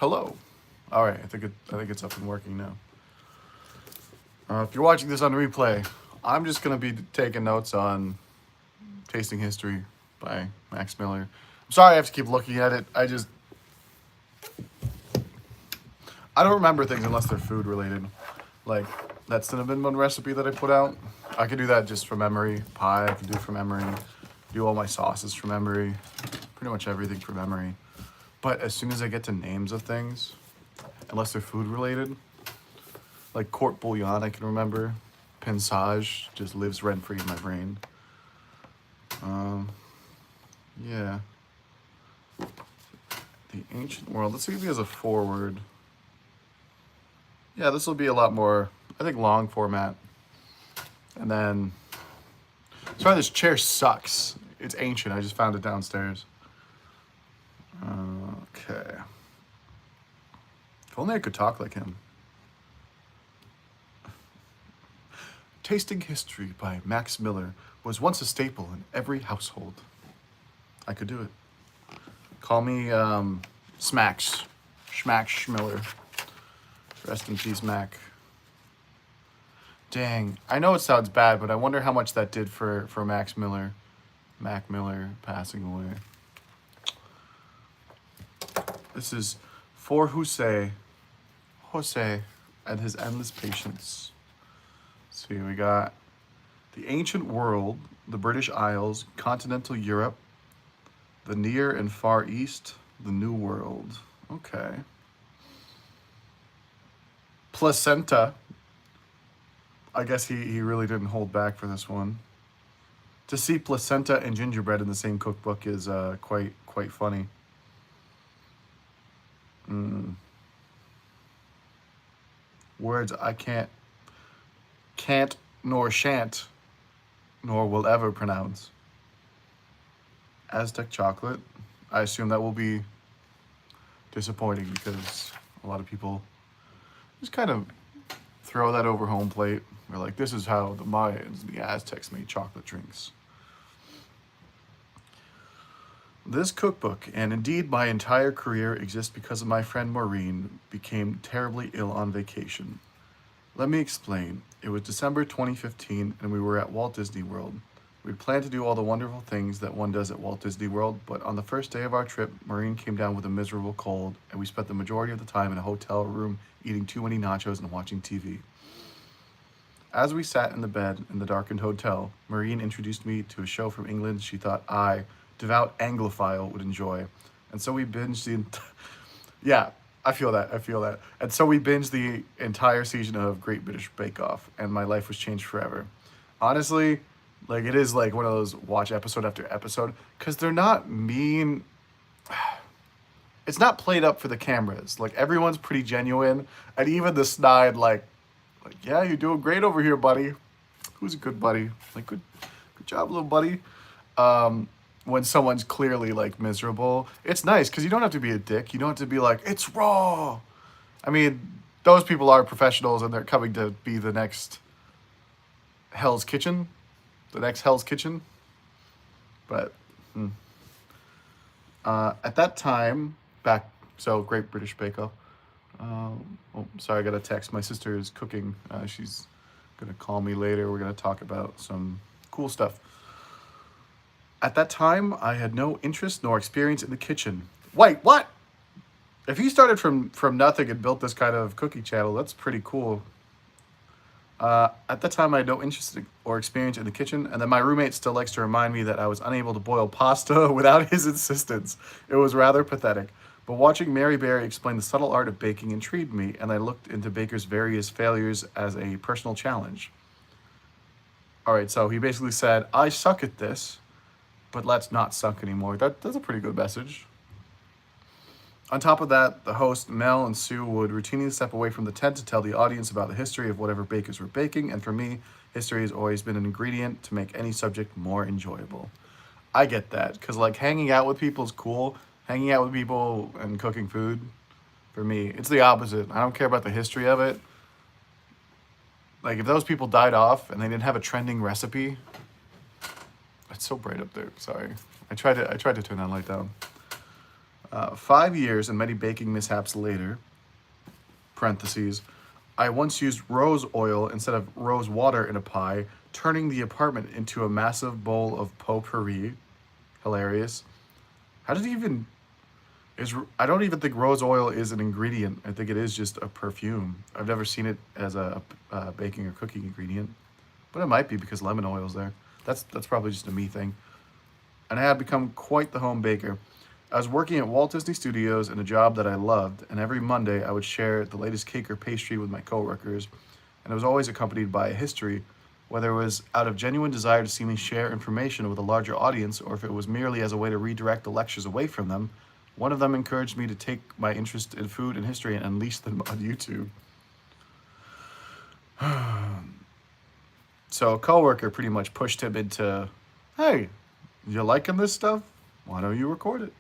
Hello. All right, I think it's up and working now. If you're watching this on replay, I'm just gonna be taking notes on Tasting History by Max Miller. I'm sorry I have to keep looking at it. I don't remember things unless they're food related. Like that cinnamon bun recipe that I put out. I could do that just from memory. Pie I could do from memory. Do all my sauces from memory. Pretty much everything from memory. But as soon as I get to names of things, unless they're food related, like court bouillon I can remember. Pensage just lives rent free in my brain. Yeah. The ancient world. Let's see if he has a forward. Yeah, this will be a lot more, I think, long format. And then, sorry, this chair sucks. It's ancient. I just found it downstairs. Okay. If only I could talk like him. Tasting History by Max Miller was once a staple in every household. I could do it. Call me Smacks. Schmack Miller. Rest in peace, Mac. Dang. I know it sounds bad, but I wonder how much that did for Max Miller. Mac Miller passing away. This is for Jose and his endless patience. See, we got the ancient world, the British Isles, continental Europe, the Near and Far East, the New World. Okay. Placenta. I guess he really didn't hold back for this one. To see placenta and gingerbread in the same cookbook is quite funny. Words I can't nor shan't nor will ever pronounce. Aztec chocolate. I assume that will be disappointing because a lot of people just kind of throw that over home plate. They're like, this is how the Mayans and the Aztecs made chocolate drinks. This cookbook, and indeed my entire career, exists because of my friend Maureen became terribly ill on vacation. Let me explain. It was December 2015 and we were at Walt Disney World. We'd planned to do all the wonderful things that one does at Walt Disney World, but on the first day of our trip, Maureen came down with a miserable cold, and we spent the majority of the time in a hotel room eating too many nachos and watching TV. As we sat in the bed in the darkened hotel, Maureen introduced me to a show from England she thought I, devout Anglophile, would enjoy. And so we binged yeah, I feel that. And so we binged the entire season of Great British Bake Off, and my life was changed forever. Honestly, like, it is like one of those watch episode after episode, because they're not mean. It's not played up for the cameras. Like, everyone's pretty genuine, and even the snide, like, yeah, you're doing great over here, buddy. Who's a good buddy? Like, good job, little buddy. When someone's clearly, like, miserable, it's nice, because you don't have to be a dick. You don't have to be like, it's raw. I mean, those people are professionals, and they're coming to be the next Hell's Kitchen. But at that time, Great British Bake Off. Sorry, I got a text. My sister is cooking. She's gonna call me later. We're gonna talk about some cool stuff. At that time, I had no interest nor experience in the kitchen. Wait, what? If you started from nothing and built this kind of cooking channel, that's pretty cool. At that time, I had no interest or experience in the kitchen, and then my roommate still likes to remind me that I was unable to boil pasta without his insistence. It was rather pathetic. But watching Mary Berry explain the subtle art of baking intrigued me, and I looked into bakers' various failures as a personal challenge. All right, so he basically said, I suck at this, but let's not suck anymore. That's a pretty good message. On top of that, the host, Mel and Sue, would routinely step away from the tent to tell the audience about the history of whatever bakers were baking, and for me, history has always been an ingredient to make any subject more enjoyable. I get that, because, like, hanging out with people is cool. Hanging out with people and cooking food, for me, it's the opposite. I don't care about the history of it. Like, if those people died off and they didn't have a trending recipe, it's so bright up there. Sorry, I tried to turn that light down. 5 years and many baking mishaps later, parentheses, I once used rose oil instead of rose water in a pie, turning the apartment into a massive bowl of potpourri. Hilarious. How did he even I don't even think rose oil is an ingredient. I think it is just a perfume. I've never seen it as a baking or cooking ingredient, but it might be because lemon oil's there. That's probably just a me thing. And I had become quite the home baker. I was working at Walt Disney Studios in a job that I loved, and every Monday I would share the latest cake or pastry with my coworkers, and it was always accompanied by a history, whether it was out of genuine desire to see me share information with a larger audience, or if it was merely as a way to redirect the lectures away from them. One of them encouraged me to take my interest in food and history and unleash them on YouTube. So a coworker pretty much pushed him into, hey, you liking this stuff? Why don't you record it?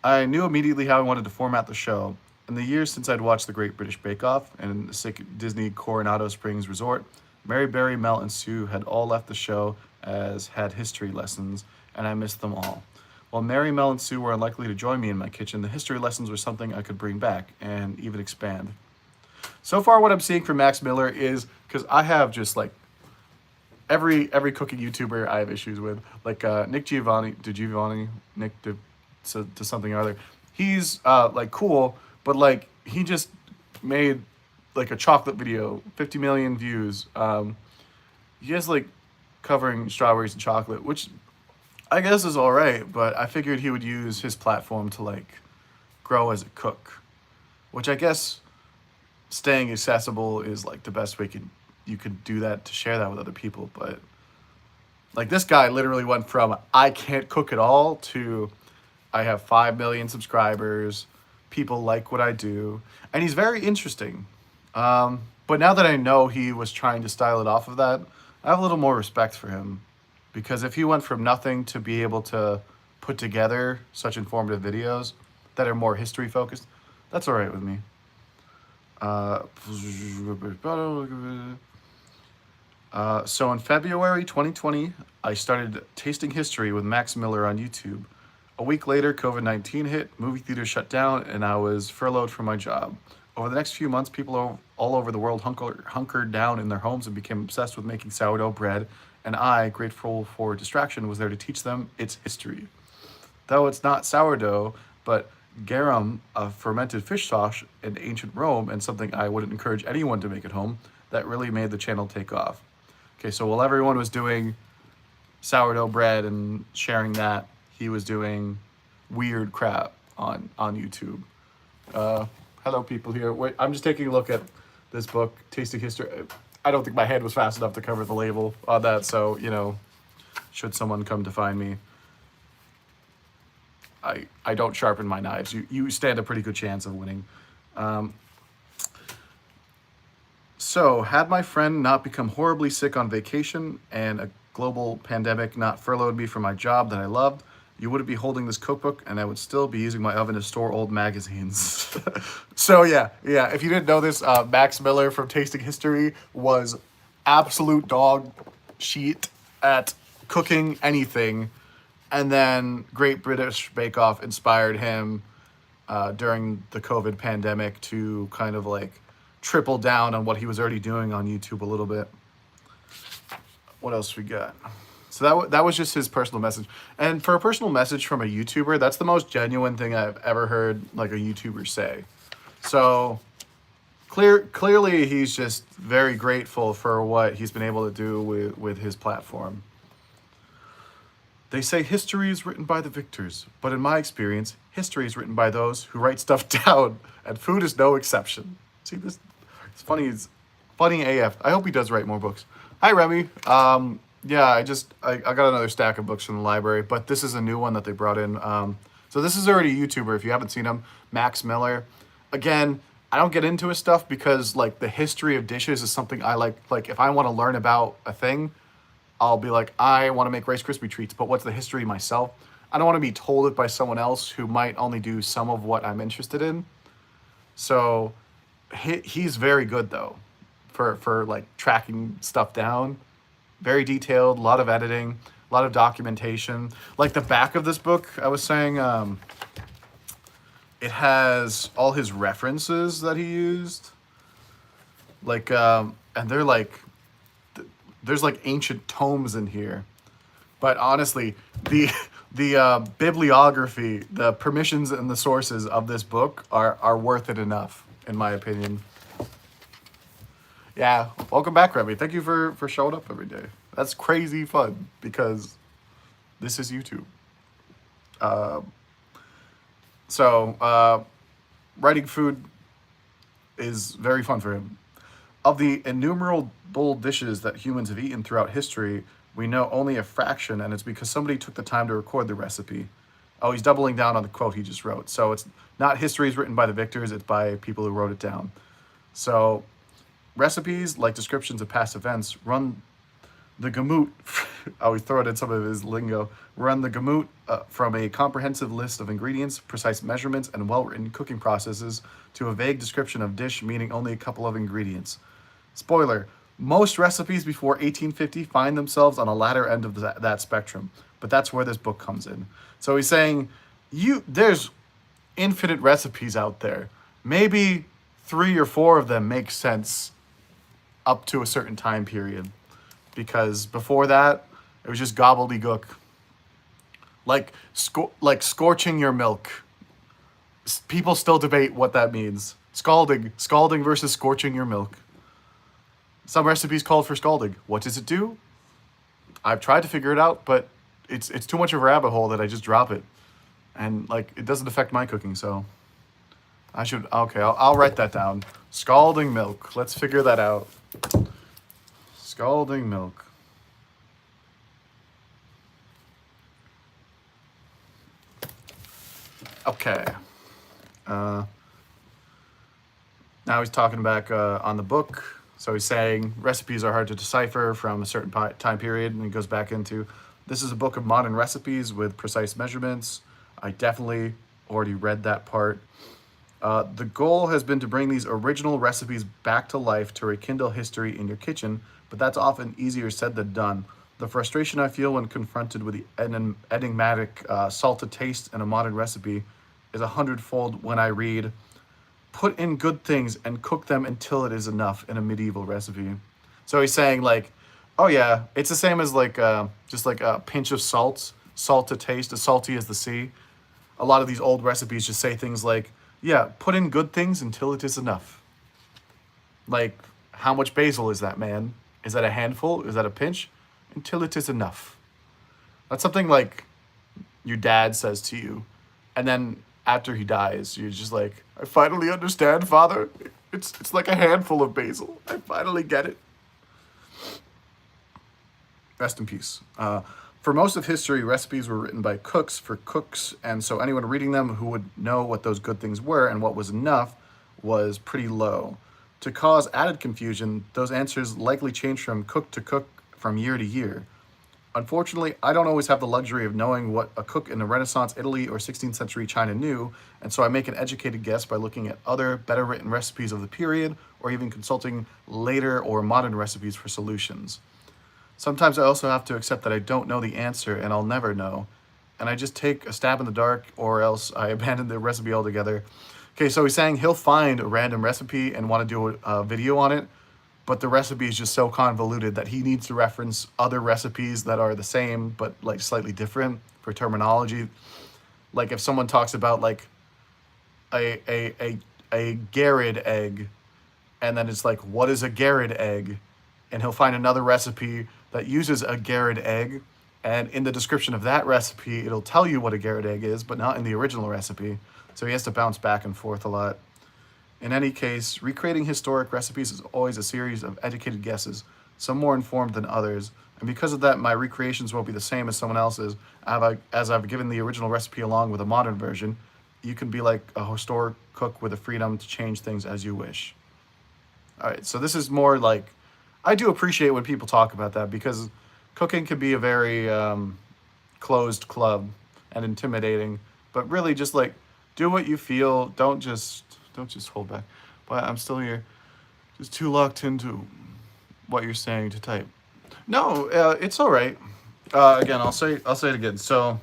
I knew immediately how I wanted to format the show. In the years since I'd watched The Great British Bake Off and the sick Disney Coronado Springs Resort, Mary Berry, Mel, and Sue had all left the show as had history lessons, and I missed them all. While Mary, Mel, and Sue were unlikely to join me in my kitchen, the history lessons were something I could bring back and even expand. So far, what I'm seeing from Max Miller is, because I have just like every cooking YouTuber I have issues with, like Nick to something or other. He's like cool, but like he just made like a chocolate video, 50 million views. He has like covering strawberries and chocolate, which I guess is all right, but I figured he would use his platform to like grow as a cook, which I guess staying accessible is like the best way you could do that, to share that with other people. But like this guy literally went from I can't cook at all to I have 5 million subscribers, people like what I do, and he's very interesting. But now that I know he was trying to style it off of that, I have a little more respect for him. Because if he went from nothing to be able to put together such informative videos that are more history focused, that's all right with me. So in February 2020, I started Tasting History with Max Miller on YouTube. A week later, COVID-19 hit, movie theaters shut down, and I was furloughed from my job. Over the next few months, people all over the world hunkered down in their homes and became obsessed with making sourdough bread, and I, grateful for distraction, was there to teach them its history. Though it's not sourdough, but garum, a fermented fish sauce in ancient Rome, and something I wouldn't encourage anyone to make at home, that really made the channel take off. Okay, so while everyone was doing sourdough bread and sharing that, he was doing weird crap on YouTube. Hello, people here. Wait, I'm just taking a look at this book, Tasting History. I don't think my head was fast enough to cover the label on that, so, you know, should someone come to find me, I don't sharpen my knives. You stand a pretty good chance of winning. So, had my friend not become horribly sick on vacation and a global pandemic not furloughed me from my job that I loved, you wouldn't be holding this cookbook, and I would still be using my oven to store old magazines. So yeah, if you didn't know this, Max Miller from Tasting History was absolute dog shit at cooking anything, and then Great British Bake Off inspired him during the COVID pandemic to kind of like triple down on what he was already doing on YouTube a little bit. What else we got? So that was just his personal message. And for a personal message from a YouTuber, that's the most genuine thing I've ever heard like a YouTuber say. So clearly he's just very grateful for what he's been able to do with his platform. They say history is written by the victors, but in my experience, history is written by those who write stuff down, and food is no exception. See this? It's funny. It's funny AF. I hope he does write more books. Hi, Remy. Yeah, I got another stack of books from the library, but this is a new one that they brought in. So this is already a YouTuber, if you haven't seen him, Max Miller. Again, I don't get into his stuff because like the history of dishes is something I like. Like if I want to learn about a thing, I'll be like, I want to make Rice Krispie treats, but what's the history myself? I don't want to be told it by someone else who might only do some of what I'm interested in. So he's very good though for like tracking stuff down. Very detailed, a lot of editing, a lot of documentation. Like the back of this book, I was saying, it has all his references that he used, like and they're like there's like ancient tomes in here. But honestly, the the bibliography, the permissions and the sources of this book are worth it enough, in my opinion. Yeah, welcome back, Remy. Thank you for showing up every day. That's crazy fun because this is YouTube. So writing food is very fun for him. Of the innumerable dishes that humans have eaten throughout history, we know only a fraction, and it's because somebody took the time to record the recipe. Oh, he's doubling down on the quote he just wrote. So it's not history is written by the victors, it's by people who wrote it down. So recipes, like descriptions of past events, run the gamut. I always throw it in some of his lingo. Run the gamut from a comprehensive list of ingredients, precise measurements, and well-written cooking processes to a vague description of dish meaning only a couple of ingredients. Spoiler, most recipes before 1850 find themselves on the latter end of that spectrum, but that's where this book comes in. So he's saying, there's infinite recipes out there. Maybe 3 or 4 of them make sense up to a certain time period, because before that, it was just gobbledygook. Like scorching your milk. People still debate what that means. Scalding versus scorching your milk. Some recipes called for scalding. What does it do? I've tried to figure it out, but it's too much of a rabbit hole that I just drop it. And like it doesn't affect my cooking, so I should I'll write that down. Scalding milk. Let's figure that out. Scalding milk. Okay. Now he's talking back on the book. So he's saying recipes are hard to decipher from a certain time period, and he goes back into, this is a book of modern recipes with precise measurements. I definitely already read that part. The goal has been to bring these original recipes back to life to rekindle history in your kitchen, but that's often easier said than done. The frustration I feel when confronted with the enigmatic salted taste in a modern recipe is 100-fold when I read, put in good things and cook them until it is enough in a medieval recipe. So he's saying like, oh yeah, it's the same as like just like a pinch of salt to taste, as salty as the sea. A lot of these old recipes just say things like, yeah, put in good things until it is enough. Like, how much basil is that, man? Is that a handful? Is that a pinch? Until it is enough. That's something like your dad says to you, and then after he dies, you're just like, I finally understand, Father. It's like a handful of basil. I finally get it. Rest in peace. For most of history, recipes were written by cooks for cooks, and so anyone reading them who would know what those good things were and what was enough was pretty low. To cause added confusion, those answers likely change from cook to cook from year to year. Unfortunately, I don't always have the luxury of knowing what a cook in the Renaissance Italy or 16th century China knew, and so I make an educated guess by looking at other, better written recipes of the period, or even consulting later or modern recipes for solutions. Sometimes I also have to accept that I don't know the answer and I'll never know, and I just take a stab in the dark, or else I abandon the recipe altogether. Okay, so he's saying he'll find a random recipe and want to do a video on it, but the recipe is just so convoluted that he needs to reference other recipes that are the same but like slightly different for terminology. Like if someone talks about like a garrid egg, and then it's like, what is a garrid egg? And he'll find another recipe that uses a garrid egg, and in the description of that recipe it'll tell you what a garrid egg is, but not in the original recipe. So he has to bounce back and forth a lot. In any case, recreating historic recipes is always a series of educated guesses, some more informed than others, and because of that, my recreations won't be the same as someone else's. As I've given the original recipe along with a modern version, you can be like a historic cook with the freedom to change things as you wish. All right, so this is more like, I do appreciate when people talk about that, because cooking can be a very closed club and intimidating, but really just like do what you feel. Don't just hold back. But I'm still here, just too locked into what you're saying to type. No, it's all right. Again, I'll say it again. So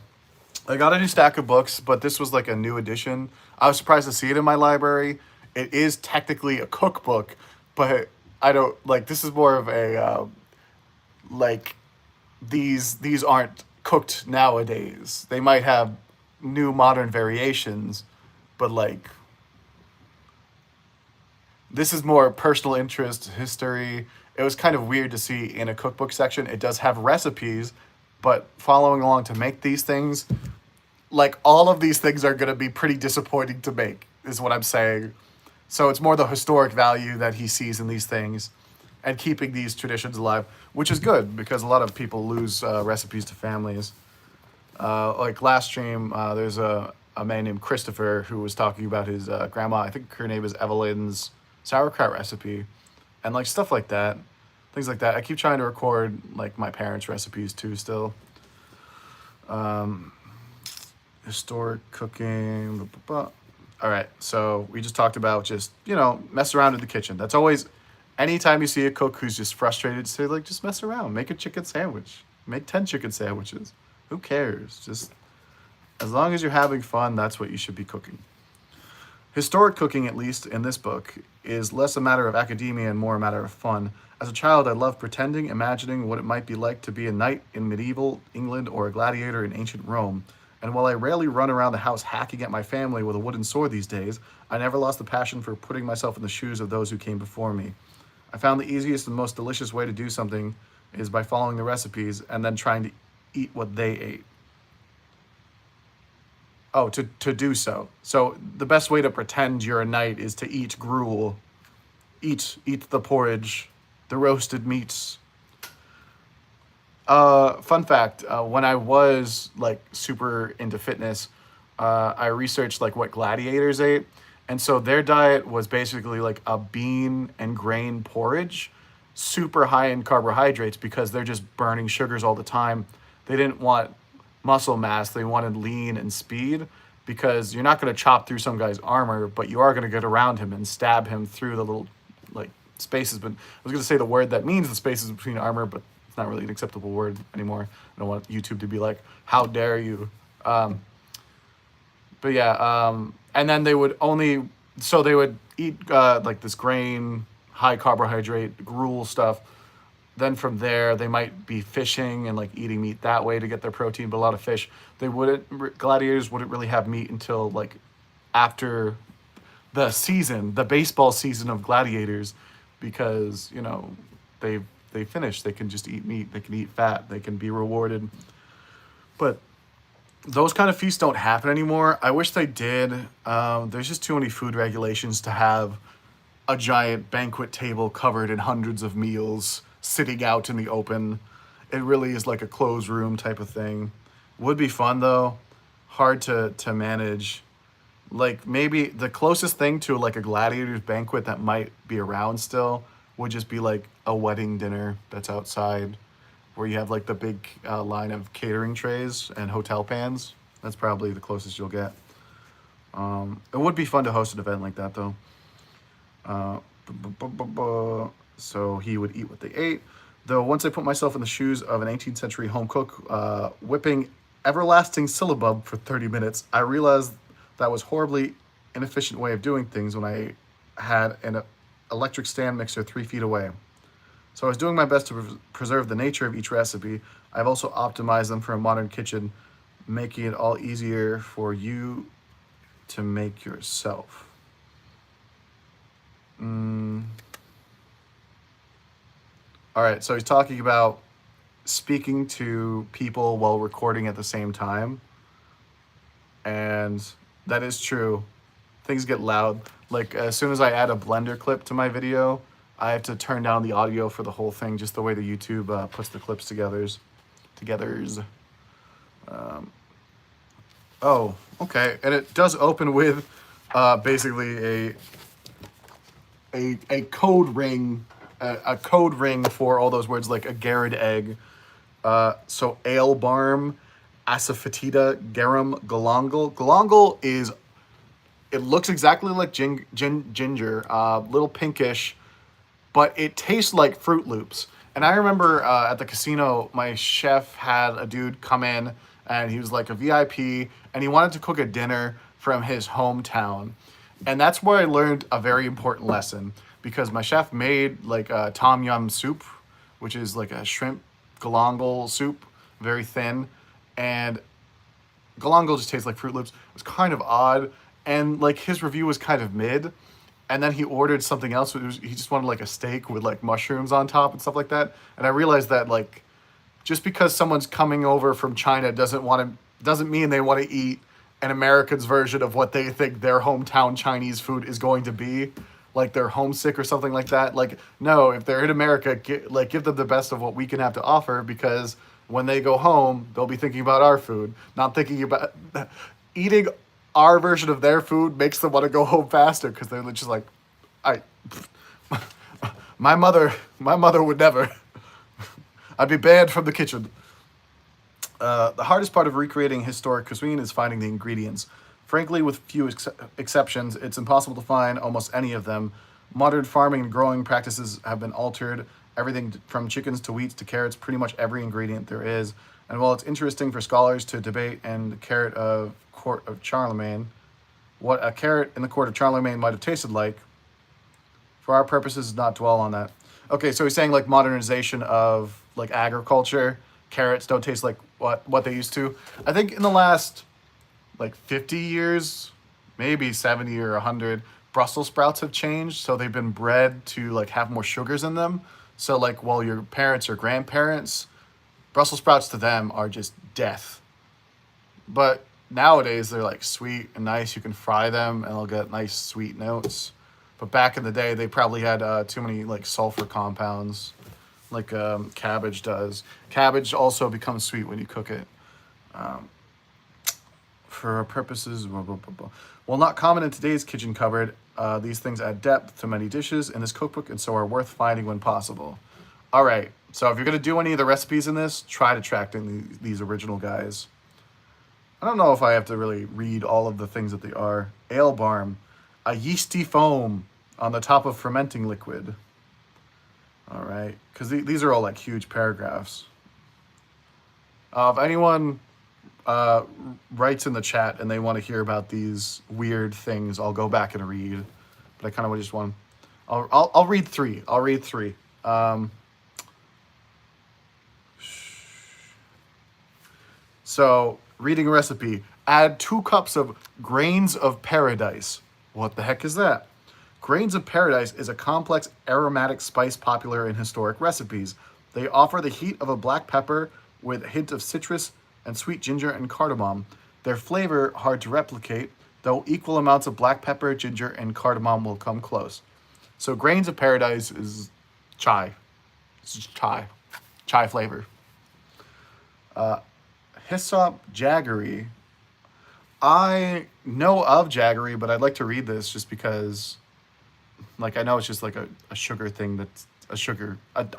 I got a new stack of books, but this was like a new edition. I was surprised to see it in my library. It is technically a cookbook, but I don't like. This is more of a like these aren't cooked nowadays. They might have new modern variations, but like this is more personal interest, history. It was kind of weird to see in a cookbook section. It does have recipes, but following along to make these things, like all of these things are going to be pretty disappointing to make, is what I'm saying. So it's more the historic value that he sees in these things and keeping these traditions alive, which is good because a lot of people lose recipes to families. Like last stream, there's a man named Christopher who was talking about his grandma. I think her name is Evelyn's sauerkraut recipe, and like stuff like that, things like that. I keep trying to record like my parents' recipes too. Still, historic cooking. Blah, blah, blah. All right, so we just talked about just mess around in the kitchen. That's always, anytime you see a cook who's just frustrated, say like just mess around, make a chicken sandwich, make 10 chicken sandwiches. Who cares? Just as long as you're having fun, that's what you should be cooking. Historic cooking, at least in this book, is less a matter of academia and more a matter of fun. As a child, I loved pretending, imagining what it might be like to be a knight in medieval England or a gladiator in ancient Rome. And while I rarely run around the house hacking at my family with a wooden sword these days, I never lost the passion for putting myself in the shoes of those who came before me. I found the easiest and most delicious way to do something is by following the recipes and then trying to eat what they ate. Oh, to do so. So the best way to pretend you're a knight is to eat gruel, eat the porridge, the roasted meats. Fun fact: when I was like super into fitness, I researched like what gladiators ate, and so their diet was basically like a bean and grain porridge, super high in carbohydrates because they're just burning sugars all the time. They didn't want muscle mass; they wanted lean and speed because you're not going to chop through some guy's armor, but you are going to get around him and stab him through the little like spaces. But I was going to say the word that means the spaces between armor, but it's not really an acceptable word anymore. I don't want YouTube to be like, "How dare you?" But yeah, and then they would only, so they would eat like this grain, high carbohydrate, gruel stuff. Then from there, they might be fishing and like eating meat that way to get their protein, but a lot of fish. Gladiators wouldn't really have meat until like after the season, the baseball season of gladiators, because they finished. They can just eat meat. They can eat fat. They can be rewarded. But those kind of feasts don't happen anymore. I wish they did. There's just too many food regulations to have a giant banquet table covered in hundreds of meals sitting out in the open. It really is like a closed room type of thing. Would be fun though. Hard to manage. Like maybe the closest thing to like a gladiator's banquet that might be around still would just be like a wedding dinner that's outside where you have like the big line of catering trays and hotel pans. That's probably the closest you'll get. It would be fun to host an event like that though. So he would eat what they ate. Though once I put myself in the shoes of an 18th century home cook whipping everlasting syllabub for 30 minutes, I realized that was horribly inefficient way of doing things when I had an electric stand mixer 3 feet away. So I was doing my best to preserve the nature of each recipe. I've also optimized them for a modern kitchen, making it all easier for you to make yourself. All right, so he's talking about speaking to people while recording at the same time. And that is true. Things get loud. Like as soon as I add a Blender clip to my video, I have to turn down the audio for the whole thing, just the way the YouTube puts the clips togethers. Oh, okay. And it does open with basically a code ring, a code ring for all those words like a Garrod egg. So ale barm, asafoetida, garum, galangal. Galangal is, it looks exactly like ginger, little pinkish, but it tastes like Fruit Loops. And I remember at the casino, my chef had a dude come in and he was like a VIP, and he wanted to cook a dinner from his hometown. And that's where I learned a very important lesson, because my chef made like a tom yum soup, which is like a shrimp galangal soup, very thin, and galangal just tastes like Fruit Loops. It was kind of odd, and like his review was kind of mid. And then he ordered something else. He just wanted like a steak with like mushrooms on top and stuff like that. And I realized that like just because someone's coming over from China doesn't mean they want to eat an American's version of what they think their hometown Chinese food is going to be. Like they're homesick or something like that. Like no, if they're in America, give them the best of what we can have to offer, because when they go home, they'll be thinking about our food, not thinking about eating our version of their food makes them want to go home faster, because they're just like, I, my mother would never. I'd be banned from the kitchen. The hardest part of recreating historic cuisine is finding the ingredients. Frankly, with few exceptions, it's impossible to find almost any of them. Modern farming and growing practices have been altered. Everything from chickens to wheats to carrots, pretty much every ingredient there is. And while it's interesting for scholars to debate in the carrot of court of Charlemagne, what a carrot in the court of Charlemagne might have tasted like, for our purposes, not dwell on that. Okay, so he's saying like modernization of like agriculture. Carrots don't taste like what they used to. I think in the last like 50 years, maybe 70 or 100, Brussels sprouts have changed. So they've been bred to like have more sugars in them. So like while your parents or grandparents, Brussels sprouts to them are just death. But nowadays they're like sweet and nice. You can fry them and they'll get nice sweet notes. But back in the day, they probably had too many like sulfur compounds, like cabbage does. Cabbage also becomes sweet when you cook it. For our purposes, blah, blah, blah, blah. While not common in today's kitchen cupboard, these things add depth to many dishes in this cookbook, and so are worth finding when possible. All right, so if you're gonna do any of the recipes in this, try to track in these original guys. I don't know if I have to really read all of the things that they are. Ale barm, a yeasty foam on the top of fermenting liquid. All right, because these are all like huge paragraphs. If anyone writes in the chat and they want to hear about these weird things, I'll go back and read. But I kind of just want. I'll read three. I'll read three. So reading a recipe: add 2 cups of grains of paradise. What the heck is that? Grains of paradise is a complex aromatic spice popular in historic recipes. They offer the heat of a black pepper with a hint of citrus and sweet ginger and cardamom. Their flavor hard to replicate, though equal amounts of black pepper, ginger, and cardamom will come close. So grains of paradise is chai. It's just chai. Chai flavor. Hyssop jaggery. I know of jaggery, but I'd like to read this just because, like, I know it's just like a sugar thing that's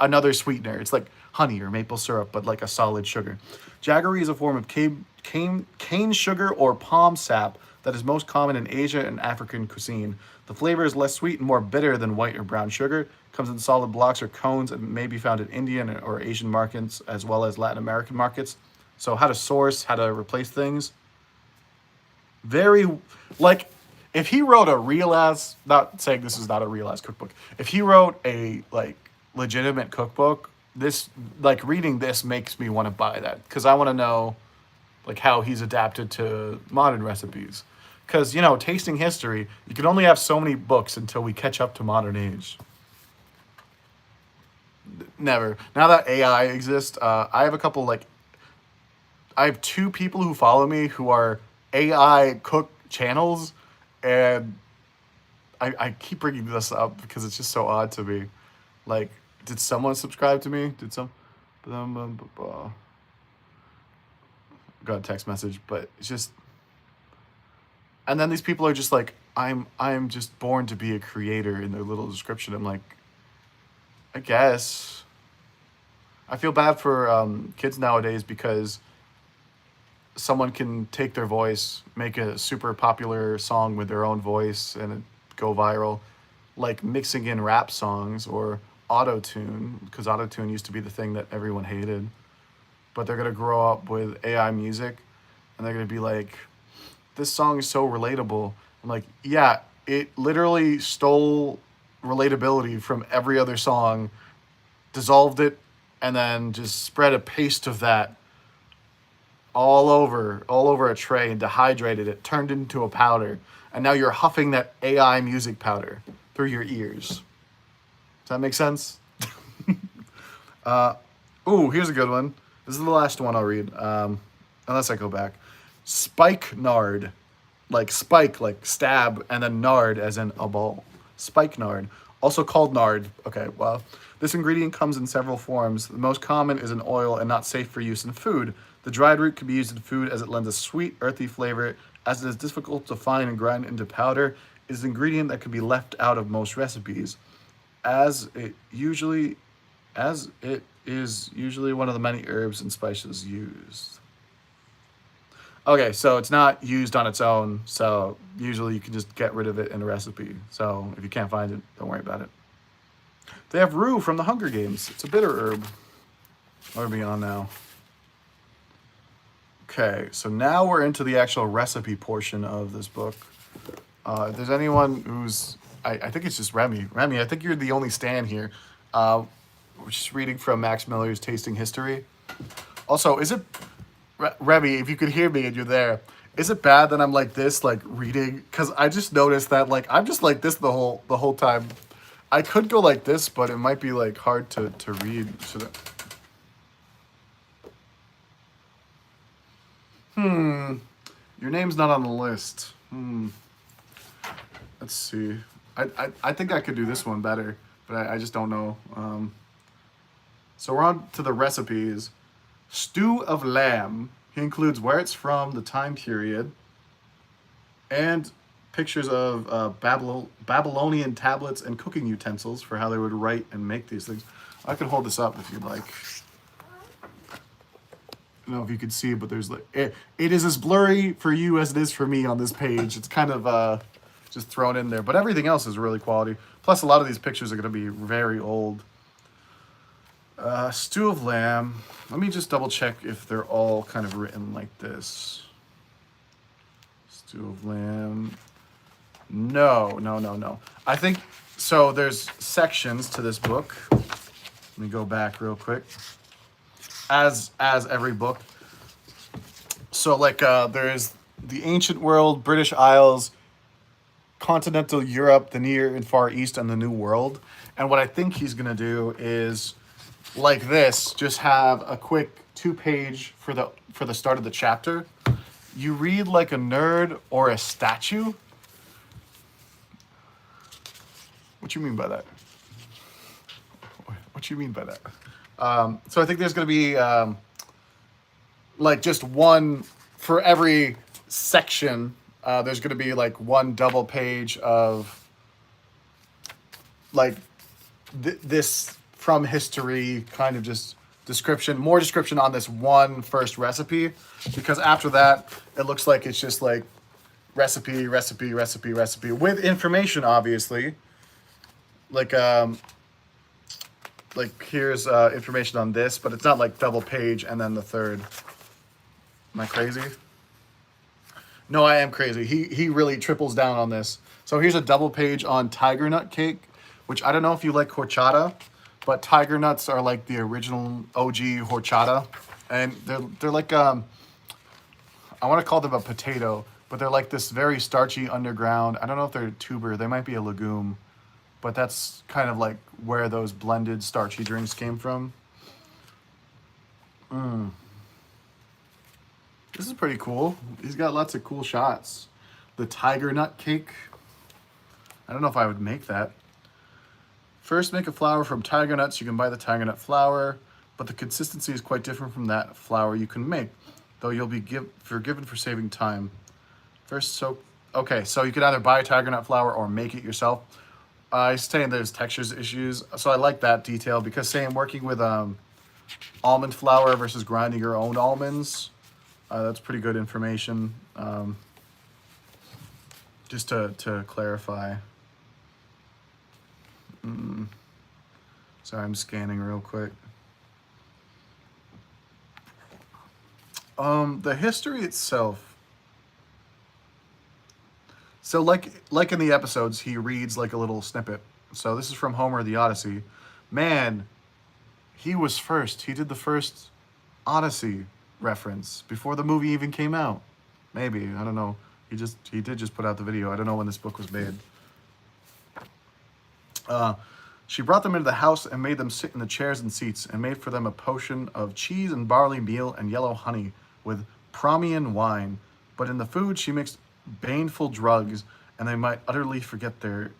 another sweetener. It's like honey or maple syrup, but like a solid sugar. Jaggery is a form of cane sugar or palm sap that is most common in Asia and African cuisine. The flavor is less sweet and more bitter than white or brown sugar. Comes in solid blocks or cones and may be found in Indian or Asian markets as well as Latin American markets. So how to source, how to replace things. Very, like, if he wrote a real ass, not saying this is not a real ass cookbook, if he wrote a like legitimate cookbook, this, like, reading this makes me want to buy that, because I want to know like how he's adapted to modern recipes. Because, you know, tasting history, you can only have so many books until we catch up to modern age. Never. Now that AI exists, I have a couple like, I have 2 people who follow me who are AI cook channels, and I keep bringing this up because it's just so odd to me. Like, did someone subscribe to me? Did some? Got a text message, but it's just. And then these people are just like, I'm just born to be a creator in their little description. I'm like, I guess. I feel bad for kids nowadays because someone can take their voice, make a super popular song with their own voice and it go viral, like mixing in rap songs or auto-tune, because auto-tune used to be the thing that everyone hated. but they're gonna grow up with AI music, and they're gonna be like, "This song is so relatable." I'm like, "Yeah, it literally stole relatability from every other song, dissolved it, and then just spread a paste of that all over a tray and dehydrated it, turned it into a powder, and now you're huffing that AI music powder through your ears." Does that make sense? Ooh, here's a good one. This is the last one I'll read, unless I go back. Spikenard, like spike, like stab, and then nard as in a ball. Spikenard, also called nard. Okay, well, this ingredient comes in several forms. The most common is an oil and not safe for use in food. The dried root can be used in food as it lends a sweet, earthy flavor. As it is difficult to find and grind into powder, it is an ingredient that can be left out of most recipes, as it usually as it is usually one of the many herbs and spices used. Okay, so it's not used on its own, so usually you can just get rid of it in a recipe. So if you can't find it, don't worry about it. They have rue from the Hunger Games. It's a bitter herb. What are we on now? Okay, so now we're into the actual recipe portion of this book. If there's anyone who's, I think it's just Remy. Remy, I think you're the only Stan here. We're just reading from Max Miller's Tasting History. Also, is it, Remy, if you could hear me and you're there, is it bad that I'm like this, like reading? Because I just noticed that like I'm just like this the whole time. I could go like this, but it might be like hard to read. Should Your name's not on the list. Let's see. I think I could do this one better, but I just don't know. So we're on to the recipes. Stew of lamb. He includes where it's from, the time period, and pictures of Babylonian tablets and cooking utensils for how they would write and make these things. I can hold this up if you'd like. I don't know if you could see, but there's like it is as blurry for you as it is for me on this page. It's kind of just thrown in there, but everything else is really quality. Plus, a lot of these pictures are going to be very old. Stew of lamb. Let me just double check if they're all kind of written like this. Stew of lamb. No. I think so. There's sections to this book. Let me go back real quick. As every book. So like there is the ancient world, British Isles, continental Europe, the Near and Far East, and the New World. And what I think he's gonna do is like this, just have a quick 2-page for the start of the chapter. You read like a nerd or a statue. What you mean by that? What you mean by that? So I think there's going to be like just one for every section. There's going to be like one double page of like this from history kind of just description, more description on this one first recipe, because after that it looks like it's just like recipe with information, obviously. Like here's information on this, but it's not like double page and then the third. Am I crazy? No, I am crazy. He really triples down on this. So here's a double page on tiger nut cake, which I don't know if you like horchata, but tiger nuts are like the original OG horchata, and they're like I want to call them a potato, but they're like this very starchy underground. I don't know if they're a tuber. They might be a legume. But that's kind of like where those blended starchy drinks came from. This is pretty cool. He's got lots of cool shots. The tiger nut cake. I don't know if I would make that. First, make a flour from tiger nuts. You can buy the tiger nut flour, but the consistency is quite different from that flour you can make, though you'll be forgiven for saving time. First, soak. Okay, so you can either buy tiger nut flour or make it yourself. He's saying there's textures issues, so I like that detail, because saying working with almond flour versus grinding your own almonds, that's pretty good information. Just to clarify. Sorry, I'm scanning real quick. The history itself. So like in the episodes, he reads like a little snippet. So this is from Homer the Odyssey. Man, he was first. He did the first Odyssey reference before the movie even came out. Maybe, I don't know. He did just put out the video. I don't know when this book was made. She brought them into the house and made them sit in the chairs and seats, and made for them a potion of cheese and barley meal and yellow honey with Promian wine. But in the food she mixed baneful drugs, and they might utterly forget their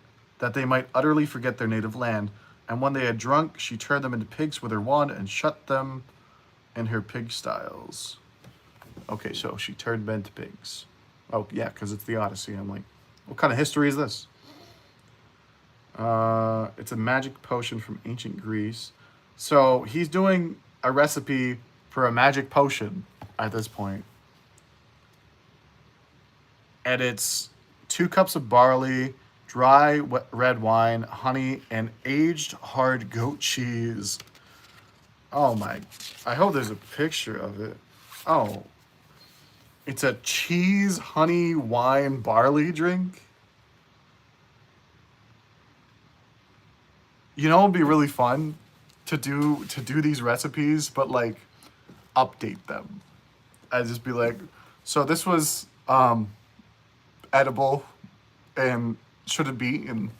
native land. And when they had drunk, she turned them into pigs with her wand and shut them in her pigsties. Okay, so she turned men to pigs. Oh yeah, because it's the Odyssey. I'm like, what kind of history is this? It's a magic potion from ancient Greece. So he's doing a recipe for a magic potion at this point. And it's 2 cups of barley, dry red wine, honey, and aged hard goat cheese. Oh my, I hope there's a picture of it. Oh, it's a cheese, honey, wine, barley drink. You know, it'd be really fun to do these recipes, but like update them. I'd just be like, so this was edible and shouldn't be eaten.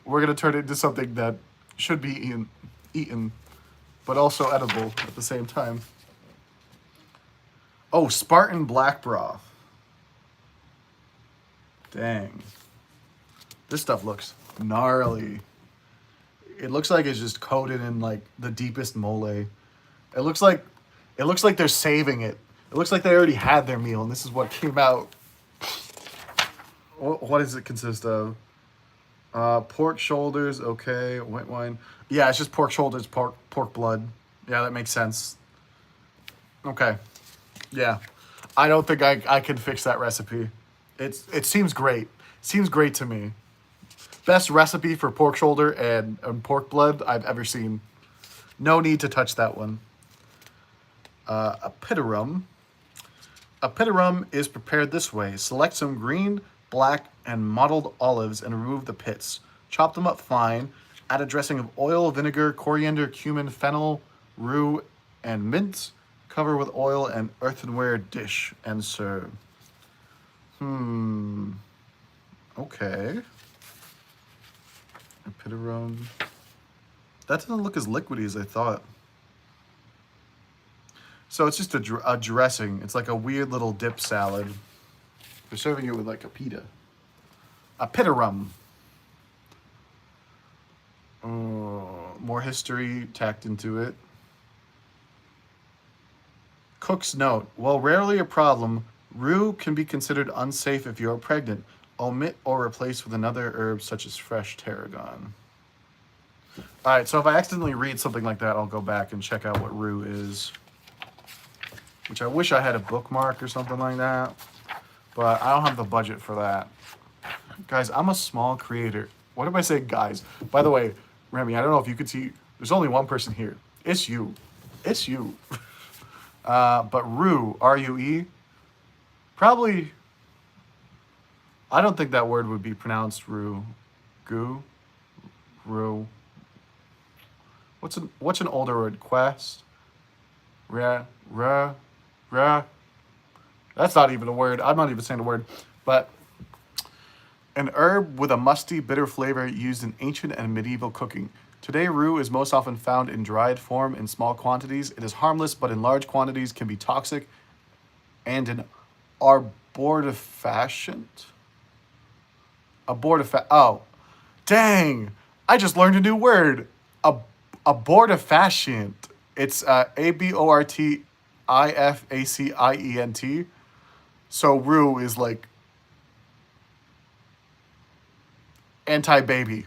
We're gonna turn it into something that should be eaten, but also edible at the same time. Oh, Spartan black broth. Dang. This stuff looks gnarly. It looks like it's just coated in like the deepest mole. It looks like they're saving it. It looks like they already had their meal and this is what came out. What does it consist of? Pork shoulders, okay. White wine. Yeah, it's just pork shoulders, pork blood. Yeah, that makes sense. Okay. Yeah. I don't think I can fix that recipe. It seems great. Seems great to me. Best recipe for pork shoulder and pork blood I've ever seen. No need to touch that one. Apiterum. Apiterum is prepared this way. Select some green, black, and mottled olives and remove the pits. Chop them up fine. Add a dressing of oil, vinegar, coriander, cumin, fennel, rue, and mint. Cover with oil and earthenware dish and serve. Okay. Apiterum. That doesn't look as liquidy as I thought. So it's just a dressing. It's like a weird little dip salad. They're serving it with like a pita. Apiterum. More history tacked into it. Cook's note. While rarely a problem, rue can be considered unsafe if you are pregnant. Omit or replace with another herb such as fresh tarragon. All right, so if I accidentally read something like that, I'll go back and check out what rue is. Which I wish I had a bookmark or something like that. But I don't have the budget for that. Guys, I'm a small creator. What am I saying, guys? By the way, Remy, I don't know if you could see. There's only one person here. It's you. It's you. But rue, R-U-E, probably... I don't think that word would be pronounced rue. Goo? Rue. What's an older word? Quest? Ra. That's not even a word. I'm not even saying a word. But an herb with a musty, bitter flavor used in ancient and medieval cooking. Today, rue is most often found in dried form in small quantities. It is harmless, but in large quantities can be toxic and an abortifacient. Oh, dang. I just learned a new word. Abortifacient. It's A-B-O-R-T-I-F-A-C-I-E-N-T. So rue is like anti-baby.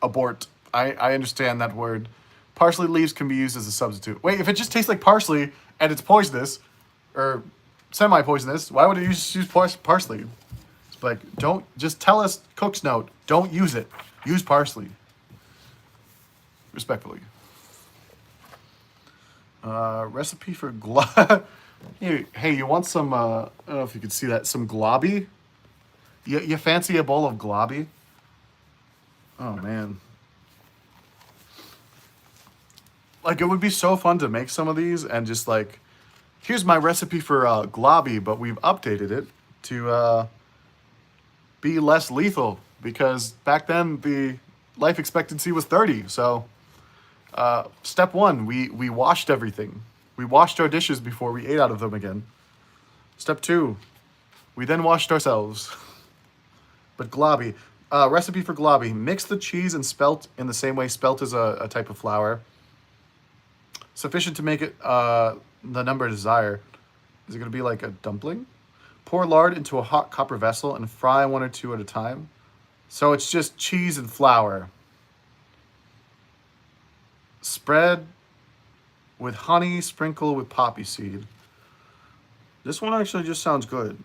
Abort. I understand that word. Parsley leaves can be used as a substitute. Wait, if it just tastes like parsley and it's poisonous, or semi-poisonous, why would it use parsley? It's like, don't, just tell us, cook's note, don't use it. Use parsley. Respectfully. Recipe for hey, you want some, I don't know if you can see that, some globby? You fancy a bowl of globby? Oh, man. Like, it would be so fun to make some of these and just, like, here's my recipe for globby, but we've updated it to be less lethal because back then the life expectancy was 30. So, step one, we washed everything. We washed our dishes before we ate out of them again. Step two, we then washed ourselves. But globby, recipe for globby: mix the cheese and spelt in the same way. Spelt is a type of flour, sufficient to make it the number desired. Is it going to be like a dumpling? Pour lard into a hot copper vessel and fry one or two at a time. So it's just cheese and flour. Spread with honey, sprinkle with poppy seed. This one actually just sounds good.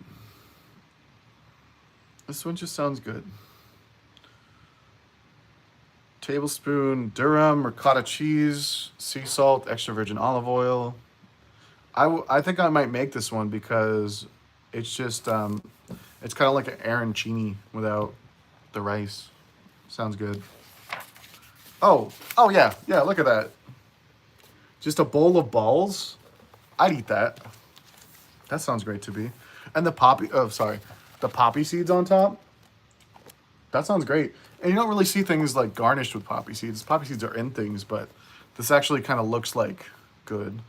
This one just sounds good. Tablespoon Durham ricotta cheese, sea salt, extra virgin olive oil. I think I might make this one because it's just it's kind of like an arancini without the rice. Sounds good. Oh yeah, look at that. Just a bowl of balls. I'd eat that. That sounds great to me. And the poppy seeds on top. That sounds great. And you don't really see things like garnished with poppy seeds. Poppy seeds are in things, but this actually kind of looks like good.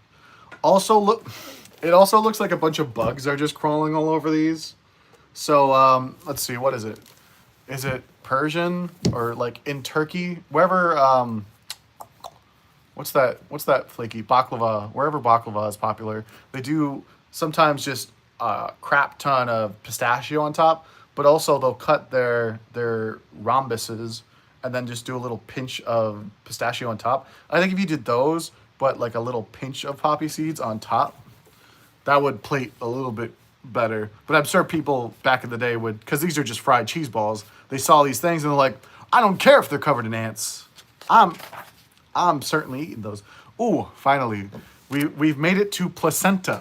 It also looks like a bunch of bugs are just crawling all over these. So let's see, what is it? Is it Persian or like in Turkey? Wherever what's that flaky baklava? Wherever baklava is popular, they do sometimes just a crap ton of pistachio on top, but also they'll cut their rhombuses and then just do a little pinch of pistachio on top. I think if you did those, but like a little pinch of poppy seeds on top, that would plate a little bit better. But I'm sure people back in the day would, because these are just fried cheese balls, they saw these things and they're like, I don't care if they're covered in ants. I'm certainly eating those. Ooh, finally, we've made it to placenta.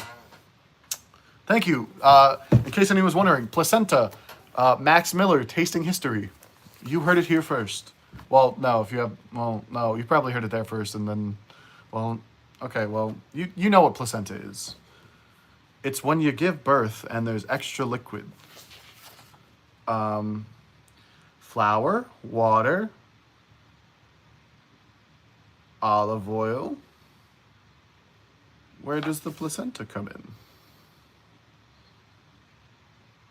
Thank you. In case anyone was wondering, placenta, Max Miller, Tasting History. You heard it here first. Well, no, no, you probably heard it there first, and then, well, okay, well, you know what placenta is. It's when you give birth and there's extra liquid. Flour, water, olive oil. Where does the placenta come in?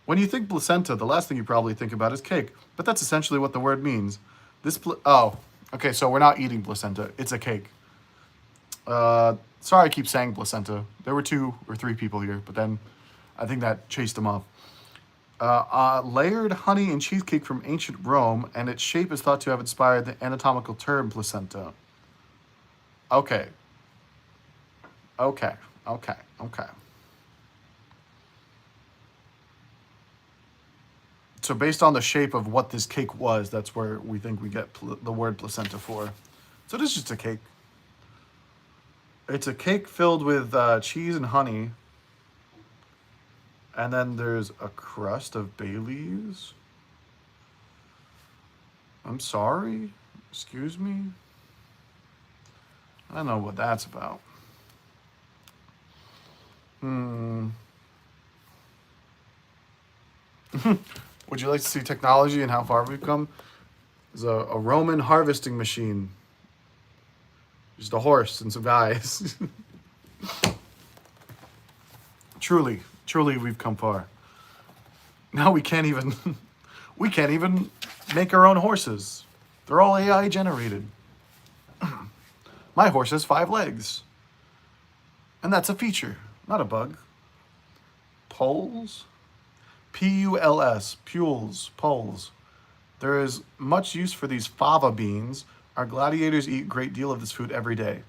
When you think placenta, the last thing you probably think about is cake, but that's essentially what the word means. Okay, so we're not eating placenta. It's a cake. Sorry I keep saying placenta. There were 2 or 3 people here, but then I think that chased them off. Layered honey and cheesecake from ancient Rome, and its shape is thought to have inspired the anatomical term placenta. Okay. So based on the shape of what this cake was, that's where we think we get the word placenta for. So it is just a cake. It's a cake filled with cheese and honey. And then there's a crust of bay leaves. I'm sorry? Excuse me? I don't know what that's about. Would you like to see technology and how far we've come? There's a Roman harvesting machine. Just a horse and some guys. Truly, we've come far. Now we can't even make our own horses. They're all AI generated. My horse has 5 legs. And that's a feature, not a bug. Poles? P-U-L-S, poles. There is much use for these fava beans. Our gladiators eat a great deal of this food every day.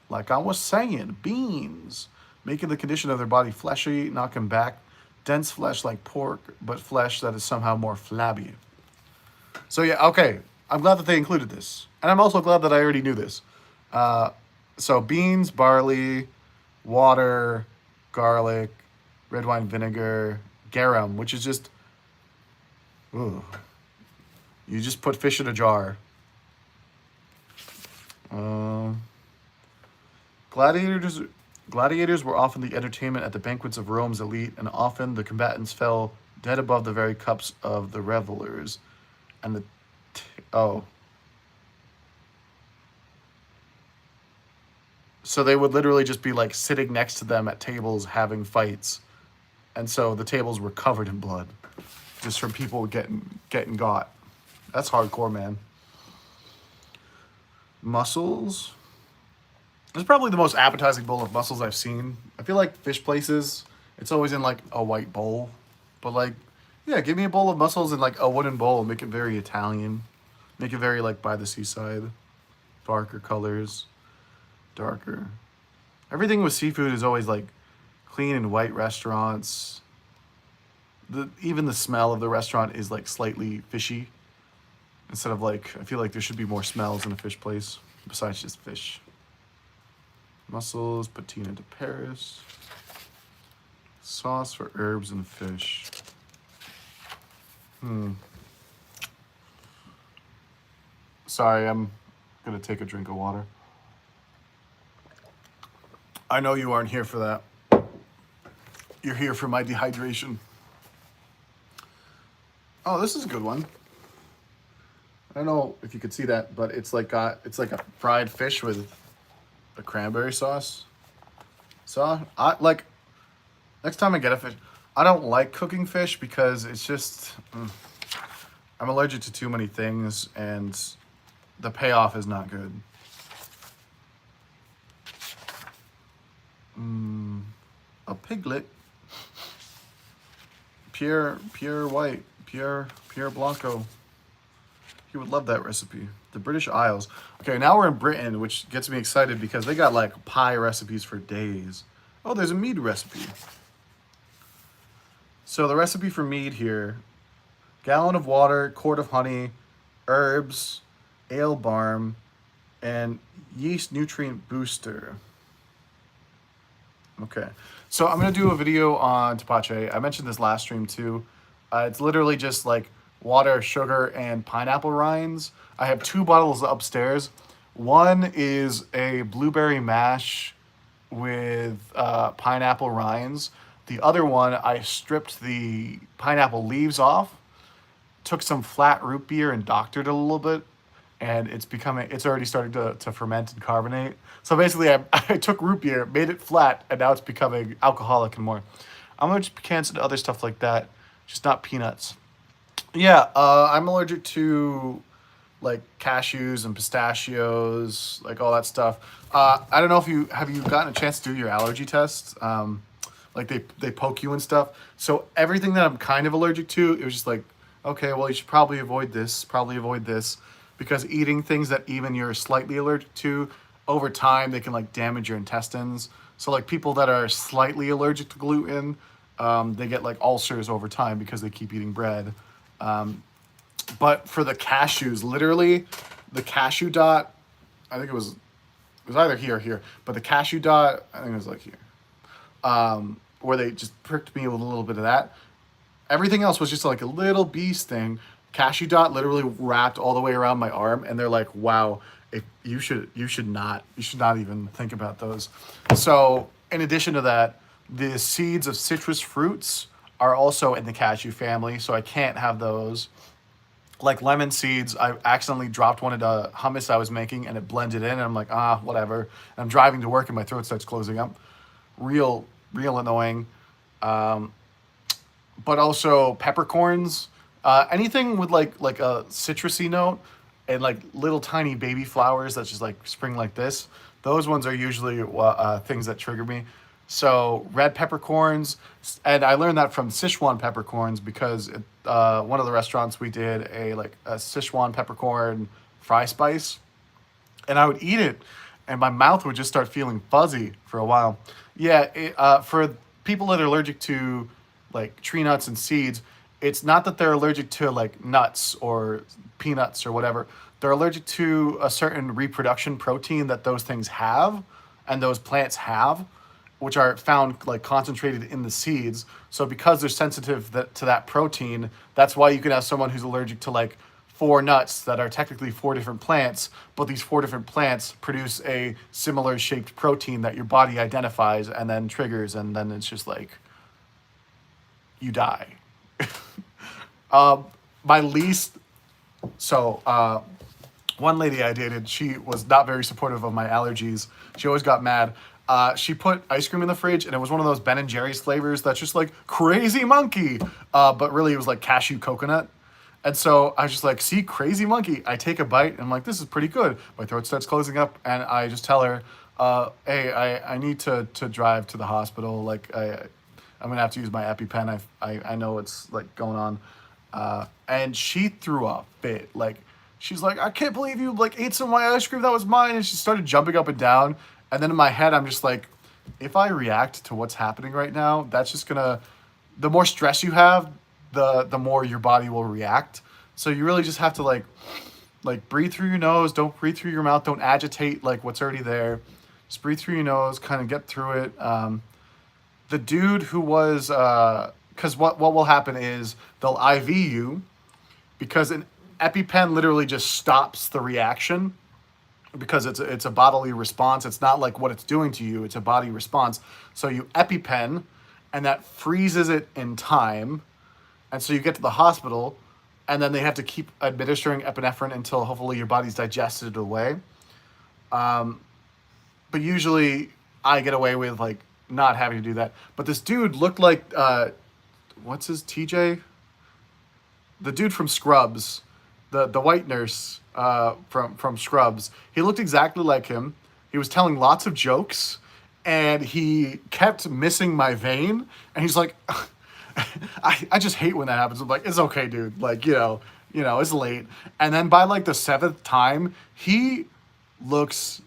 Like I was saying, beans, making the condition of their body fleshy, not come back. Dense flesh like pork, but flesh that is somehow more flabby. So yeah, okay. I'm glad that they included this. And I'm also glad that I already knew this. So beans, barley, water, garlic, red wine vinegar, garum, which is just, ooh, you just put fish in a jar. Um, gladiators, gladiators were often the entertainment at the banquets of Rome's elite, and often the combatants fell dead above the very cups of the revelers. And oh, so they would literally just be like sitting next to them at tables having fights, and so the tables were covered in blood, just from people getting got. That's hardcore, man. Mussels. It's probably the most appetizing bowl of mussels I've seen. I feel like fish places, it's always in like a white bowl, but like, yeah, give me a bowl of mussels in like a wooden bowl. Make it very Italian. Make it very like by the seaside. Darker colors, darker. Everything with seafood is always like clean and white restaurants. Even the smell of the restaurant is like slightly fishy. Instead of like, I feel like there should be more smells in a fish place besides just fish. Mussels, patina de Paris. Sauce for herbs and fish. Sorry, I'm gonna take a drink of water. I know you aren't here for that. You're here for my dehydration. Oh, this is a good one. I don't know if you could see that, but it's like a fried fish with a cranberry sauce. So I like next time I get a fish. I don't like cooking fish because it's just I'm allergic to too many things, and the payoff is not good. A piglet, pure white, pure blanco. He would love that recipe. The British Isles. Okay, now we're in Britain, which gets me excited because they got like pie recipes for days. Oh, there's a mead recipe. So the recipe for mead here: gallon of water, quart of honey, herbs, ale barm, and yeast nutrient booster. Okay, so I'm gonna do a video on tepache. I mentioned this last stream too. It's literally just like water, sugar, and pineapple rinds. I have 2 bottles upstairs. One is a blueberry mash with pineapple rinds. The other one, I stripped the pineapple leaves off, took some flat root beer and doctored it a little bit, and it's already starting to ferment and carbonate. So basically, I took root beer, made it flat, and now it's becoming alcoholic and more. I'm gonna just can some other stuff like that, just not peanuts. Yeah, I'm allergic to like cashews and pistachios, like all that stuff. I don't know if you gotten a chance to do your allergy test. Like they poke you and stuff. So everything that I'm kind of allergic to, it was just like, okay, well you should probably avoid this, because eating things that even you're slightly allergic to, over time they can like damage your intestines. So like people that are slightly allergic to gluten, they get like ulcers over time because they keep eating bread. But for the cashews, literally, the cashew dot, I think it was either here or here, but the cashew dot, I think it was like here, where they just pricked me with a little bit of that. Everything else was just like a little beast thing. Cashew dot literally wrapped all the way around my arm, and they're like, "Wow, you should not even think about those." So, in addition to that, the seeds of citrus fruits are also in the cashew family, so I can't have those. Like lemon seeds, I accidentally dropped one into hummus I was making, and it blended in, and I'm like, whatever. And I'm driving to work, and my throat starts closing up. Real annoying. But also peppercorns, anything with like a citrusy note, and like little tiny baby flowers that just like spring like this. Those ones are usually things that trigger me. So red peppercorns, and I learned that from Sichuan peppercorns because one of the restaurants we did a Sichuan peppercorn fry spice, and I would eat it, and my mouth would just start feeling fuzzy for a while. Yeah, for people that are allergic to like tree nuts and seeds, it's not that they're allergic to like nuts or peanuts or whatever. they're allergic to a certain reproduction protein that those things have and those plants have, which are found like concentrated in the seeds. So because they're sensitive to that protein, that's why you can have someone who's allergic to like four nuts that are technically four different plants, but these four different plants produce a similar shaped protein that your body identifies and then triggers, and then it's just like you die. My least so one lady I dated, she was not very supportive of my allergies. She always got mad. She put ice cream in the fridge, and it was one of those Ben and Jerry's flavors that's just like crazy monkey, but really it was like cashew coconut. And so I was just like, see, crazy monkey. I take a bite, and I'm like, this is pretty good. My throat starts closing up, and I just tell her, hey, I need to drive to the hospital. Like, I'm gonna have to use my EpiPen. I know what's like going on. And she threw a fit. Like, she's like, I can't believe you like ate some of my ice cream that was mine. And she started jumping up and down. And then in my head, I'm just like, if I react to what's happening right now, that's just gonna, the more stress you have, the more your body will react. So you really just have to like breathe through your nose. Don't breathe through your mouth. Don't agitate like what's already there. Just breathe through your nose, kind of get through it. The dude who was, because what will happen is they'll IV you, because an EpiPen literally just stops the reaction, because it's a bodily response. It's not like what it's doing to you. It's a body response. So you EpiPen, and that freezes it in time. And so you get to the hospital, and then they have to keep administering epinephrine until hopefully your body's digested it away. But usually I get away with like not having to do that. But this dude looked like, what's his, TJ? The dude from Scrubs, the white nurse from Scrubs. He looked exactly like him. He was telling lots of jokes, and he kept missing my vein. And he's like, I just hate when that happens. I'm like, it's okay, dude. Like, you know, it's late. And then by like the seventh time, he looks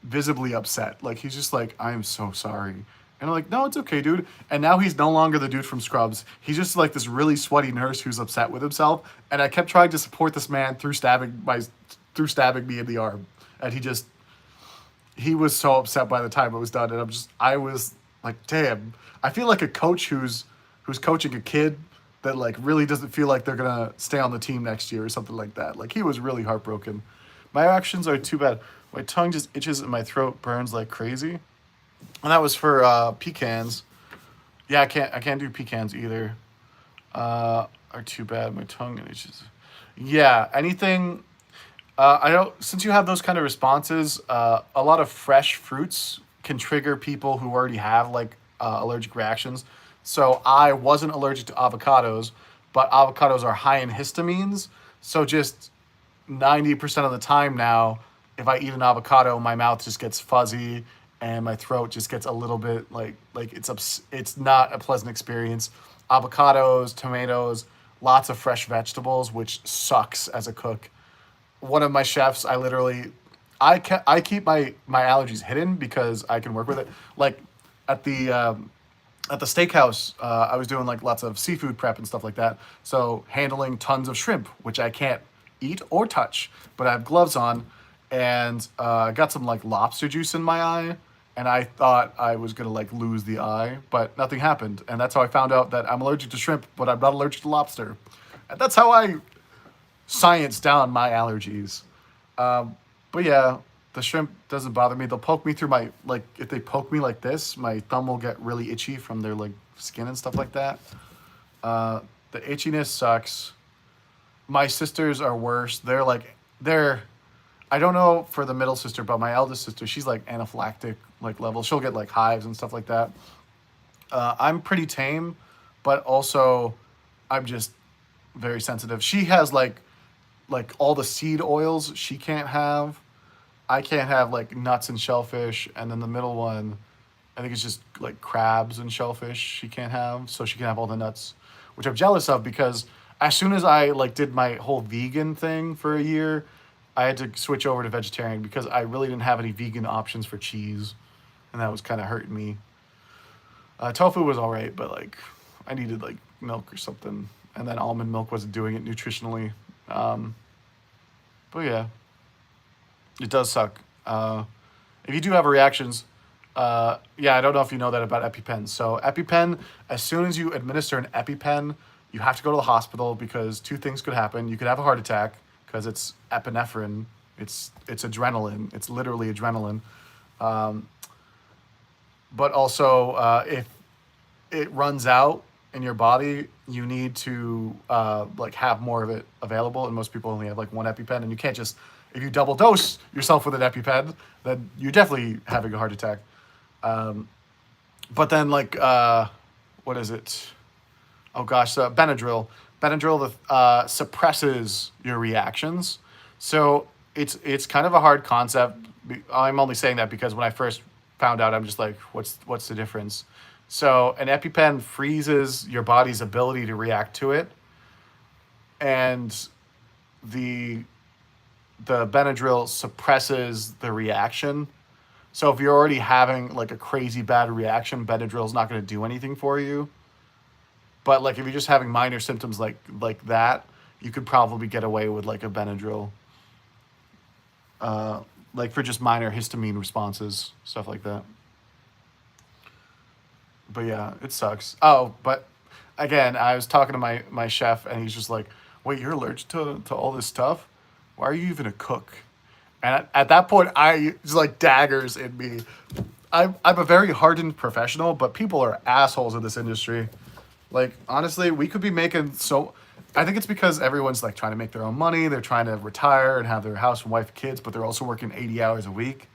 visibly upset. Like, he's just like, I am so sorry. And I'm like, no, it's okay, dude. And now he's no longer the dude from Scrubs. He's just like this really sweaty nurse who's upset with himself. And I kept trying to support this man through stabbing me in the arm. And he was so upset by the time it was done. And I was like, damn. I feel like a coach who's coaching a kid that like really doesn't feel like they're gonna stay on the team next year or something like that. Like, he was really heartbroken. My actions are too bad. My tongue just itches and my throat burns like crazy. And that was for pecans. Yeah, I can't do pecans either. Are too bad. My tongue itches. Yeah, anything. I don't. Since you have those kind of responses, a lot of fresh fruits can trigger people who already have like allergic reactions. So I wasn't allergic to avocados, but avocados are high in histamines. So just 90% of the time now, if I eat an avocado, my mouth just gets fuzzy and my throat just gets a little bit like it's not a pleasant experience. Avocados, tomatoes, lots of fresh vegetables, which sucks as a cook. One of my chefs, I keep my allergies hidden because I can work with it. Like at the steakhouse, I was doing like lots of seafood prep and stuff like that. So handling tons of shrimp, which I can't eat or touch, but I have gloves on, and I got some like lobster juice in my eye, and I thought I was gonna like lose the eye, but nothing happened. And that's how I found out that I'm allergic to shrimp, but I'm not allergic to lobster. And that's how I science down my allergies. But yeah, the shrimp doesn't bother me. They'll poke me through my, like, if they poke me like this, my thumb will get really itchy from their like skin and stuff like that. The itchiness sucks. My sisters are worse. I don't know for the middle sister, but my eldest sister, she's like anaphylactic like level. She'll get like hives and stuff like that. I'm pretty tame, but also I'm just very sensitive. She has like all the seed oils she can't have. I can't have like nuts and shellfish, and then the middle one, I think it's just like crabs and shellfish she can't have, so she can have all the nuts, which I'm jealous of, because as soon as I like did my whole vegan thing for a year, I had to switch over to vegetarian because I really didn't have any vegan options for cheese, and that was kind of hurting me. Tofu was all right, but like I needed like milk or something, and then almond milk wasn't doing it nutritionally. But yeah. It does suck. If you do have reactions, yeah, I don't know if you know that about EpiPen. So EpiPen, as soon as you administer an EpiPen, you have to go to the hospital because two things could happen. You could have a heart attack because it's epinephrine. It's adrenaline. It's literally adrenaline. But also, if it runs out in your body, you need to like have more of it available. And most people only have like one EpiPen, and you can't just if you double dose yourself with an EpiPen, then you're definitely having a heart attack. But then like what is it? Oh gosh, Benadryl. Benadryl suppresses your reactions, so it's kind of a hard concept. I'm only saying that because when I first found out, I'm just like, what's the difference? So an EpiPen freezes your body's ability to react to it, and the the Benadryl suppresses the reaction. So if you're already having like a crazy bad reaction, Benadryl's not going to do anything for you. But like if you're just having minor symptoms like that, you could probably get away with like a Benadryl, like for just minor histamine responses, stuff like that. But yeah, it sucks. Oh, but again, I was talking to my chef, and he's just like, "Wait, you're allergic to all this stuff? Why are you even a cook?" And at that point, I just like daggers in me. I'm a very hardened professional, but people are assholes in this industry. Like honestly, we could be making so. I think it's because everyone's like trying to make their own money. They're trying to retire and have their house and wife and kids, but they're also working 80 hours a week.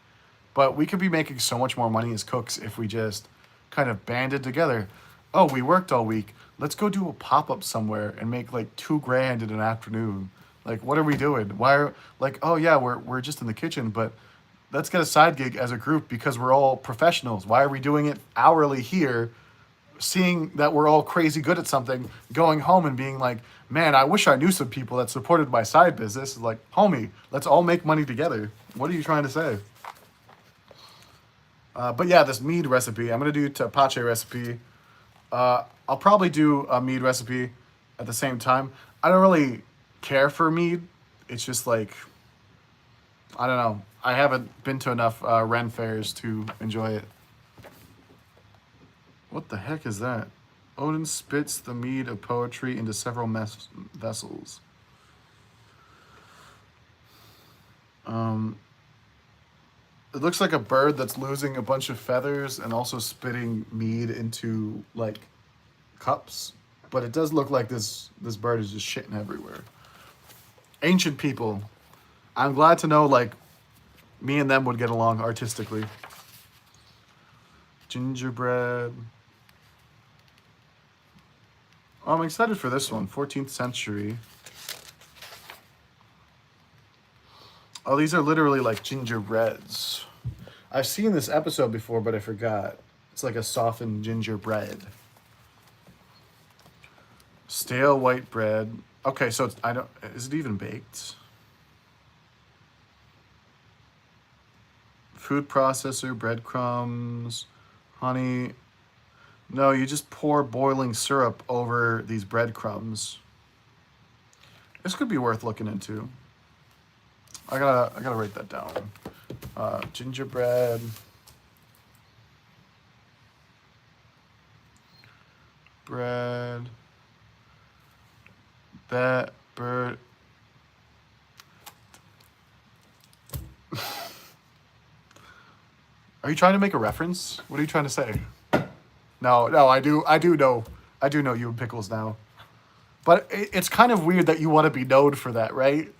But we could be making so much more money as cooks if we just kind of banded together. Oh, we worked all week. Let's go do a pop up somewhere and make like 2 grand in an afternoon. Like, what are we doing? Why are like, oh yeah, we're just in the kitchen, but let's get a side gig as a group because we're all professionals. Why are we doing it hourly here? Seeing that we're all crazy good at something, going home and being like, man, I wish I knew some people that supported my side business. Like, homie, let's all make money together. What are you trying to say? But yeah, this mead recipe, I'm gonna do tapache recipe. I'll probably do a mead recipe at the same time. I don't really care for mead. It's just like, I don't know. I haven't been to enough Ren fairs to enjoy it. What the heck is that? Odin spits the mead of poetry into several vessels. It looks like a bird that's losing a bunch of feathers and also spitting mead into like cups. But it does look like this bird is just shitting everywhere. Ancient people. I'm glad to know like me and them would get along artistically. Gingerbread. Oh, I'm excited for this one. 14th century. Oh, these are literally like gingerbreads. I've seen this episode before, but I forgot. It's like a softened gingerbread. Stale white bread. Okay, so it's, I don't. Is it even baked? Food processor, breadcrumbs, honey. No, you just pour boiling syrup over these breadcrumbs. This could be worth looking into. I gotta write that down. Gingerbread. Bread. That bird. Are you trying to make a reference? What are you trying to say? No, I do know you and Pickles now. But it's kind of weird that you want to be known for that, right?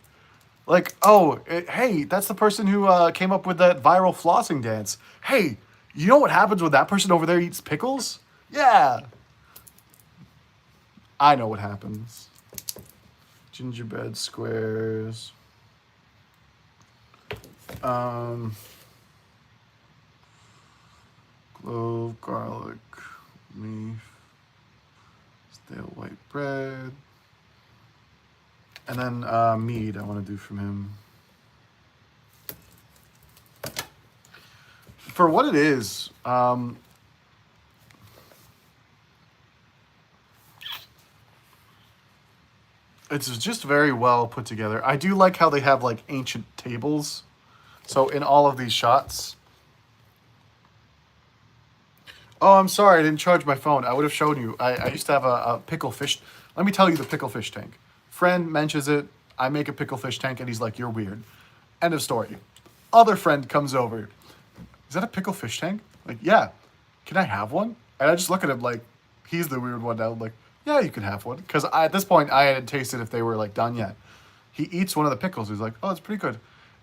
Like, oh, hey, that's the person who came up with that viral flossing dance. Hey, you know what happens when that person over there eats pickles? Yeah. I know what happens. Gingerbread squares. Clove, garlic, leaf, stale white bread. And then mead I want to do from him. For what it is, it's just very well put together. I do like how they have like ancient tables. So in all of these shots, oh, I'm sorry, I didn't charge my phone. I would have shown you. I used to have a pickle fish. Let me tell you the pickle fish tank. Friend mentions it. I make a pickle fish tank, and he's like, "You're weird." End of story. Other friend comes over. Is that a pickle fish tank? Like, yeah. Can I have one? And I just look at him like, he's the weird one now. I'm like, yeah, you can have one. Because at this point, I hadn't tasted if they were like done yet. He eats one of the pickles. He's like, oh, it's pretty good.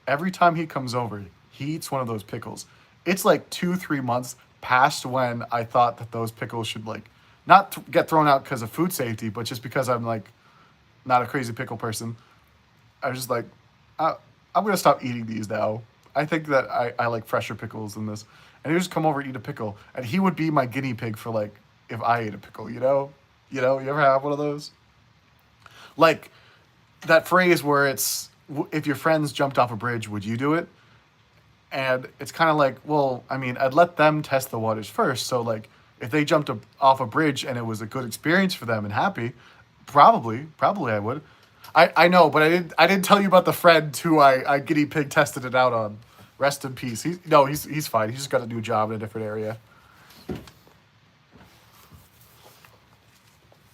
Every time he comes over, he eats one of those pickles. It's like 2-3 months past when I thought that those pickles should like not get thrown out because of food safety, but just because I'm like not a crazy pickle person. I was just like, I'm gonna stop eating these now. I think that I like fresher pickles than this. And he would just come over and eat a pickle, and he would be my guinea pig for like if I ate a pickle. You ever have one of those? Like that phrase where it's if your friends jumped off a bridge, would you do it? And it's kind of like, well, I mean, I'd let them test the waters first. So like if they jumped off a bridge and it was a good experience for them and happy, probably I would. I know, but I didn't tell you about the friend who I guinea pig tested it out on. Rest in peace. He's fine. He's just got a new job in a different area.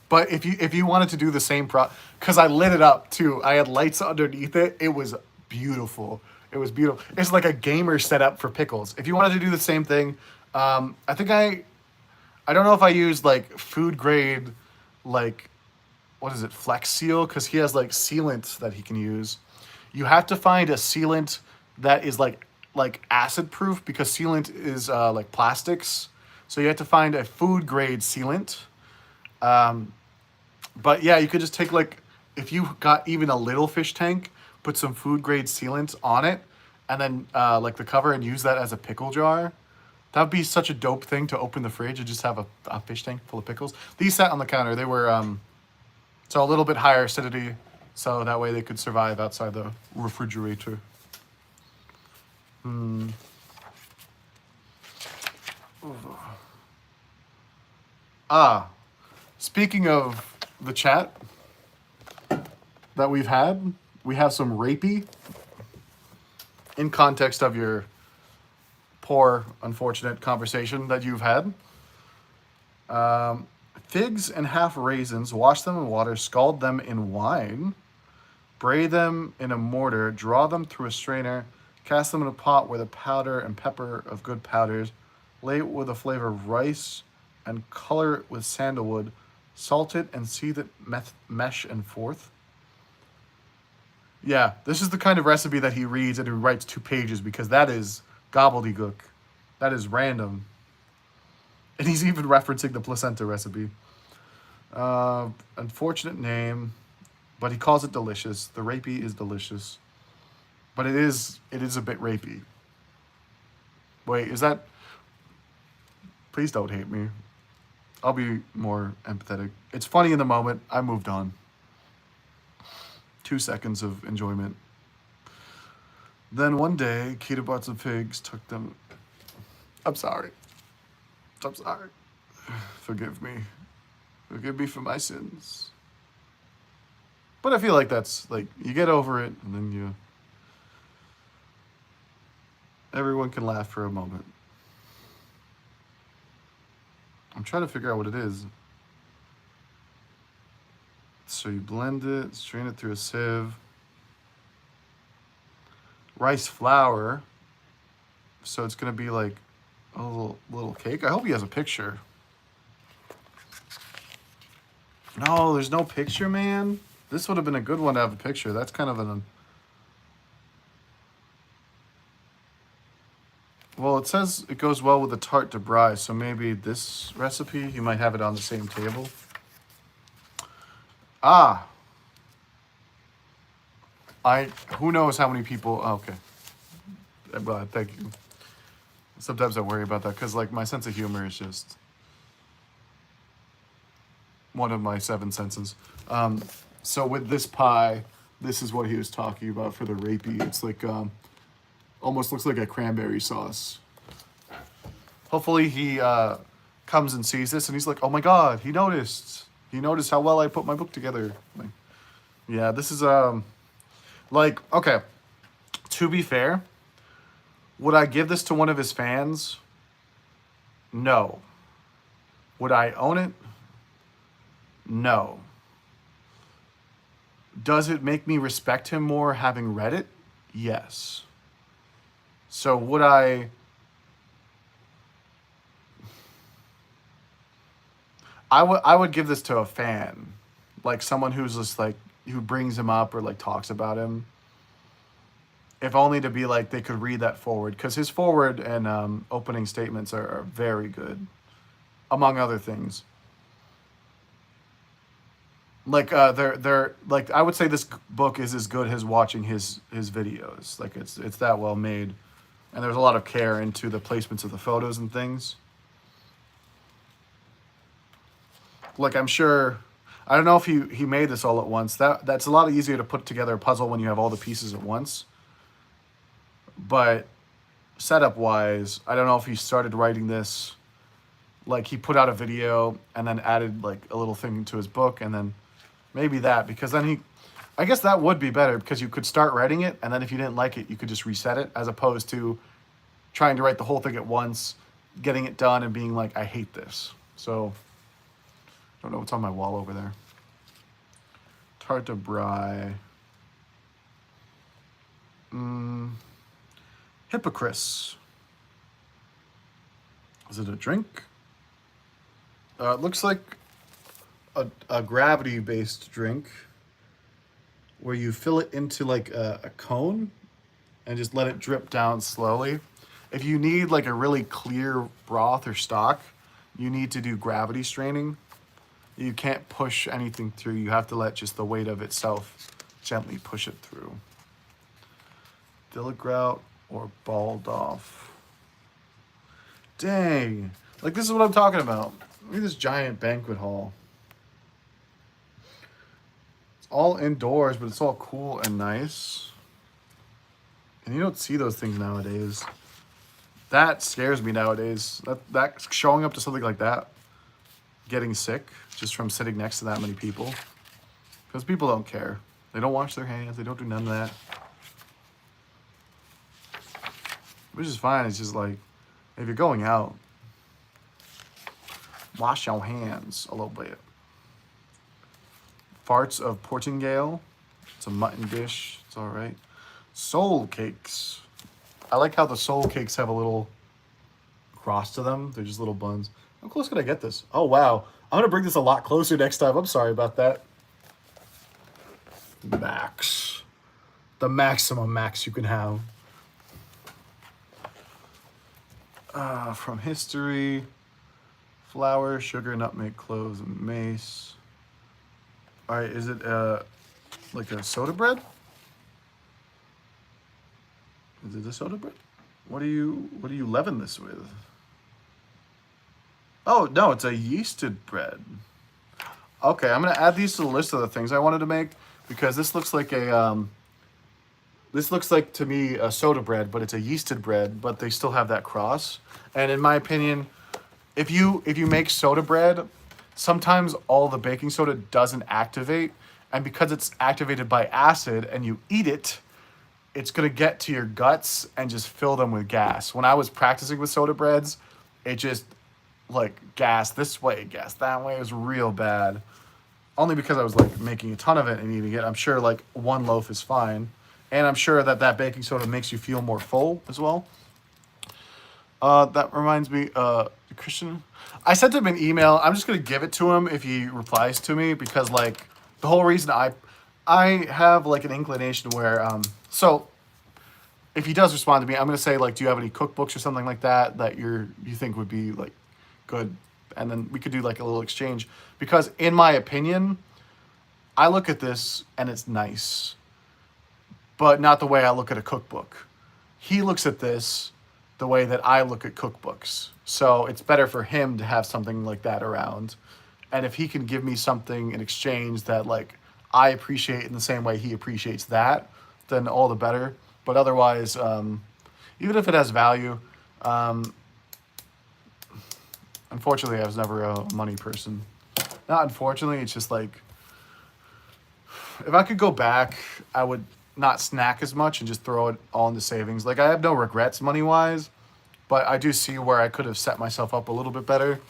But if you wanted to do the same because I lit it up too. I had lights underneath it. It was beautiful. It was beautiful. It's like a gamer setup for pickles. If you wanted to do the same thing, I think I don't know if I used like food grade, like what is it, Flex Seal, because he has like sealant that he can use. You have to find a sealant that is like acid proof because sealant is like plastics. So you have to find a food grade sealant. But yeah, you could just take like if you got even a little fish tank, put some food grade sealant on it, and then like the cover and use that as a pickle jar. That would be such a dope thing to open the fridge and just have a fish tank full of pickles. These sat on the counter. They were so a little bit higher acidity, so that way they could survive outside the refrigerator. Speaking of the chat that we've had, we have some rapey in context of your poor, unfortunate conversation that you've had. Figs and half raisins, wash them in water, scald them in wine, braid them in a mortar, draw them through a strainer, cast them in a pot with a powder and pepper of good powders, lay it with a flavor of rice, and color it with sandalwood, salt it and seethe it mesh and forth. Yeah, this is the kind of recipe that he reads and he writes 2 pages because that is gobbledygook. That is random. And he's even referencing the placenta recipe. Unfortunate name, but he calls it delicious. The rapey is delicious. But it is a bit rapey. Wait, is that... Please don't hate me. I'll be more empathetic. It's funny in the moment. I moved on. 2 seconds of enjoyment. Then one day, Keita bought some figs, took them... I'm sorry. Forgive me. Forgive me for my sins. But I feel like that's, like, you get over it, and then everyone can laugh for a moment. I'm trying to figure out what it is. So you blend it, strain it through a sieve. Rice flour. So it's going to be like a little cake. I hope he has a picture. No, there's no picture, man. This would have been a good one to have a picture. That's kind of an... Well, it says it goes well with the tarte de braise, so maybe this recipe, you might have it on the same table. Who knows how many people... Oh, okay. Well, thank you. Sometimes I worry about that because, like, my sense of humor is just one of my 7 senses. So with this pie, this is what he was talking about for the rapey. It's like, almost looks like a cranberry sauce. Hopefully he comes and sees this and he's like, oh my God, he noticed. He noticed how well I put my book together. Like, yeah, this is, like, okay, to be fair, Would I give this to one of his fans? No. Would I own it? No. Does it make me respect him more having read it? Yes. So would I would give this to a fan, like someone who's just like who brings him up or like talks about him. If only to be like they could read that forward, because his forward and opening statements are very good, among other things. Like they're like I would say this book is as good as watching his videos. Like it's that well made, and there's a lot of care into the placements of the photos and things. Like I'm sure, I don't know if he made this all at once. That's a lot easier to put together a puzzle when you have all the pieces at once. But setup wise, I don't know if he started writing this, like he put out a video and then added like a little thing to his book, and then maybe that, because then I guess that would be better, because you could start writing it and then if you didn't like it, you could just reset it, as opposed to trying to write the whole thing at once, getting it done and being like, I hate this. So I don't know what's on my wall over there. Tarte de Brie. Hippocris. Is it a drink? It looks like a gravity-based drink where you fill it into like a cone and just let it drip down slowly. If you need like a really clear broth or stock, you need to do gravity straining. You can't push anything through. You have to let just the weight of itself gently push it through. Dillegrout or Baldoff. Dang. Like, this is what I'm talking about. Look at this giant banquet hall. It's all indoors, but it's all cool and nice. And you don't see those things nowadays. That scares me nowadays. That showing up to something like that, getting sick just from sitting next to that many people. Because people don't care. They don't wash their hands. They don't do none of that. Which is fine. It's just like, if you're going out, wash your hands a little bit. Farts of Portingale. It's a mutton dish. It's all right. Soul cakes. I like how the soul cakes have a little cross to them. They're just little buns. How close could I get this? Oh, wow. I'm going to bring this a lot closer next time. I'm sorry about that. Max. The maximum max you can have. From history. Flour, sugar, nutmeg, cloves, and mace. All right, is it like a soda bread? Is it a soda bread? What do you leaven this with? Oh, no, it's a yeasted bread. Okay, I'm gonna add these to the list of the things I wanted to make, because this looks like to me a soda bread, but it's a yeasted bread, but they still have that cross. And in my opinion, if you make soda bread, sometimes all the baking soda doesn't activate, and because it's activated by acid and you eat it, it's gonna get to your guts and just fill them with gas. When I was practicing with soda breads, it just like gas this way, gas that way. It was real bad. Only because I was like making a ton of it and eating it. I'm sure like one loaf is fine. And I'm sure that baking soda makes you feel more full as well. That reminds me, Christian, I sent him an email. I'm just going to give it to him if he replies to me, because like the whole reason I have like an inclination where, so if he does respond to me, I'm going to say like, do you have any cookbooks or something like that you think would be like good? And then we could do like a little exchange, because in my opinion, I look at this and it's nice, but not the way I look at a cookbook. He looks at this the way that I look at cookbooks. So it's better for him to have something like that around. And if he can give me something in exchange that like I appreciate in the same way he appreciates that, then all the better. But otherwise, even if it has value, unfortunately, I was never a money person. Not unfortunately, it's just like, if I could go back, I would not snack as much and just throw it all into savings. Like, I have no regrets money wise, but I do see where I could have set myself up a little bit better.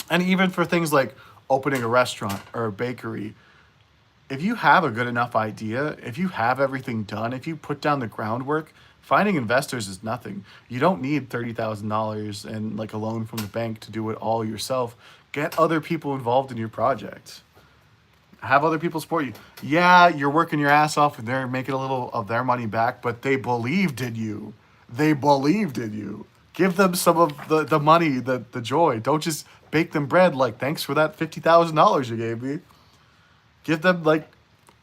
And even for things like opening a restaurant or a bakery, if you have a good enough idea, if you have everything done, if you put down the groundwork, finding investors is nothing. You don't need $30,000 and like a loan from the bank to do it all yourself. Get other people involved in your project. Have other people support you. Yeah, you're working your ass off and they're making a little of their money back, but they believed in you. They believed in you. Give them some of the money, the joy. Don't just bake them bread like, thanks for that $50,000 you gave me. Give them like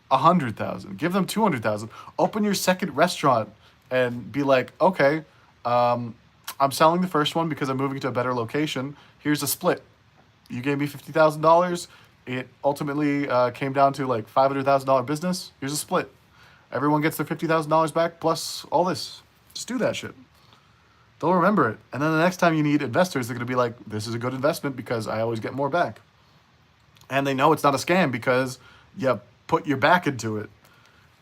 100,000. Give them 200,000. Open your second restaurant and be like, okay, I'm selling the first one because I'm moving to a better location. Here's a split. You gave me $50,000. It ultimately came down to like $500,000 business. Here's a split. Everyone gets their $50,000 back plus all this. Just do that shit. They'll remember it. And then the next time you need investors, they're going to be like, this is a good investment because I always get more back. And they know it's not a scam because you put your back into it.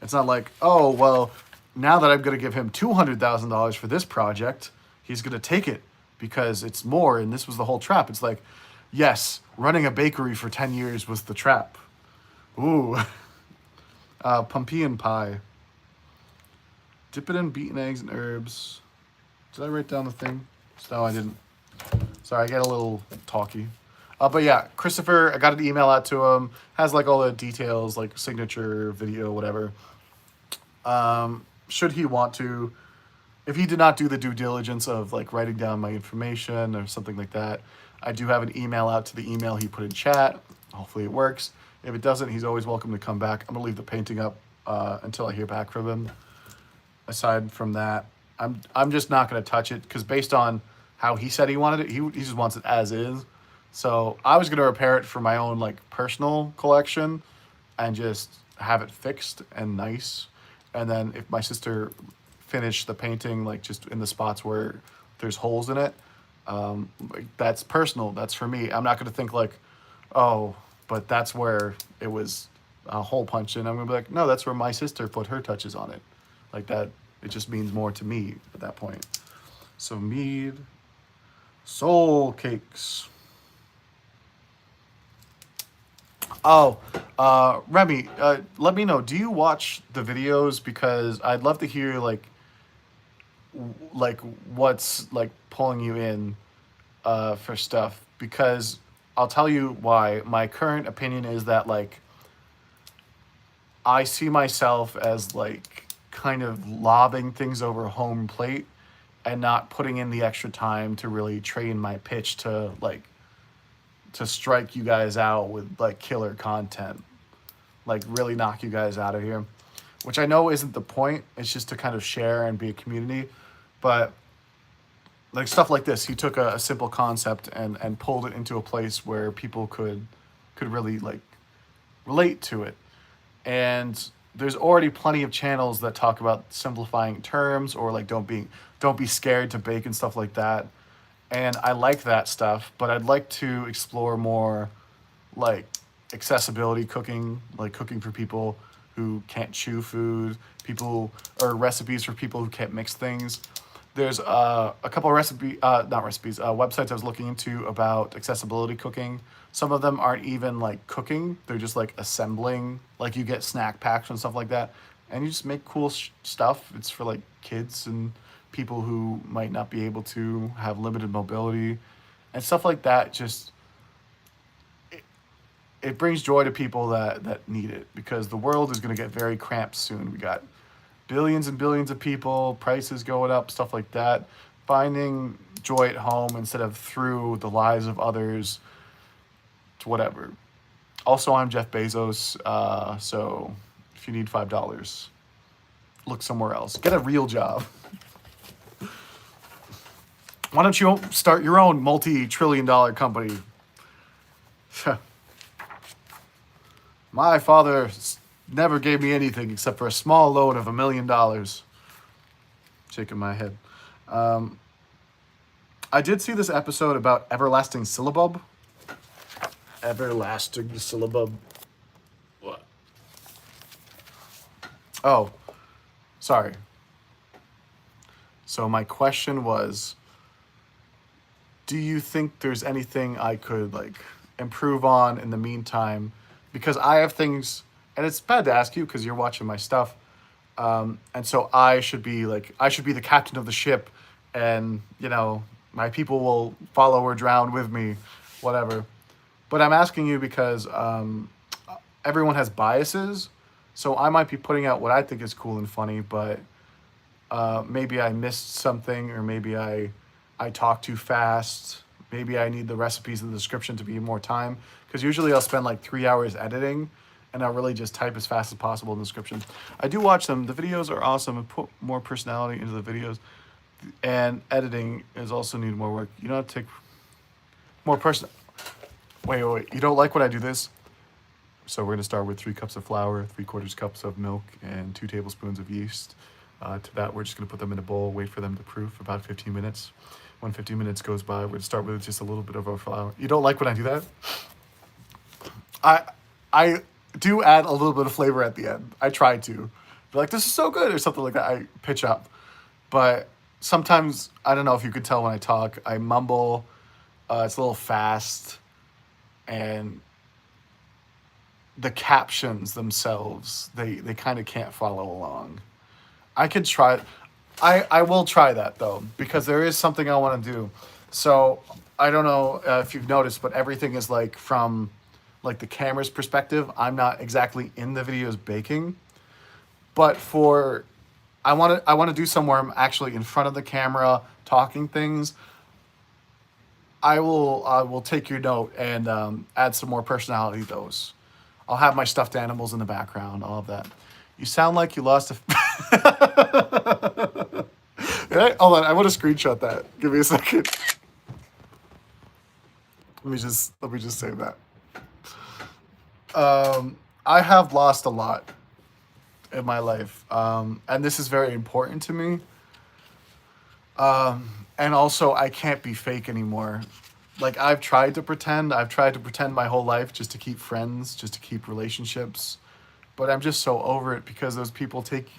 It's not like, oh, well, now that I'm going to give him $200,000 for this project, he's going to take it because it's more and this was the whole trap. It's like, yes, running a bakery for 10 years was the trap. Ooh. Pumpkin pie. Dip it in beaten eggs and herbs. Did I write down the thing? No, I didn't. Sorry, I get a little talky. But yeah, Christopher, I got an email out to him. Has like all the details, like signature, video, whatever. Should he want to, if he did not do the due diligence of like writing down my information or something like that, I do have an email out to the email he put in chat. Hopefully it works. If it doesn't, he's always welcome to come back. I'm gonna leave the painting up until I hear back from him. Aside from that, I'm just not gonna touch it because based on how he said he wanted it, he just wants it as is. So I was gonna repair it for my own like personal collection and just have it fixed and nice. And then if my sister finished the painting, like just in the spots where there's holes in it, that's personal. That's for me. I'm not gonna think like, oh, but that's where it was a hole punched in. I'm gonna be like, no, that's where my sister put her touches on it. Like that, it just means more to me at that point. So mead, soul cakes. Oh, Remy, let me know. Do you watch the videos? Because I'd love to hear like what's like pulling you in for stuff. Because I'll tell you why. My current opinion is that like I see myself as like kind of lobbing things over home plate and not putting in the extra time to really train my pitch to like to strike you guys out with like killer content, like really knock you guys out of here, which I know isn't the point. It's just to kind of share and be a community. But like stuff like this, he took a simple concept and pulled it into a place where people could really like relate to it. And there's already plenty of channels that talk about simplifying terms or like don't be scared to bake and stuff like that. And I like that stuff, but I'd like to explore more like accessibility cooking, like cooking for people who can't chew food, or recipes for people who can't mix things. There's a couple of websites I was looking into about accessibility cooking. Some of them aren't even like cooking. They're just like assembling, like you get snack packs and stuff like that. And you just make cool stuff. It's for like kids and people who might not be able to have limited mobility and stuff like that. Just it brings joy to people that need it, because the world is going to get very cramped soon. We got billions and billions of people, prices going up, stuff like that. Finding joy at home instead of through the lives of others, to whatever. Also, I'm Jeff Bezos, so if you need $5, look somewhere else. Get a real job. Why don't you start your own multi-trillion-dollar company? My father never gave me anything except for a small loan of $1 million. Shaking my head. I did see this episode about everlasting syllabub. Everlasting syllabub. What? Oh, Sorry. So my question was, do you think there's anything I could like improve on in the meantime? Because I have things, and it's bad to ask you because you're watching my stuff, and so I should be the captain of the ship, and my people will follow or drown with me, whatever. But I'm asking you because everyone has biases, so I might be putting out what I think is cool and funny, but maybe I missed something, or maybe I talk too fast. Maybe I need the recipes in the description to be more time, because usually I'll spend like 3 hours editing, and I'll really just type as fast as possible in the description. I do watch them. The videos are awesome, and put more personality into the videos. And editing is also need more work. You don't take more person. Wait. You don't like when I do this? So we're gonna start with 3 cups of flour, 3/4 cups of milk, and 2 tablespoons of yeast. To that, we're just gonna put them in a bowl, wait for them to proof for about 15 minutes. When 15 minutes goes by, we're gonna start with just a little bit of our flour. You don't like when I do that? I do add a little bit of flavor at the end. I try to. Be like, this is so good, or something like that. I pitch up. But sometimes, I don't know if you could tell when I talk, I mumble. It's a little fast. And the captions themselves, they kind of can't follow along. I could try. I will try that though, because there is something I want to do. So I don't know if you've noticed, but everything is like from like the camera's perspective. I'm not exactly in the videos baking, but I want to do somewhere I'm actually in front of the camera talking things. I will take your note and add some more personality to those. I'll have my stuffed animals in the background, all of that. You sound like you lost a. Hold on, I want to screenshot that. Give me a second. Let me just say that. I have lost a lot in my life, and this is very important to me. And also, I can't be fake anymore. Like I've tried to pretend. I've tried to pretend my whole life just to keep friends, just to keep relationships. But I'm just so over it because those people take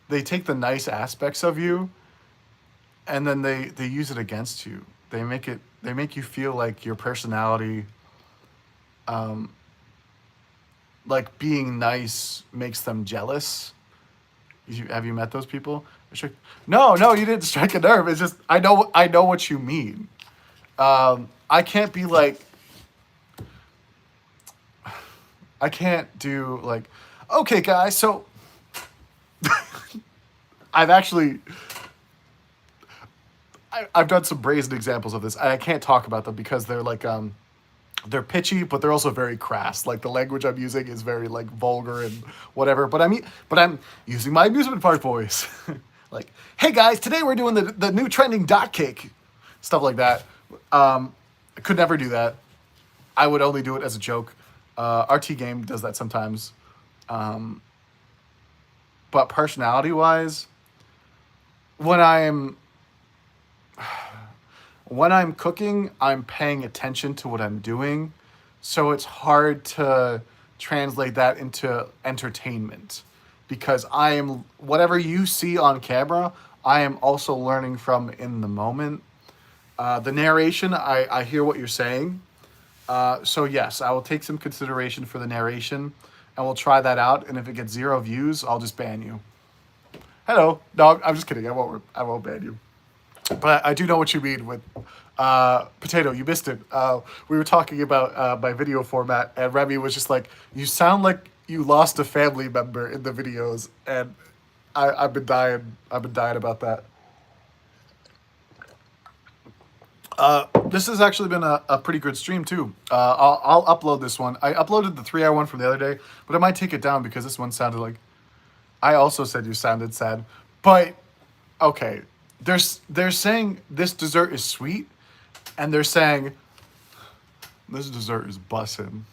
the nice aspects of you, and then they use it against you. They make you feel like your personality, like being nice makes them jealous. Have you met those people? No, you didn't strike a nerve. It's just I know what you mean. I can't be like, I can't do like, okay, guys. So I've actually I've done some brazen examples of this. I can't talk about them because they're like they're pitchy, but they're also very crass. Like the language I'm using is very like vulgar and whatever. But I'm using my amusement park voice. Like, hey guys, today we're doing the new trending dot cake, stuff like that. I could never do that. I would only do it as a joke. RT Game does that sometimes. But personality wise, when I'm cooking, I'm paying attention to what I'm doing. So it's hard to translate that into entertainment, because I am, whatever you see on camera, I am also learning from in the moment. The narration, I hear what you're saying. So yes, I will take some consideration for the narration, and we'll try that out. And if it gets 0 views, I'll just ban you. Hello. No, I'm just kidding. I won't ban you. But I do know what you mean with Potato. You missed it. We were talking about my video format, and Remy was just like, "You sound like you lost a family member in the videos," and I've been dying. I've been dying about that. This has actually been a pretty good stream too. I'll upload this one. I uploaded the 3-hour one from the other day, but I might take it down because this one sounded like. I also said you sounded sad, but okay. They're saying this dessert is sweet, and they're saying this dessert is bussin'.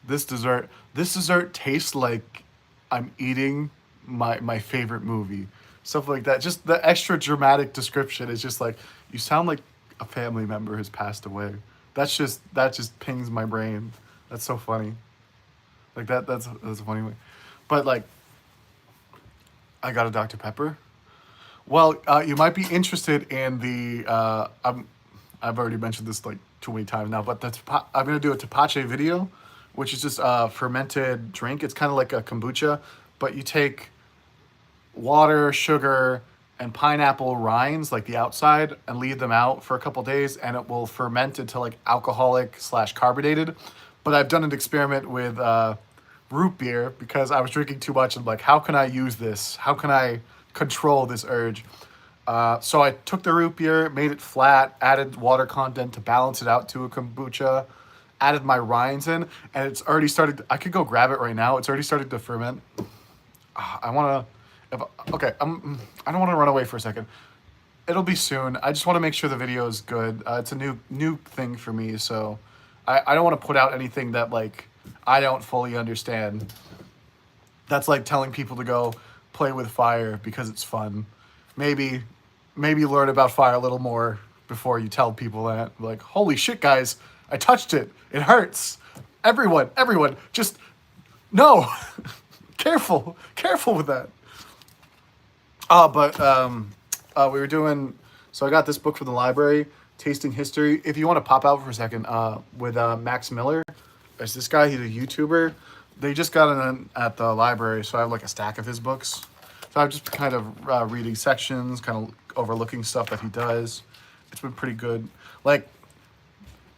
This dessert tastes like I'm eating my favorite movie. Stuff like that. Just the extra dramatic description is just like, you sound like a family member has passed away. That just pings my brain. That's so funny. Like that's a funny way. But like, I got a Dr. Pepper. Well, you might be interested in the. I've already mentioned this like too many times now, but I'm gonna do a tepache video, which is just a fermented drink. It's kind of like a kombucha, but you take water, sugar, and pineapple rinds, like the outside, and leave them out for a couple days, and it will ferment into like alcoholic slash carbonated. But I've done an experiment with root beer because I was drinking too much. And like, how can I use this? How can I control this urge? So I took the root beer, made it flat, added water content to balance it out to a kombucha, added my rinds in, and it's already started. I could go grab it right now. It's already started to ferment. I want to. Okay, I don't want to run away for a second. It'll be soon. I just want to make sure the video is good. It's a new thing for me, so I don't want to put out anything that like I don't fully understand. That's like telling people to go play with fire because it's fun. Maybe learn about fire a little more before you tell people that. Like, holy shit, guys, I touched it. It hurts. Everyone, just no. Careful with that. We were doing. So I got this book from the library, Tasting History. If you want to pop out for a second, with Max Miller, there's this guy. He's a YouTuber. They just got it at the library, so I have like a stack of his books. So I'm just kind of reading sections, kind of overlooking stuff that he does. It's been pretty good. Like,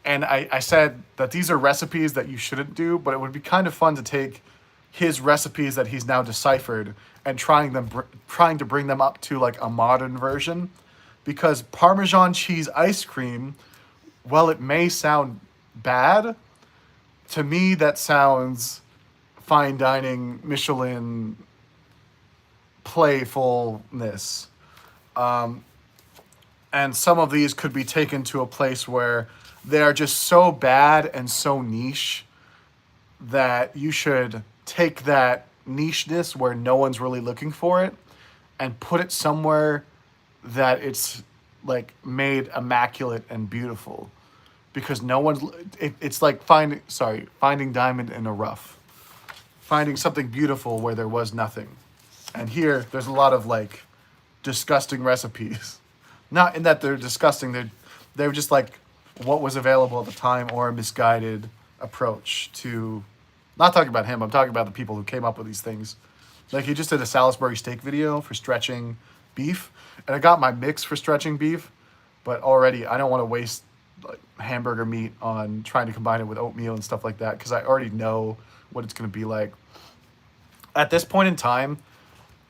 and I said that these are recipes that you shouldn't do, but it would be kind of fun to take his recipes that he's now deciphered and trying to bring them up to like a modern version, because Parmesan cheese ice cream, while it may sound bad, to me that sounds fine dining, Michelin playfulness. And some of these could be taken to a place where they are just so bad and so niche that you should take that nicheness where no one's really looking for it and put it somewhere that it's like made immaculate and beautiful, because no one's it's like finding diamond in a rough, finding something beautiful where there was nothing. And here there's a lot of like disgusting recipes, not in that they're disgusting, they're just like what was available at the time, or a misguided approach to. Not talking about him, I'm talking about the people who came up with these things. Like, he just did a Salisbury steak video for stretching beef, and I got my mix for stretching beef, but already I don't want to waste like hamburger meat on trying to combine it with oatmeal and stuff like that, because I already know what it's going to be like. At this point in time,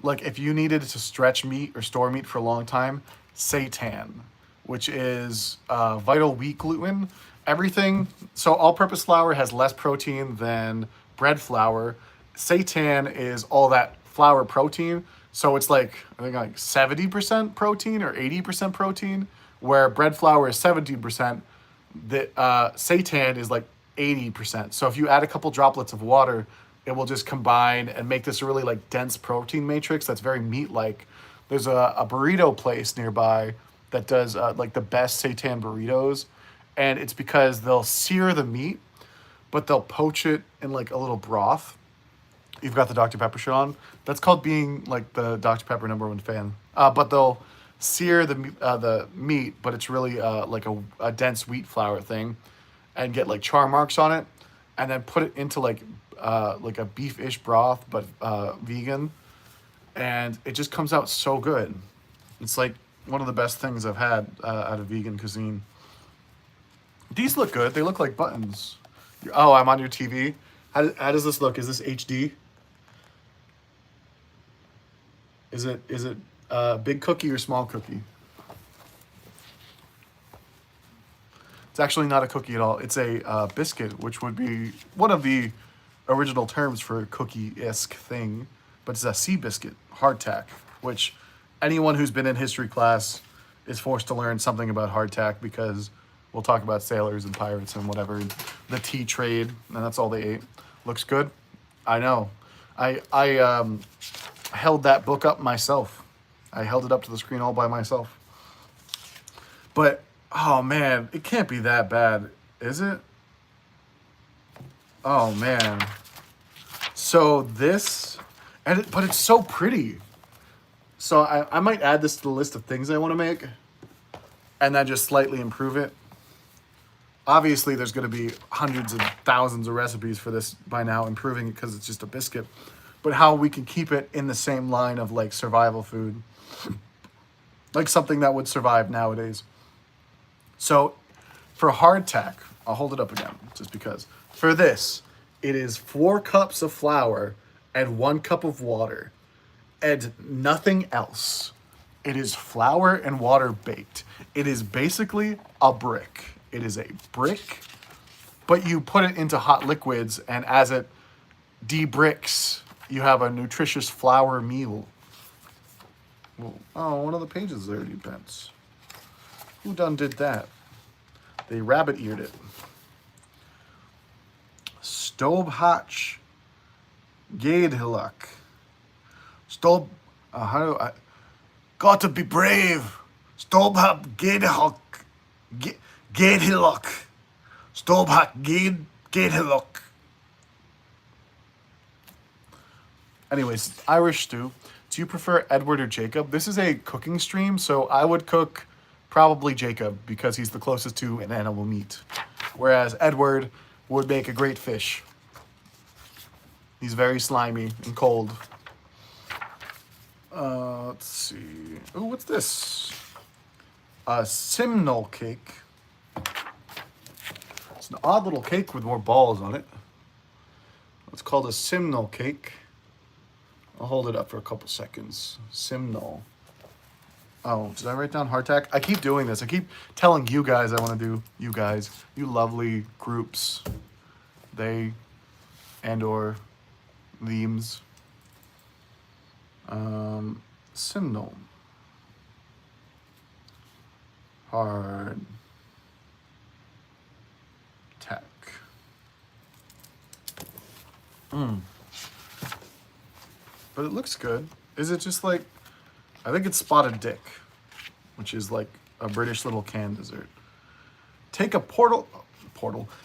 like, if you needed to stretch meat or store meat for a long time, seitan, which is vital wheat gluten. Everything, so all-purpose flour has less protein than bread flour. Seitan is all that flour protein, so it's like, I think like 70% protein or 80% protein, where bread flour is 17%. The seitan is like 80%. So if you add a couple droplets of water, it will just combine and make this really like dense protein matrix that's very meat-like. There's a burrito place nearby that does like the best seitan burritos. And it's because they'll sear the meat, but they'll poach it in like a little broth. You've got the Dr. Pepper shirt on. That's called being like the Dr. Pepper #1 fan. But they'll sear the meat, but it's really like a dense wheat flour thing, and get like char marks on it, and then put it into like a beef-ish broth, but vegan, and it just comes out so good. It's like one of the best things I've had out of vegan cuisine. These look good. They look like buttons. Oh, I'm on your TV. How does this look? Is this HD? Is it big cookie or small cookie? It's actually not a cookie at all. It's a biscuit, which would be one of the original terms for a cookie-esque thing. But it's a sea biscuit, hardtack, which anyone who's been in history class is forced to learn something about hardtack, because we'll talk about sailors and pirates and whatever, the tea trade, and that's all they ate. Looks good. I know. I held that book up myself. I held it up to the screen all by myself. But, oh man, it can't be that bad, is it? Oh man. So this, but it's so pretty. So I might add this to the list of things I want to make and then just slightly improve it. Obviously, there's going to be hundreds of thousands of recipes for this by now, improving it because it's just a biscuit. But how we can keep it in the same line of like survival food, like something that would survive nowadays. So for hardtack, I'll hold it up again just because. For this, it is 4 cups of flour and 1 cup of water and nothing else. It is flour and water baked. It is basically a brick. It is a brick, but you put it into hot liquids, and as it de-bricks, you have a nutritious flour meal. Oh, one of the pages is already bent. Who done did that? They rabbit-eared it. Stobhach Gaedhillock. How do I... Gotta be brave. Stobhach Gaedhillock. Gaedhillock. Stobhach Gaedhillock. Anyways, Irish stew. Do you prefer Edward or Jacob? This is a cooking stream, so I would cook probably Jacob because he's the closest to an animal meat. Whereas Edward would make a great fish. He's very slimy and cold. Let's see. Oh, what's this? A simnel cake. It's an odd little cake with more balls on it. It's called a simnel cake. I'll hold it up for a couple seconds. Simnel. Oh, did I write down hardtack? I keep doing this. I keep telling you guys I want to do you guys. You lovely groups. They and or themes. Simnel. Hard. Tack. But it looks good. Is it just like, I think it's spotted dick, which is like a British little canned dessert. Take a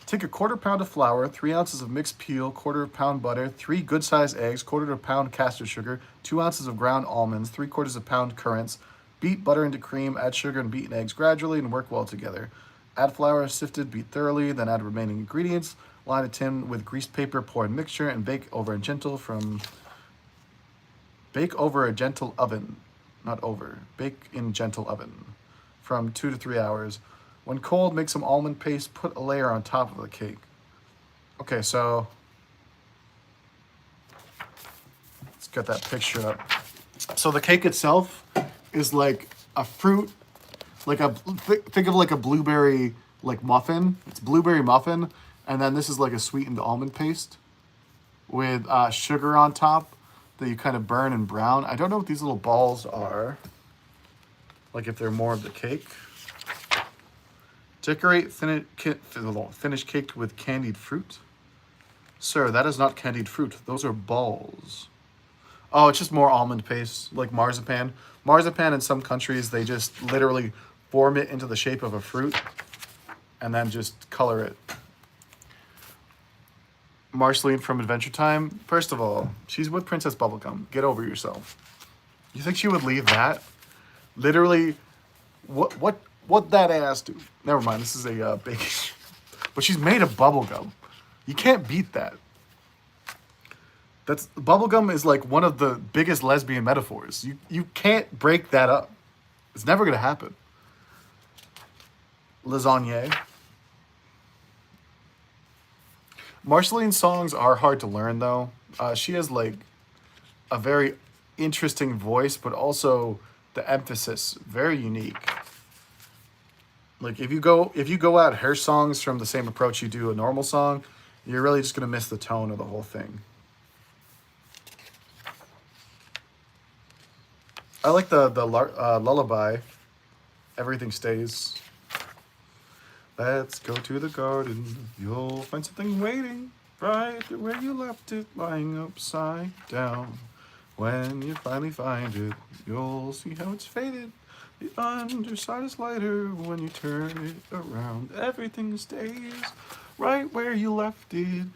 take a 1/4 pound of flour, 3 ounces of mixed peel, 1/4 pound butter, 3 good-sized eggs, 1/4 pound caster sugar, 2 ounces of ground almonds, 3/4 pound currants. Beat butter into cream, add sugar and beaten eggs gradually and work well together. Add flour sifted, beat thoroughly, then add remaining ingredients. Line a tin with greased paper, pour in mixture, and bake over a gentle oven. Not over. Bake in gentle oven from 2 to 3 hours. When cold, make some almond paste, put a layer on top of the cake. Okay, so let's get that picture up. So the cake itself is like a fruit, like think of like a blueberry like muffin. It's blueberry muffin, and then this is like a sweetened almond paste with sugar on top that you kind of burn and brown. I don't know what these little balls are, like if they're more of the cake. Decorate finish caked with candied fruit. Sir, that is not candied fruit. Those are balls. Oh, it's just more almond paste, like marzipan. Marzipan in some countries, they just literally form it into the shape of a fruit and then just color it. Marceline from Adventure Time. First of all, she's with Princess Bubblegum. Get over yourself. You think she would leave that? Literally, what that ass do? Never mind, this is a baking. But she's made of bubblegum. You can't beat that. That's bubblegum is like one of the biggest lesbian metaphors. You can't break that up. It's never gonna happen. Lasagne. Marceline's songs are hard to learn though. She has like a very interesting voice, but also the emphasis very unique. Like if you go at her songs from the same approach you do a normal song, you're really just gonna miss the tone of the whole thing. I like the lullaby. Everything stays. Let's go to the garden. You'll find something waiting right where you left it, lying upside down. When you finally find it, you'll see how it's faded. The underside is lighter when you turn it around. Everything stays right where you left it.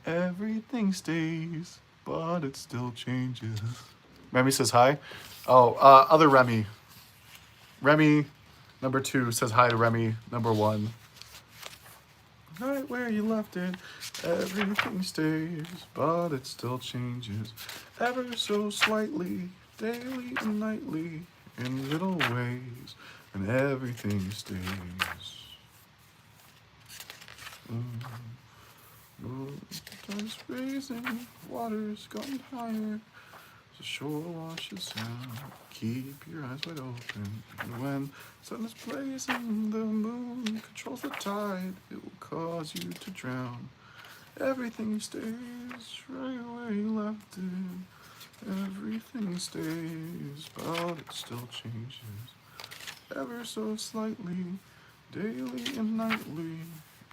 Everything stays, but it still changes. Remy says hi. Oh, other Remy. Remy number 2 says hi to Remy number 1. Right where you left it, everything stays, but it still changes ever so slightly, daily and nightly, in little ways, and everything stays. Time's raising, water's gotten higher. The shore washes out. Keep your eyes wide open. And when the sun is blazing, the moon controls the tide. It will cause you to drown. Everything stays right where you left it. Everything stays, but it still changes ever so slightly, daily and nightly,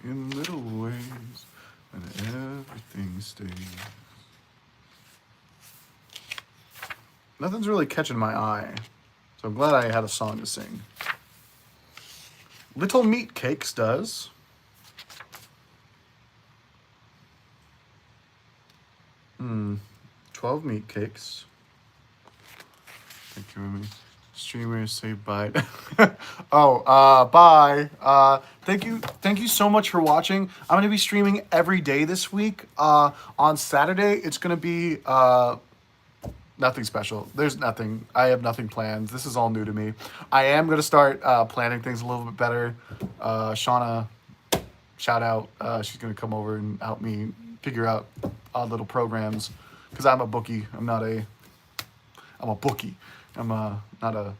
in little ways, and everything stays. Nothing's really catching my eye, so I'm glad I had a song to sing. Little Meat Cakes does. Hmm. 12 meat cakes. Thank you, Remy. Streamers say bye. Bye. Thank you so much for watching. I'm gonna be streaming every day this week. On Saturday, it's gonna be nothing special. There's nothing. I have nothing planned. This is all new to me. I am gonna start planning things a little bit better. Shauna, shout out. She's gonna come over and help me figure out odd little programs because I'm a bookie. I'm a bookie. I'm not a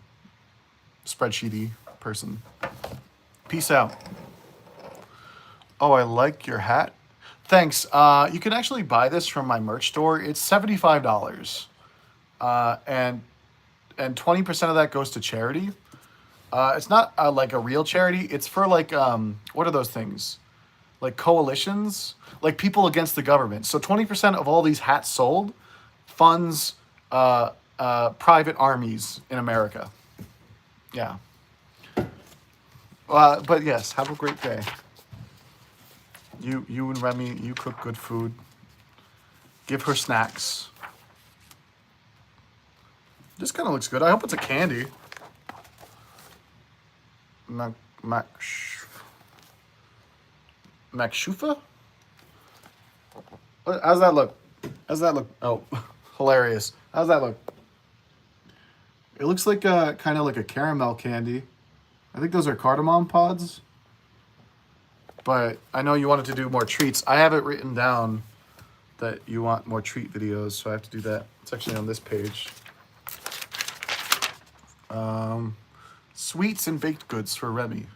spreadsheety person. Peace out. Oh, I like your hat. Thanks. You can actually buy this from my merch store. It's $75. And 20% of that goes to charity. It's not like a real charity. It's for like, what are those things? Like coalitions, like people against the government. So 20% of all these hats sold funds private armies in America. Yeah. But yes, have a great day. You and Remy, you cook good food. Give her snacks. This kind of looks good. I hope it's a candy. Makshufa? How's that look? Oh, hilarious. How's that look? It looks like kind of like a caramel candy. I think those are cardamom pods. But I know you wanted to do more treats. I have it written down that you want more treat videos, so I have to do that. It's actually on this page. Sweets and baked goods for Remy.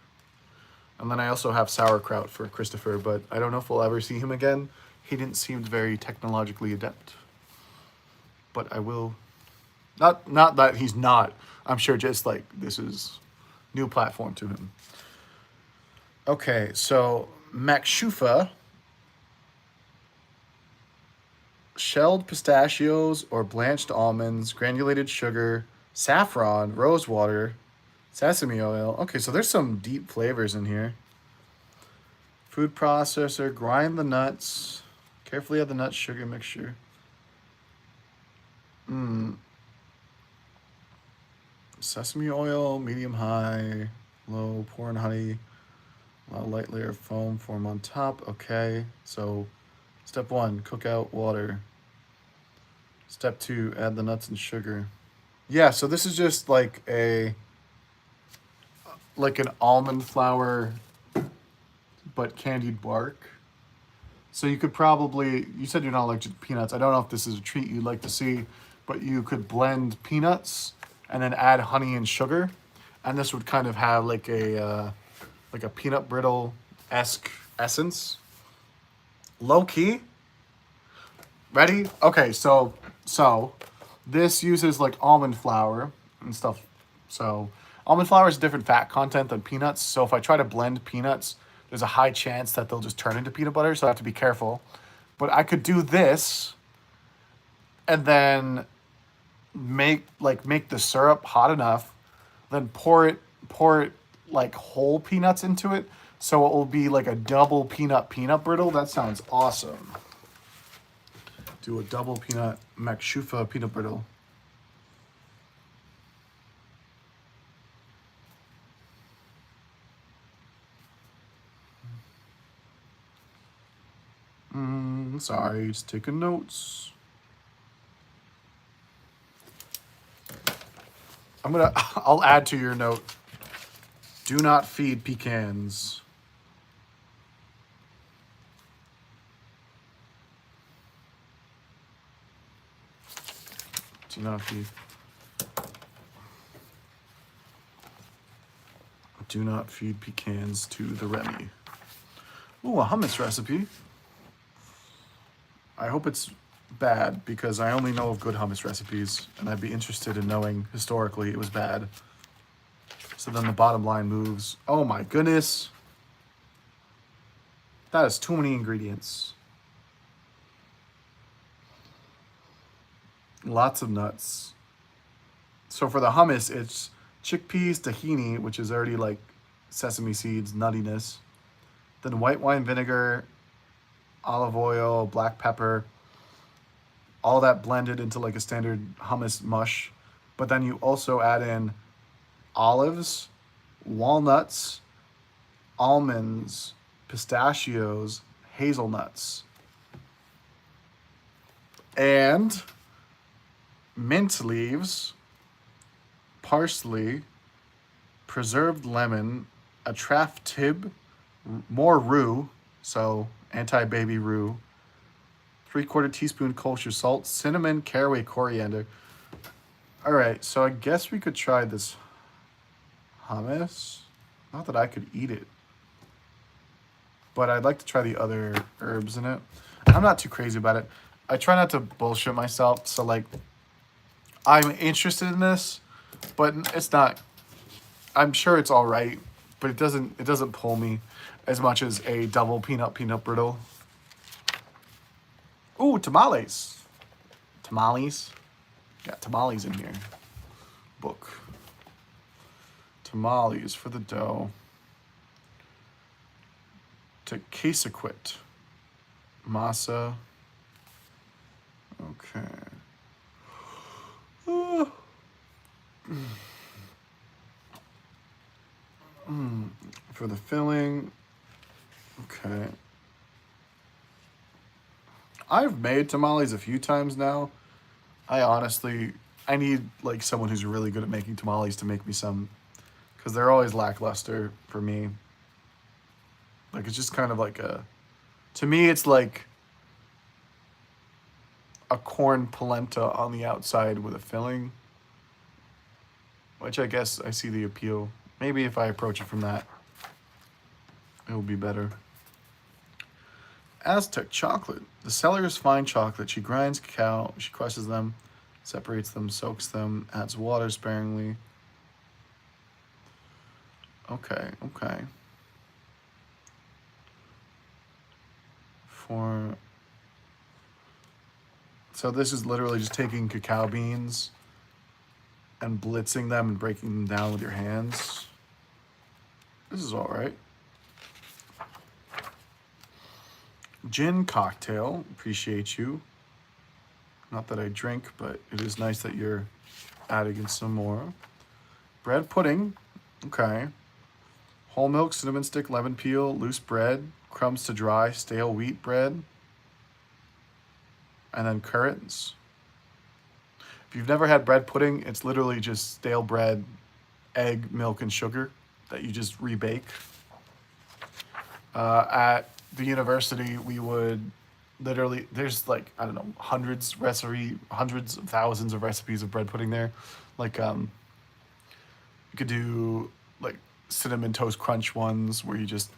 And then I also have sauerkraut for Christopher, but I don't know if we'll ever see him again. He didn't seem very technologically adept. But I will... Not that he's not. I'm sure just like this is new platform to him. Okay, so Makshufa. Shelled pistachios or blanched almonds, granulated sugar, saffron, rose water, sesame oil. Okay, so there's some deep flavors in here. Food processor, grind the nuts. Carefully add the nut sugar mixture. Sesame oil, medium high, low, pour in honey, allow light layer of foam form on top. Okay, so step 1, cook out water. Step 2, add the nuts and sugar. Yeah, so this is just like an almond flour, but candied bark. So you could probably, you said you're not allergic to peanuts. I don't know if this is a treat you'd like to see, but you could blend peanuts and then add honey and sugar. And this would kind of have like a peanut brittle-esque essence. Low key. Ready? Okay, so this uses like almond flour and stuff. So almond flour is different fat content than peanuts. So if I try to blend peanuts, there's a high chance that they'll just turn into peanut butter. So I have to be careful. But I could do this and then make the syrup hot enough, then pour it like whole peanuts into it. So it will be like a double peanut brittle. That sounds awesome. Do a double peanut Makshufa peanut brittle. I'm sorry, just taking notes. I'll add to your note. Do not feed pecans. Do not feed. Do not feed pecans to the Remy. Ooh, a hummus recipe. I hope it's bad because I only know of good hummus recipes and I'd be interested in knowing historically it was bad. So then the bottom line moves. Oh my goodness. That is too many ingredients. Lots of nuts. So for the hummus, it's chickpeas, tahini, which is already like sesame seeds, nuttiness. Then white wine vinegar, olive oil, black pepper, all that blended into like a standard hummus mush. But then you also add in olives, walnuts, almonds, pistachios, hazelnuts, and mint leaves, parsley, preserved lemon, a traff tib, more rue, so anti-baby rue, 3/4 teaspoon kosher salt, cinnamon, caraway, coriander. All right, so I guess we could try this hummus. Not that I could eat it, but I'd like to try the other herbs in it. I'm not too crazy about it. I try not to bullshit myself, so like, I'm interested in this, but it's not. I'm sure it's all right, but it doesn't pull me as much as a double peanut brittle. Ooh, tamales. Tamales. Got tamales in here. Book. Tamales for the dough. To quesaquit. Masa. Okay. For the filling. Okay. I've made tamales a few times now. I need like someone who's really good at making tamales to make me some, because they're always lackluster for me. Like it's just kind of like to me it's like a corn polenta on the outside with a filling, which I guess I see the appeal. Maybe if I approach it from that, it will be better. Aztec chocolate. The seller is fine chocolate. She grinds cacao, she crushes them, separates them, soaks them, adds water sparingly. Okay. So this is literally just taking cacao beans and blitzing them and breaking them down with your hands. This is all right. Gin cocktail. Appreciate you. Not that I drink, but it is nice that you're adding in some more. Bread pudding. Okay. Whole milk, cinnamon stick, lemon peel, loose bread, crumbs to dry, stale wheat bread, and then currants. If you've never had bread pudding, it's literally just stale bread, egg, milk, and sugar that you just rebake. At the university, we would literally, there's like, I don't know, hundreds of thousands of recipes of bread pudding there. Like, you could do like cinnamon toast crunch ones where you just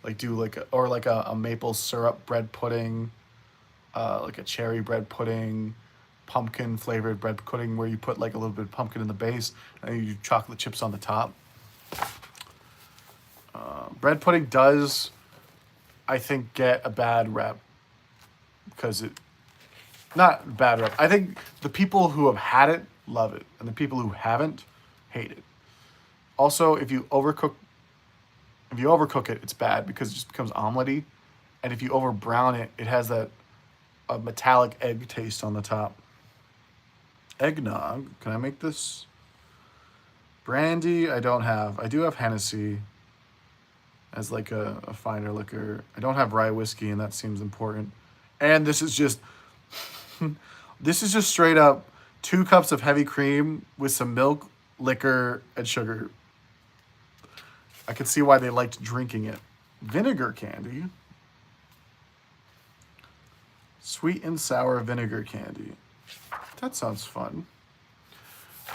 like do like a maple syrup bread pudding, like a cherry bread pudding, pumpkin flavored bread pudding where you put like a little bit of pumpkin in the base and you do chocolate chips on the top. Bread pudding does, I think, get a bad rep because not bad rep. I think the people who have had it love it and the people who haven't hate it. Also, if you overcook it, it's bad because it just becomes omelette-y. And if you over brown it, it has a metallic egg taste on the top. Eggnog. Can I make this? Brandy, I don't have. I do have Hennessy as like a finer liquor. I don't have rye whiskey, and that seems important. And this is just straight up 2 cups of heavy cream with some milk, liquor, and sugar. I can see why they liked drinking it. Vinegar candy. Sweet and sour vinegar candy. That sounds fun.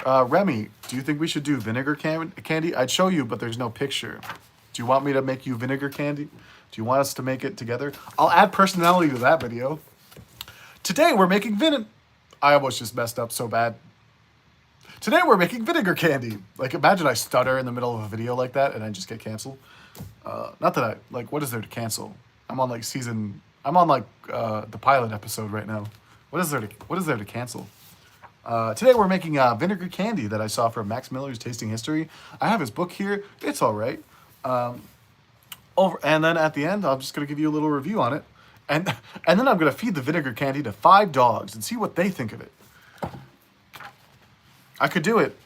Remy, do you think we should do vinegar candy? I'd show you, but there's no picture. Do you want me to make you vinegar candy? Do you want us to make it together? I'll add personality to that video. Today we're making I almost just messed up so bad. Today we're making vinegar candy. Like, imagine I stutter in the middle of a video like that and I just get canceled. Not that what is there to cancel? I'm on the pilot episode right now. What is there to cancel? Today we're making vinegar candy that I saw from Max Miller's Tasting History. I have his book here. It's all right. And then at the end, I'm just gonna give you a little review on it, and then I'm gonna feed the vinegar candy to 5 dogs and see what they think of it. I could do it.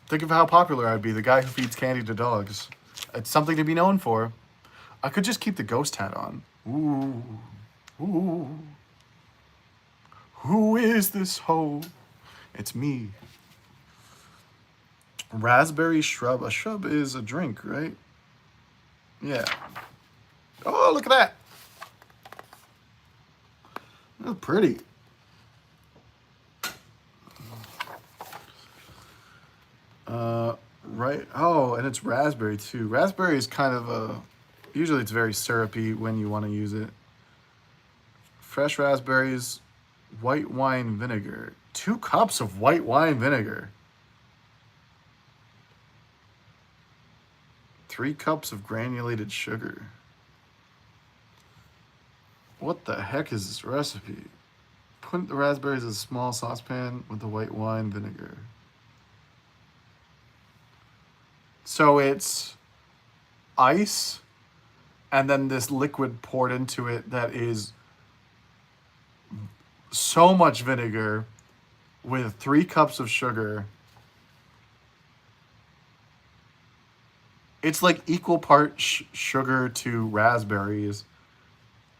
Think of how popular I'd be, the guy who feeds candy to dogs. It's something to be known for. I could just keep the ghost hat on. Ooh, ooh. Who is this hoe? It's me. Raspberry shrub. A shrub is a drink, right? Yeah. Oh, look at that. That's pretty. Right. Oh, and it's raspberry too. Raspberry is kind of usually it's very syrupy when you want to use it. Fresh raspberries, white wine vinegar. 2 cups of white wine vinegar. 3 cups of granulated sugar. What the heck is this recipe? Put the raspberries in a small saucepan with the white wine vinegar. So it's ice and then this liquid poured into it that is so much vinegar with 3 cups of sugar. It's like equal part sugar to raspberries.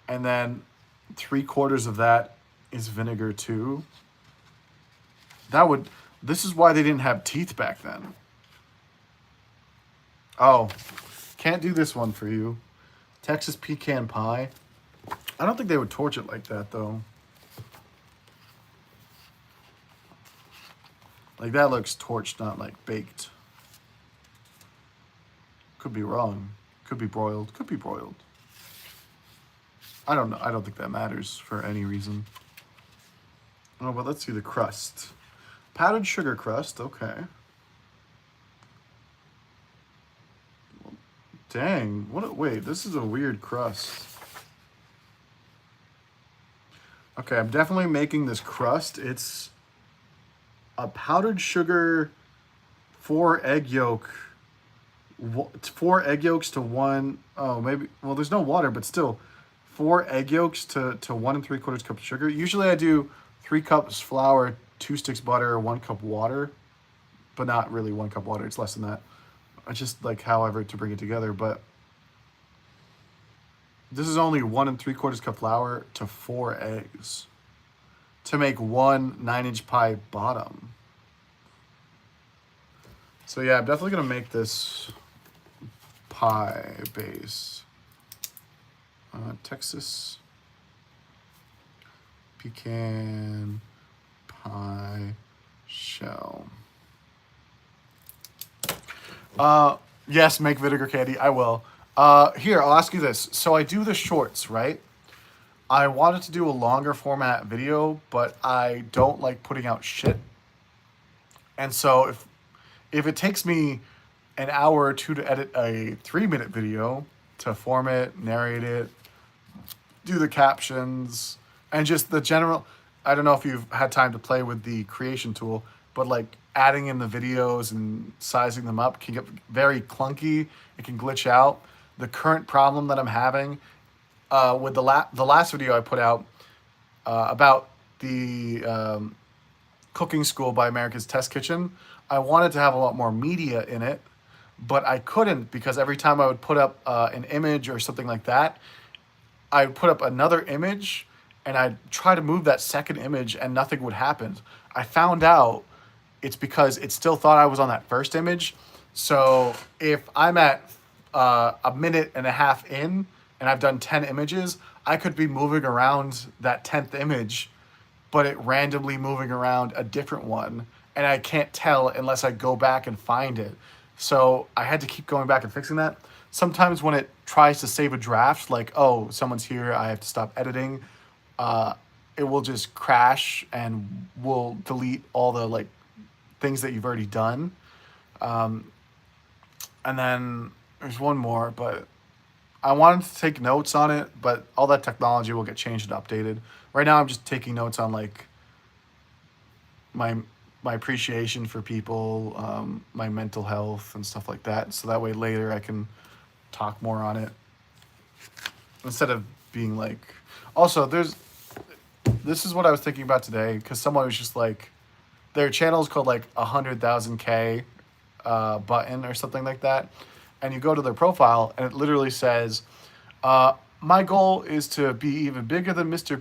And then 3/4 of that is vinegar too. This is why they didn't have teeth back then. Oh, can't do this one for you. Texas pecan pie. I don't think they would torch it like that though. Like that looks torched, not like baked. Could be wrong. Could be broiled. Could be broiled. I don't know. I don't think that matters for any reason. Oh, but let's see the crust. Powdered sugar crust. Okay. Dang. Wait, this is a weird crust. Okay, I'm definitely making this crust. It's a powdered sugar, 4 egg yolk. 4 egg yolks to 1. Oh, maybe. Well, there's no water, but still, 4 egg yolks to 1 3/4 cup of sugar. Usually, I do 3 cups flour, 2 sticks butter, 1 cup water, but not really 1 cup water. It's less than that. I just like however to bring it together, but this is only 1 3/4 cup flour to 4 eggs to make 1 9-inch pie bottom. So yeah, I'm definitely gonna make this pie base. Texas pecan pie shell. Yes, make vinegar candy. I will. Here, I'll ask you this. So I do the shorts, right? I wanted to do a longer format video, but I don't like putting out shit. And so if it takes me an hour or 2 to edit a 3-minute video, to form it, narrate it, do the captions, and just the general, I don't know if you've had time to play with the creation tool, but like adding in the videos and sizing them up can get very clunky. It can glitch out. The current problem that I'm having with the last video I put out about the cooking school by America's Test Kitchen, I wanted to have a lot more media in it, but I couldn't because every time I would put up an image or something like that, I would put up another image and I'd try to move that second image and nothing would happen. I found out it's because it still thought I was on that first image. So if I'm at a minute and a half in and I've done 10 images, I could be moving around that 10th image, but it randomly moving around a different one. And I can't tell unless I go back and find it. So I had to keep going back and fixing that. Sometimes when it tries to save a draft, like, oh, someone's here, I have to stop editing, it will just crash and will delete all the like things that you've already done. And then there's one more, but I wanted to take notes on it, but all that technology will get changed and updated. Right now, I'm just taking notes on like my my appreciation for people, my mental health and stuff like that. So that way later I can talk more on it instead of being like. Also, this is what I was thinking about today because someone was just like, their channel is called like 100,000K button or something like that, and you go to their profile and it literally says, "My goal is to be even bigger than Mr.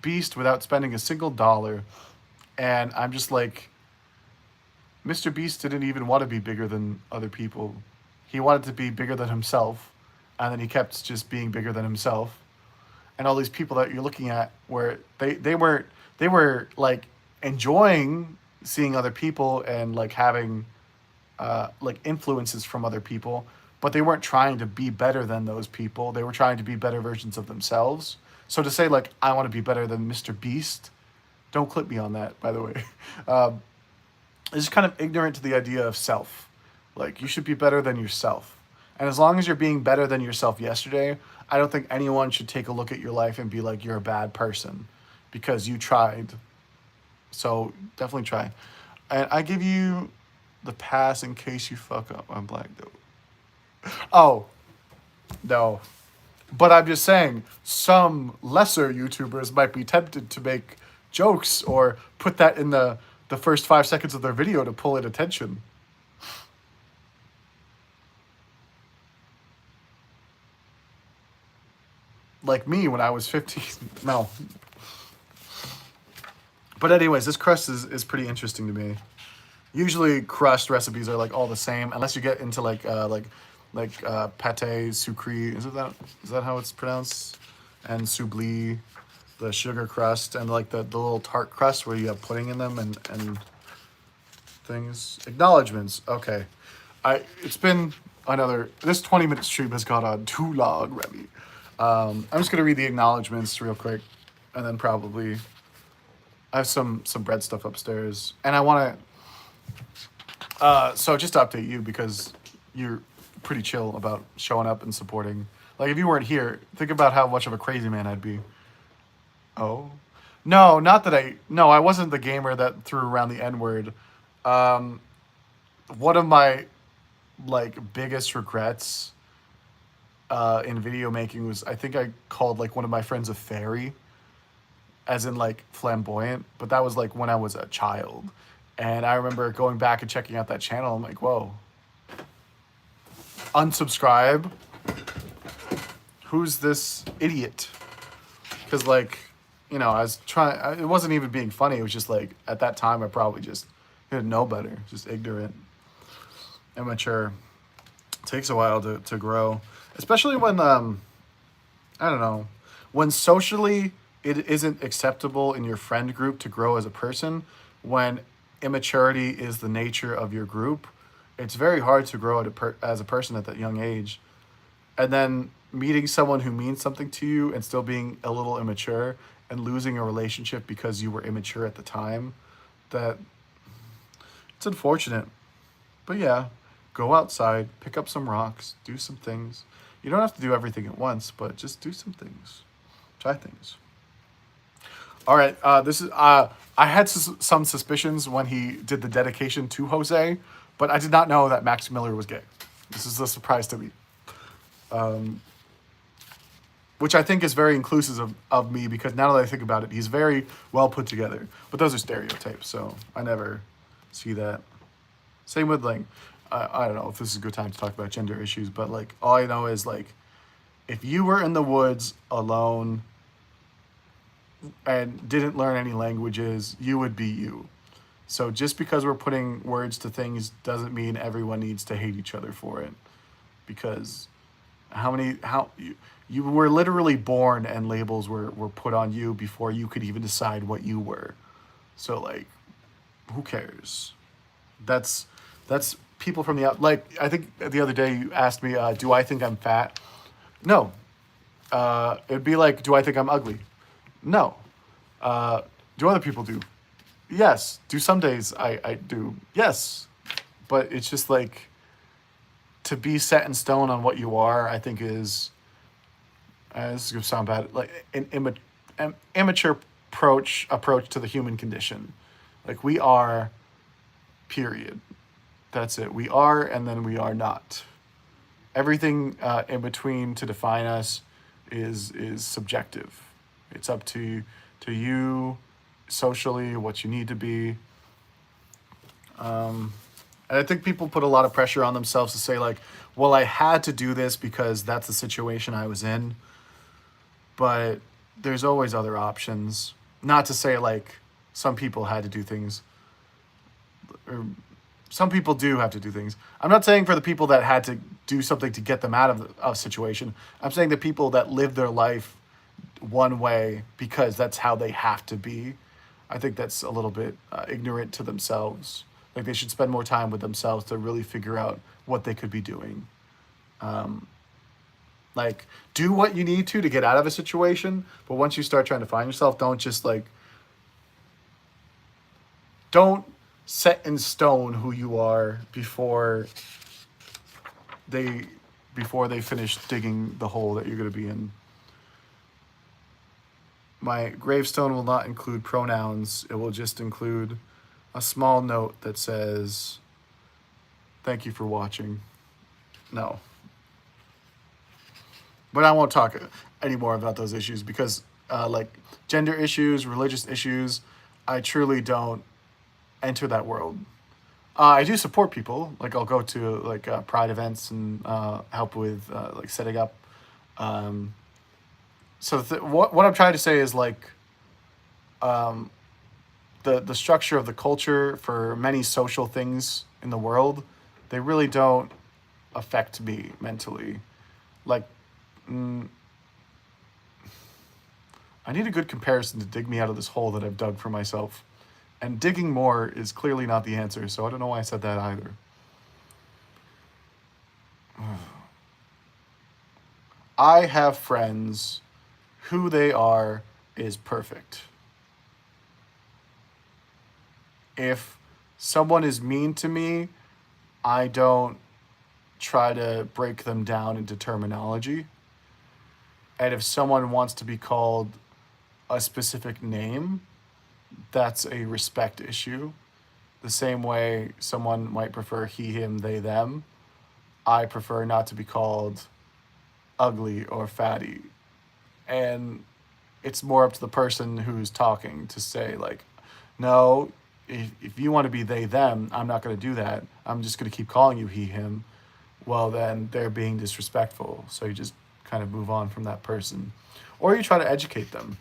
Beast without spending a single dollar." And I'm just like, Mr. Beast didn't even want to be bigger than other people. He wanted to be bigger than himself, and then he kept just being bigger than himself. And all these people that you're looking at, where they were like enjoying seeing other people and like having like influences from other people, but they weren't trying to be better than those people. They were trying to be better versions of themselves. So to say like, I want to be better than Mr. Beast, don't clip me on that, by the way. It's kind of ignorant to the idea of self. Like, you should be better than yourself. And as long as you're being better than yourself yesterday, I don't think anyone should take a look at your life and be like, you're a bad person because you tried. So definitely try. And I give you the pass in case you fuck up. I'm black, though. Oh, no. But I'm just saying, some lesser YouTubers might be tempted to make jokes or put that in the first 5 seconds of their video to pull in attention. Like me when I was 15. No. But anyways, this crust is pretty interesting to me. Usually crust recipes are like all the same, unless you get into like pate sucre. Is that how it's pronounced? And soubli, the sugar crust, and like the little tart crust where you have pudding in them and things. Acknowledgements. Okay. It's been this 20-minute stream has gone on too long, Remy. I'm just gonna read the acknowledgements real quick, and then probably I have some bread stuff upstairs, and I want to. So just to update you, because you're pretty chill about showing up and supporting. Like, if you weren't here, think about how much of a crazy man I'd be. Oh, no, not that I wasn't the gamer that threw around the N-word. One of my like biggest regrets in video making was, I think I called like one of my friends a fairy, as in like flamboyant, but that was like when I was a child. And I remember going back and checking out that channel. I'm like, whoa. Unsubscribe. Who's this idiot? Because like, you know, I was trying, it wasn't even being funny. It was just like, at that time, I probably just didn't know better. Just ignorant, immature. It takes a while to grow. Especially when, I don't know, when socially it isn't acceptable in your friend group to grow as a person, when immaturity is the nature of your group, it's very hard to grow as a person at that young age. And then meeting someone who means something to you and still being a little immature and losing a relationship because you were immature at the time, that it's unfortunate. But yeah, go outside, pick up some rocks, do some things. You don't have to do everything at once, but just do some things. Try things. All right, this is I had some suspicions when he did the dedication to Jose, but I did not know that Max Miller was gay. This is a surprise to me. Which I think is very inclusive of me, because now that I think about it, he's very well put together. But those are stereotypes, so I never see that. Same with like, I don't know if this is a good time to talk about gender issues, but like all I know is like, if you were in the woods alone and didn't learn any languages, you would be you. So just because we're putting words to things doesn't mean everyone needs to hate each other for it. Because you were literally born and labels were put on you before you could even decide what you were. So like, who cares? That's that's people from the out. Like I think the other day you asked me, do I think I'm fat? No. It'd be like, do I think I'm ugly? No. Do other people do? Yes. Do some days I do? Yes. But it's just like to be set in stone on what you are. I think is this is gonna sound bad, like an immature approach to the human condition. Like we are, period. That's it. We are, and then we are not. Everything in between to define us is subjective. It's up to you socially what you need to be. And I think people put a lot of pressure on themselves to say like, well, I had to do this because that's the situation I was in. But there's always other options. Not to say like some people had to do things, or some people do have to do things. I'm not saying for the people that had to do something to get them out of a situation. I'm saying the people that live their life one way because that's how they have to be. I think that's a little bit ignorant to themselves. Like they should spend more time with themselves to really figure out what they could be doing. Like do what you need to get out of a situation, but once you start trying to find yourself, don't set in stone who you are they before they finish digging the hole that you're going to be in. My gravestone will not include pronouns. It will just include a small note that says, "Thank you for watching." No. But I won't talk anymore about those issues because, like, gender issues, religious issues, I truly don't enter that world. I do support people. Like, I'll go to, like, pride events and help with, like, setting up. So what I'm trying to say is, like, the structure of the culture for many social things in the world, they really don't affect me mentally. Like, I need a good comparison to dig me out of this hole that I've dug for myself. And digging more is clearly not the answer, so I don't know why I said that either. I have friends who they are is perfect. If someone is mean to me, I don't try to break them down into terminology. And if someone wants to be called a specific name, that's a respect issue. The same way someone might prefer he, him, they, them, I prefer not to be called ugly or fatty. And it's more up to the person who's talking to say, like, no, if you want to be they, them, I'm not going to do that. I'm just going to keep calling you he, him. Well, then they're being disrespectful. So you just kind of move on from that person. Or you try to educate them.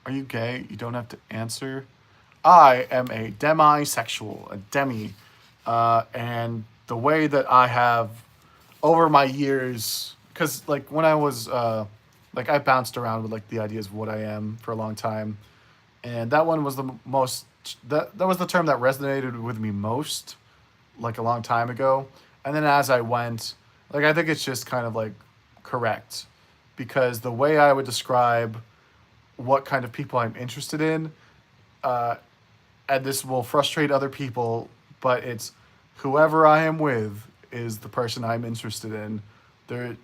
Are you gay? You don't have to answer. I am a demisexual, a demi. And the way that I have, over my years, because like when I was, like I bounced around with like the ideas of what I am for a long time. And that one was the most, that was the term that resonated with me most, like a long time ago. And then as I went, like I think it's just kind of like correct. Because the way I would describe what kind of people I'm interested in, and this will frustrate other people, but it's whoever I am with is the person I'm interested in. Their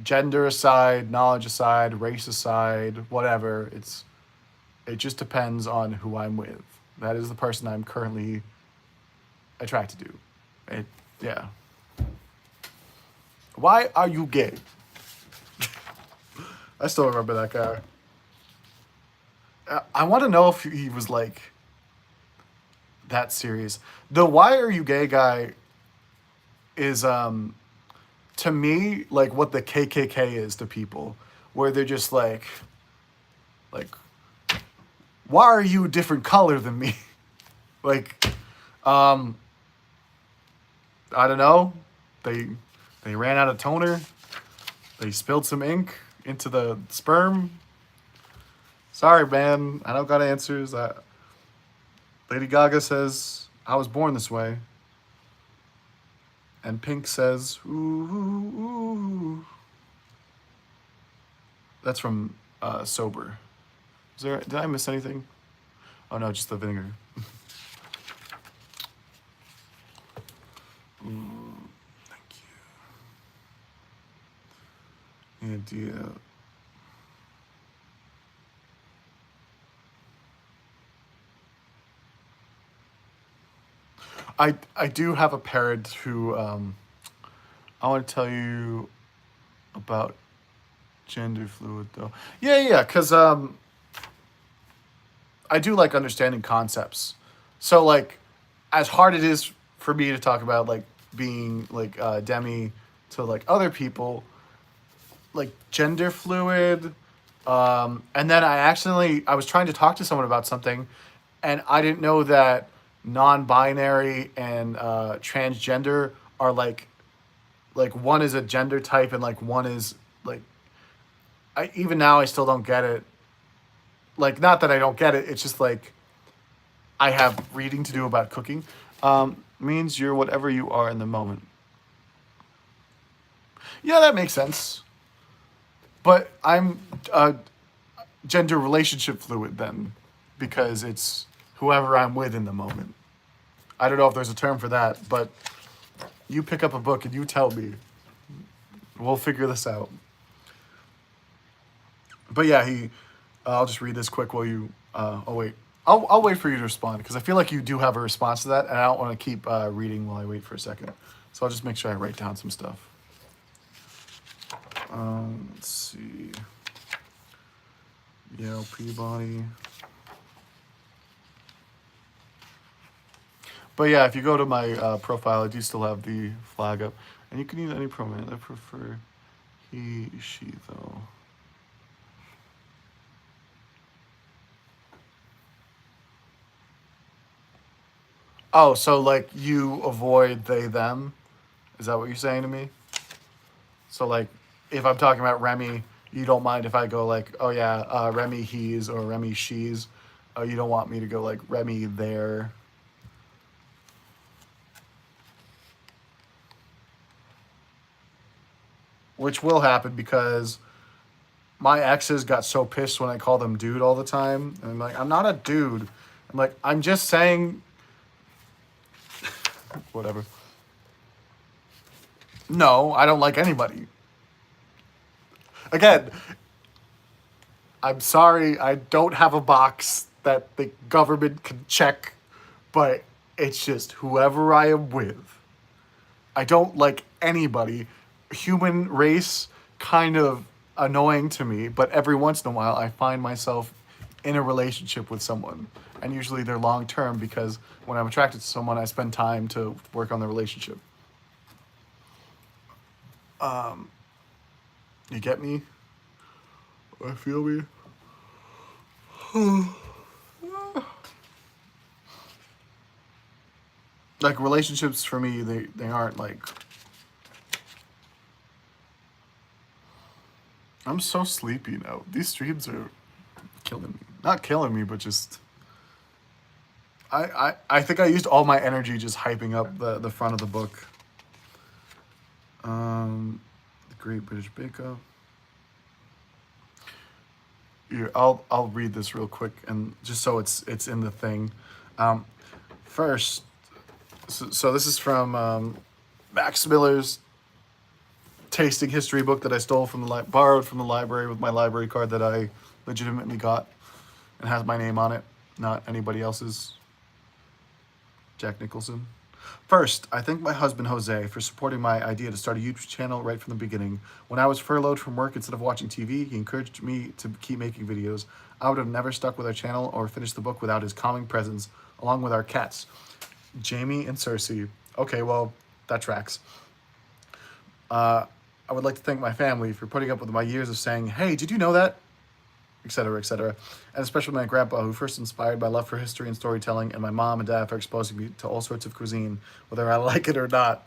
gender aside, knowledge aside, race aside, whatever, it just depends on who I'm with. That is the person I'm currently attracted to. Yeah. Why are you gay? I still remember that guy. I want to know if he was like that serious. The "why are you gay" guy is to me like what the KKK is to people. where they're just like, why are you a different color than me? Like, I don't know. They ran out of toner. They spilled some ink into the sperm. Sorry, man. I don't got answers. Lady Gaga says, I was born this way. And Pink says, ooh, ooh, ooh. That's from Sober. Did I miss anything? Oh no, just the vinegar. Ooh, thank you. And yeah. I do have a parent who I want to tell you about gender fluid though. Yeah, because I do like understanding concepts. So like, as hard it is for me to talk about like being like demi to like other people, like gender fluid, and then I was trying to talk to someone about something, and I didn't know that non-binary and transgender are like one is a gender type and like one is like even now I still don't get it. Like, not that I don't get it. It's just like I have reading to do about cooking. Means you're whatever you are in the moment. Yeah, that makes sense. But I'm gender relationship fluid then, because it's whoever I'm with in the moment. I don't know if there's a term for that, but you pick up a book and you tell me. We'll figure this out. But yeah, I'll just read this quick while you. Oh wait, I'll wait for you to respond because I feel like you do have a response to that, and I don't want to keep reading while I wait for a second. So I'll just make sure I write down some stuff. Let's see. Yale Peabody. But yeah, if you go to my profile, I do still have the flag up, and you can use any pronoun. I prefer he, she, though. Oh, so like you avoid they, them? Is that what you're saying to me? So like, if I'm talking about Remy, you don't mind if I go like, oh yeah, Remy he's or Remy she's. Oh, you don't want me to go like Remy there. Which will happen because my exes got so pissed when I call them dude all the time. And I'm like, I'm not a dude. I'm like, I'm just saying whatever. No, I don't like anybody. Again, I'm sorry, I don't have a box that the government can check, but it's just whoever I am with. I don't like anybody. Human race, kind of annoying to me, but every once in a while I find myself in a relationship with someone. And usually they're long term because when I'm attracted to someone, I spend time to work on the relationship. You get me? I feel me? Like relationships for me, they aren't like. I'm so sleepy now. These streams are killing me. Not killing me, but just. I think I used all my energy just hyping up the front of the book. The Great British Bake Off. Here, I'll read this real quick and just so it's in the thing. First, so this is from Max Miller's tasting history book that I stole from borrowed from the library with my library card that I legitimately got, and has my name on it, not anybody else's. Jack Nicholson. First, I thank my husband Jose for supporting my idea to start a YouTube channel right from the beginning. When I was furloughed from work, instead of watching TV, he encouraged me to keep making videos. I would have never stuck with our channel or finished the book without his calming presence, along with our cats, Jamie and Cersei. Okay, well, that tracks. I would like to thank my family for putting up with my years of saying, hey, did you know that? Etc., etc. And especially my grandpa, who first inspired my love for history and storytelling, and my mom and dad for exposing me to all sorts of cuisine, whether I like it or not.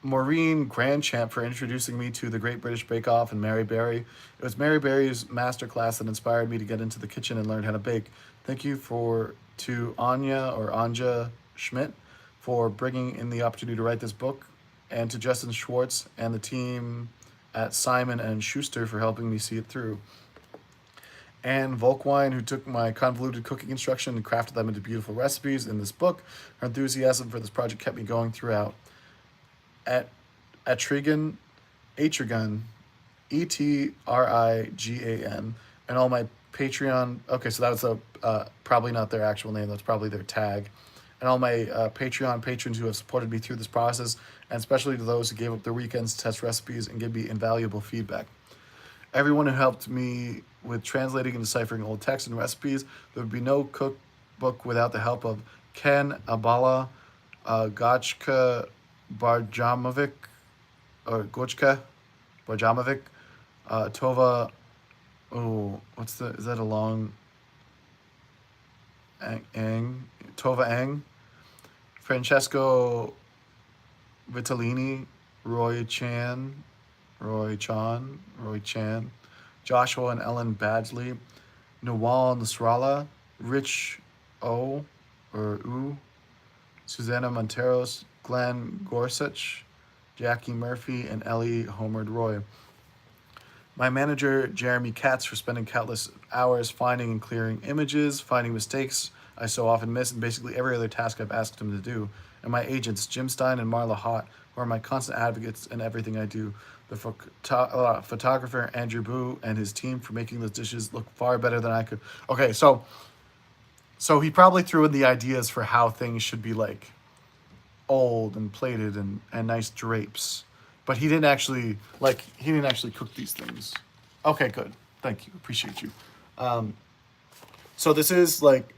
Maureen Grandchamp for introducing me to the Great British Bake Off and Mary Berry. It was Mary Berry's masterclass that inspired me to get into the kitchen and learn how to bake. Thank you to Anja Schmidt for bringing in the opportunity to write this book, and to Justin Schwartz and the team at Simon and Schuster for helping me see it through. Anne Volkwine, who took my convoluted cooking instruction and crafted them into beautiful recipes in this book. Her enthusiasm for this project kept me going throughout. At Atrigan, Atrigan, Etrigan, and all my Patreon. Okay, so that was probably not their actual name. That's probably their tag. And all my Patreon patrons who have supported me through this process, and especially to those who gave up their weekends to test recipes and give me invaluable feedback. Everyone who helped me with translating and deciphering old texts and recipes. There would be no cookbook without the help of Ken Abala, Gotchka Barjamovic, or Gochka Barjamovic, Tova. Oh, is that a long? Tova Ang, Francesco Vitellini, Roy Chan, Joshua and Ellen Badgley, Nawal Nasrallah, Rich O, or U, Susanna Monteros, Glenn Gorsuch, Jackie Murphy, and Ellie Homeward Roy. My manager, Jeremy Katz, for spending countless hours finding and clearing images, finding mistakes I so often miss, and basically every other task I've asked him to do. And my agents, Jim Stein and Marla Hott, who are my constant advocates in everything I do. The photographer, Andrew Boo, and his team for making those dishes look far better than I could. Okay, so he probably threw in the ideas for how things should be like old and plated and nice drapes. But he didn't actually cook these things. Okay, good. Thank you. Appreciate you. So this is like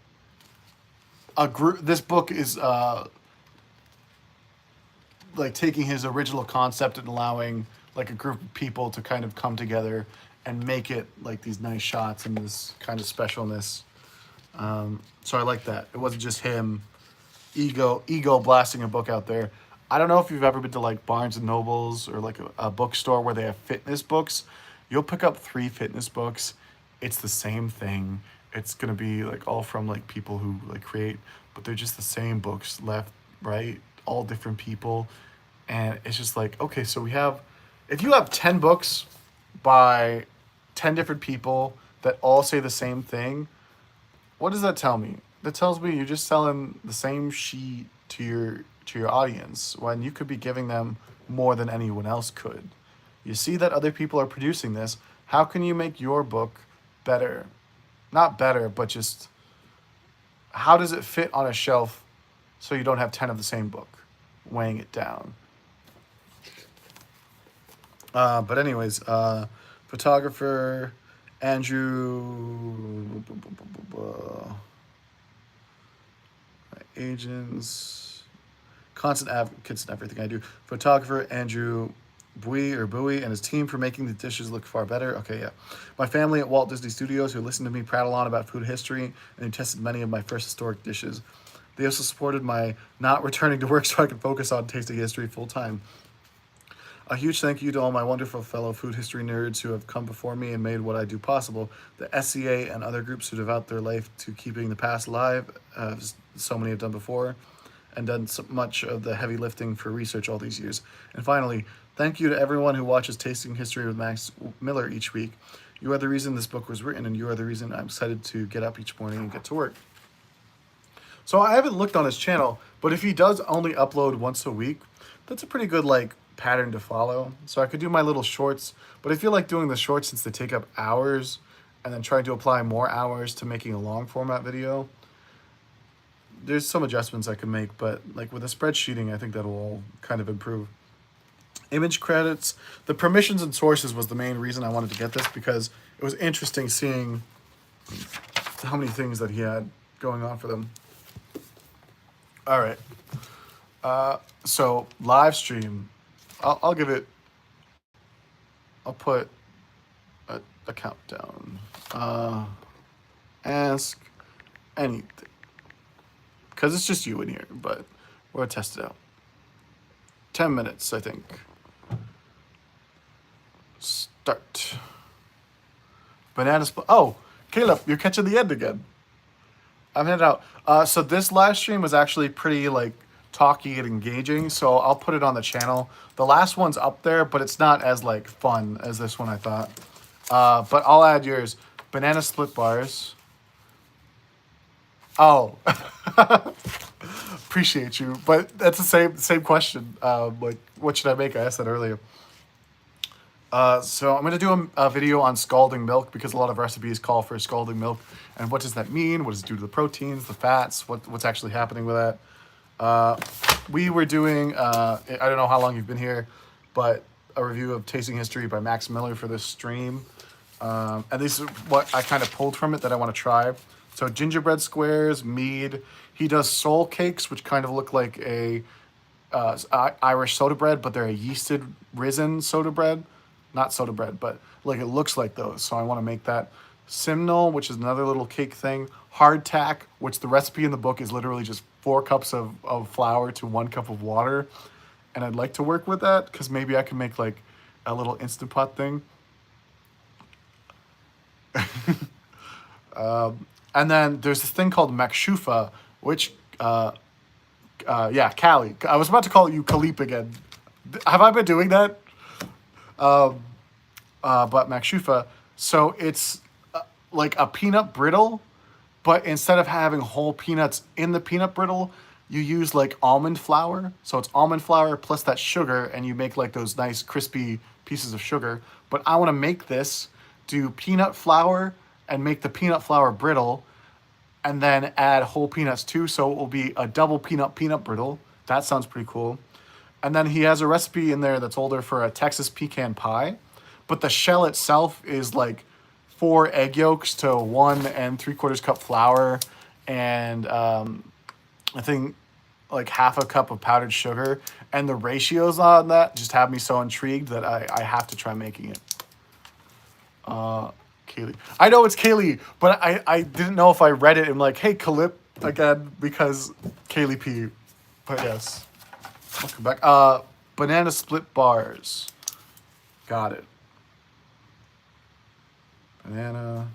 a group. This book is like taking his original concept and allowing like a group of people to kind of come together and make it like these nice shots and this kind of specialness. So I like that. It wasn't just him ego blasting a book out there. I don't know if you've ever been to like Barnes and Nobles or like a bookstore where they have fitness books. You'll pick up 3 fitness books. It's the same thing. It's going to be like all from like people who like create, but they're just the same books, left, right, all different people. And it's just like, okay, so if you have 10 books by 10 different people that all say the same thing, what does that tell me? That tells me you're just selling the same sheet to your audience when you could be giving them more than anyone else could. You see that other people are producing this. How can you make your book better? Not better, but just how does it fit on a shelf so you don't have 10 of the same book weighing it down? But anyways, photographer Andrew, agents, constant advocates in everything I do. Photographer Andrew Bowie and his team for making the dishes look far better. Okay, yeah. My family at Walt Disney Studios, who listened to me prattle on about food history and who tested many of my first historic dishes. They also supported my not returning to work so I could focus on tasting history full time. A huge thank you to all my wonderful fellow food history nerds who have come before me and made what I do possible. The SCA and other groups who devote their life to keeping the past alive, as so many have done before, and done so much of the heavy lifting for research all these years. And finally, thank you to everyone who watches Tasting History with Max Miller each week. You are the reason this book was written, and you are the reason I'm excited to get up each morning and get to work. So I haven't looked on his channel, but if he does only upload once a week, that's a pretty good like pattern to follow. So I could do my little shorts, but I feel like doing the shorts since they take up hours and then trying to apply more hours to making a long format video. There's some adjustments I can make, but like with the spreadsheeting, I think that'll all kind of improve. Image credits. The permissions and sources was the main reason I wanted to get this because it was interesting seeing how many things that he had going on for them. All right. So live stream. I'll give it I'll put a countdown. Ask anything. Because it's just you in here, but we're gonna test it out. 10 minutes, I think. Start. Banana split. Oh, Caleb, you're catching the end again. I've had it out. So this last stream was actually pretty like talky and engaging, so I'll put it on the channel. The last one's up there, but it's not as like fun as this one, I thought. But I'll add yours. Banana split bars. Oh, appreciate you, but that's the same question. Like, what should I make? I asked that earlier. So I'm going to do a video on scalding milk because a lot of recipes call for scalding milk. And what does that mean? What does it do to the proteins, the fats? What's actually happening with that? We were doing, I don't know how long you've been here, but a review of Tasting History by Max Miller for this stream. And this is what I kind of pulled from it that I want to try. So gingerbread squares, mead. He does soul cakes, which kind of look like a Irish soda bread, but they're a yeasted risen soda bread. Not soda bread, but like it looks like those. So I want to make that. Simnel, which is another little cake thing. Hardtack, which the recipe in the book is literally just 4 cups of flour to 1 cup of water. And I'd like to work with that because maybe I can make like a little Instant Pot thing. And then there's this thing called makshufa, which, yeah, Callie. I was about to call you Khalip again. Have I been doing that? But makshufa, so it's like a peanut brittle, but instead of having whole peanuts in the peanut brittle, you use like almond flour. So it's almond flour plus that sugar, and you make like those nice crispy pieces of sugar. But I want to make this, do peanut flour and make the peanut flour brittle, and then add whole peanuts too. So it will be a double peanut brittle. That sounds pretty cool. And then he has a recipe in there that's older for a Texas pecan pie, but the shell itself is like 4 egg yolks to 1 3/4 cup flour, and I think like half a cup of powdered sugar. And the ratios on that just have me so intrigued that I have to try making it. Kaylee. I know it's Kaylee, but I didn't know if I read it and like, hey, Khalip again, because Kaylee P. But yes. Welcome back. Banana split bars. Got it. Banana.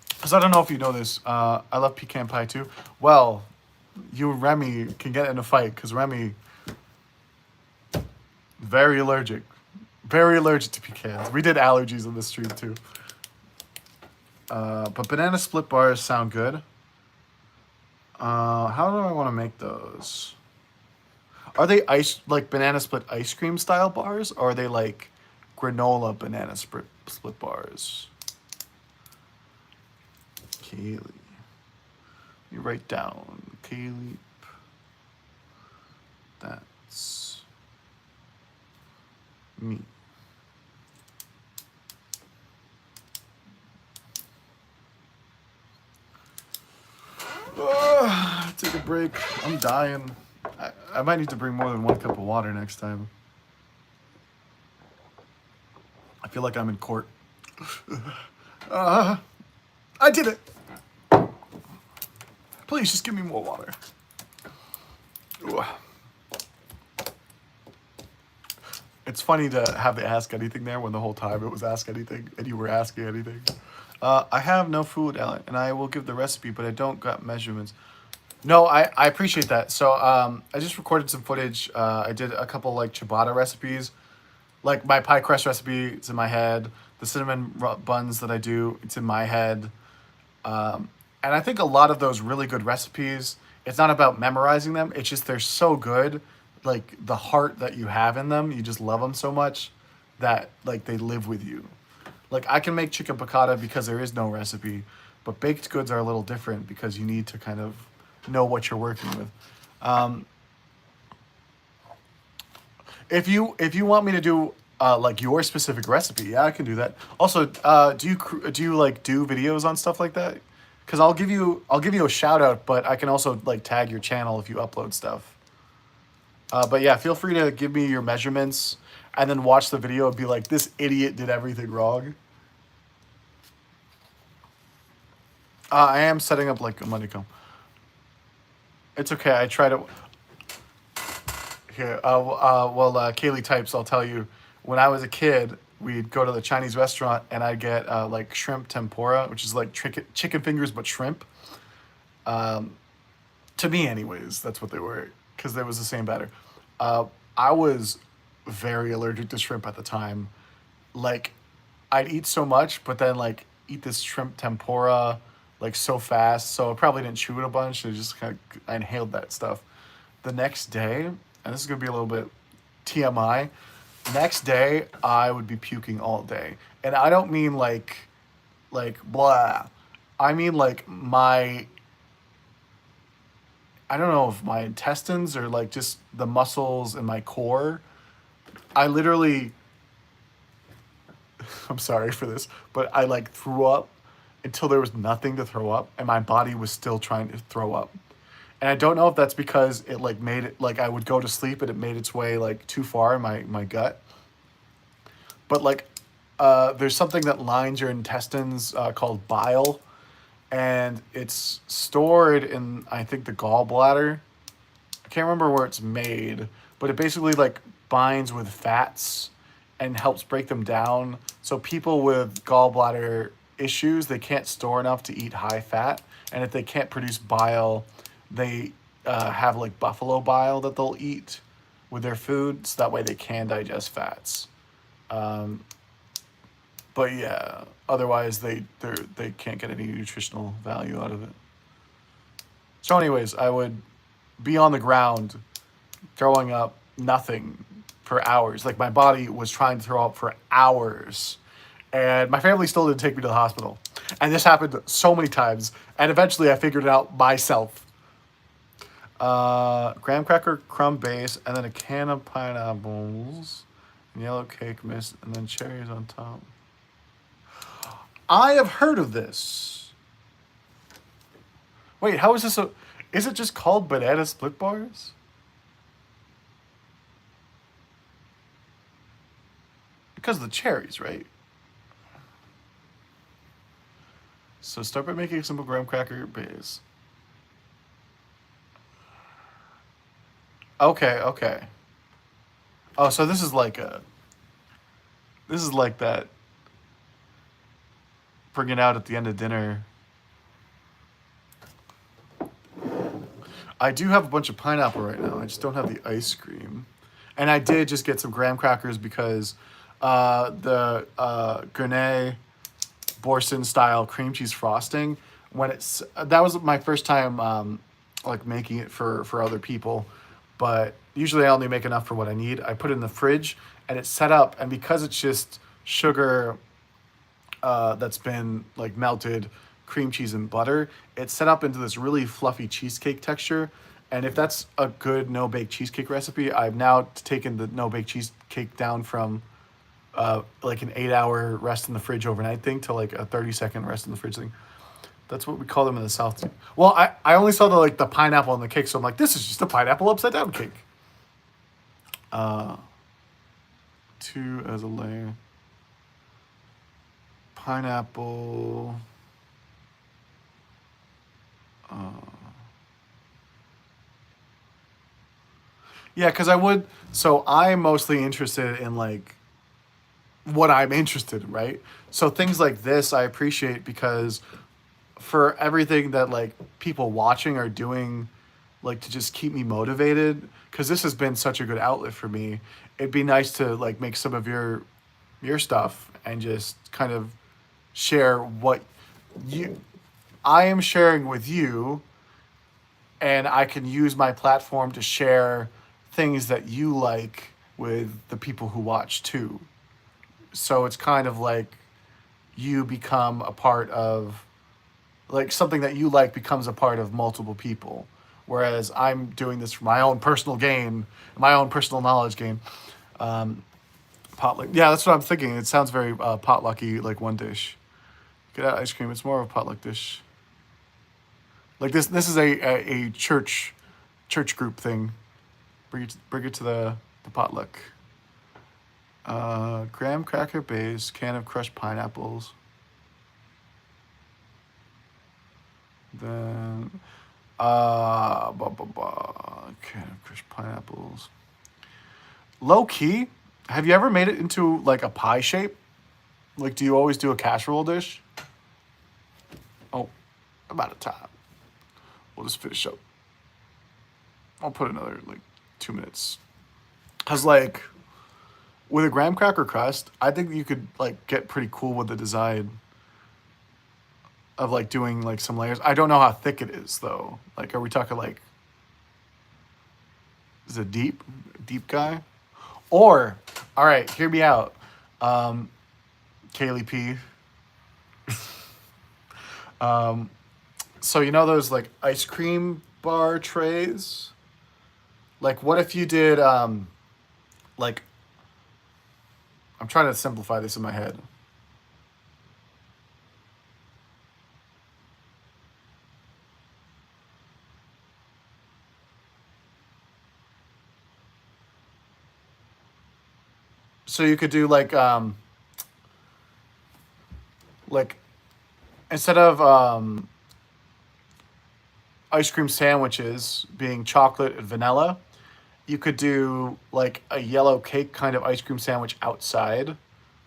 Because I don't know if you know this. I love pecan pie too. Well, you and Remy can get in a fight because Remy, very allergic. Very allergic to pecans. We did allergies on this stream too. But banana split bars sound good. How do I want to make those? Are they like banana split ice cream style bars, or are they like granola banana split bars? Kaylee. You write down Kaylee. That's me. Take a break. I'm dying. I might need to bring more than 1 cup of water next time. I feel like I'm in court. I did it. Please just give me more water. Ooh. It's funny to have the ask anything there when the whole time it was ask anything and you were asking anything. I have no food, Alan, and I will give the recipe, but I don't got measurements. No, I appreciate that. So I just recorded some footage. I did a couple like ciabatta recipes. Like my pie crust recipe, it's in my head. The cinnamon buns that I do, it's in my head. And I think a lot of those really good recipes, it's not about memorizing them. It's just they're so good. Like the heart that you have in them, you just love them so much that like they live with you. Like I can make chicken piccata because there is no recipe, but baked goods are a little different because you need to kind of know what you're working with. If you want me to do like your specific recipe, yeah, I can do that. Also, do you like do videos on stuff like that? Because I'll give you a shout out, but I can also like tag your channel if you upload stuff. But yeah, feel free to give me your measurements and then watch the video and be like, this idiot did everything wrong. I am setting up like a money comb. It's okay. I try to. Here, Kaylee types. I'll tell you. When I was a kid, we'd go to the Chinese restaurant and I'd get like shrimp tempura, which is like chicken fingers but shrimp. To me, anyways, that's what they were because it was the same batter. I was very allergic to shrimp at the time. Like, I'd eat so much, but then like eat this shrimp tempura like so fast, so I probably didn't chew it a bunch. I just kind of I inhaled that stuff. The next day, and this is gonna be a little bit TMI. Next day, I would be puking all day, and I don't mean like blah. I mean like my I don't know if my intestines or like just the muscles in my core. I literally I'm sorry for this, but I like threw up until there was nothing to throw up and my body was still trying to throw up. And I don't know if that's because it like made it like I would go to sleep and it made its way like too far in my gut. But like there's something that lines your intestines called bile, and it's stored in I think the gallbladder. I can't remember where it's made, but it basically like binds with fats and helps break them down. So people with gallbladder issues, they can't store enough to eat high fat, and if they can't produce bile, they have like buffalo bile that they'll eat with their food, so that way they can digest fats. Um, but yeah, otherwise they can't get any nutritional value out of it. So, anyways, I would be on the ground throwing up nothing for hours. Like my body was trying to throw up for hours. And my family still didn't take me to the hospital. And this happened so many times. And eventually I figured it out myself. Graham cracker crumb base, and then a can of pineapples, and yellow cake mist, and then cherries on top. I have heard of this. Wait, how is this a... Is it just called banana split bars? Because of the cherries, right? So start by making a simple graham cracker base. Okay, okay. Oh, so this is like a... This is like that bring it out at the end of dinner. I do have a bunch of pineapple right now. I just don't have the ice cream. And I did just get some graham crackers because the Gournay Boursin style cream cheese frosting, when it's that was my first time like making it for other people, but usually I only make enough for what I need. I put it in the fridge and it's set up, and because it's just sugar that's been like melted, cream cheese and butter, it's set up into this really fluffy cheesecake texture. And if that's a good no bake cheesecake recipe, I've now taken the no bake cheesecake down from like an 8-hour rest in the fridge overnight thing to like a 30-second rest in the fridge thing. That's what we call them in the South. Well, I only saw the pineapple on the cake, so I'm like, this is just a pineapple upside down cake. 2 as a layer. Pineapple. Yeah, because I would. So I'm mostly interested in like what I'm interested in, right? So things like this I appreciate because for everything that like people watching are doing, like to just keep me motivated, because this has been such a good outlet for me. It'd be nice to like make some of your stuff and just kind of share what you I am sharing with you, and I can use my platform to share things that you like with the people who watch too. So it's kind of like you become a part of, like, something that you like becomes a part of multiple people. Whereas I'm doing this for my own personal gain, my own personal knowledge gain. Potluck. Yeah, that's what I'm thinking. It sounds very potlucky, like one dish. Get out ice cream. It's more of a potluck dish. Like this is a church group thing. Bring it to the potluck. Graham cracker base, can of crushed pineapples. Then, can of crushed pineapples. Low key, have you ever made it into like a pie shape? Like, do you always do a casserole dish? Oh, I'm out of time. We'll just finish up. I'll put another like 2 minutes. Cause like with a graham cracker crust, I think you could like get pretty cool with the design of like doing like some layers. I don't know how thick it is though. Like, are we talking like, is it deep guy? Or, all right, hear me out, Kaylee P. So you know those like ice cream bar trays? Like, what if you did like, I'm trying to simplify this in my head. So you could do like instead of ice cream sandwiches being chocolate and vanilla, you could do like a yellow cake kind of ice cream sandwich outside,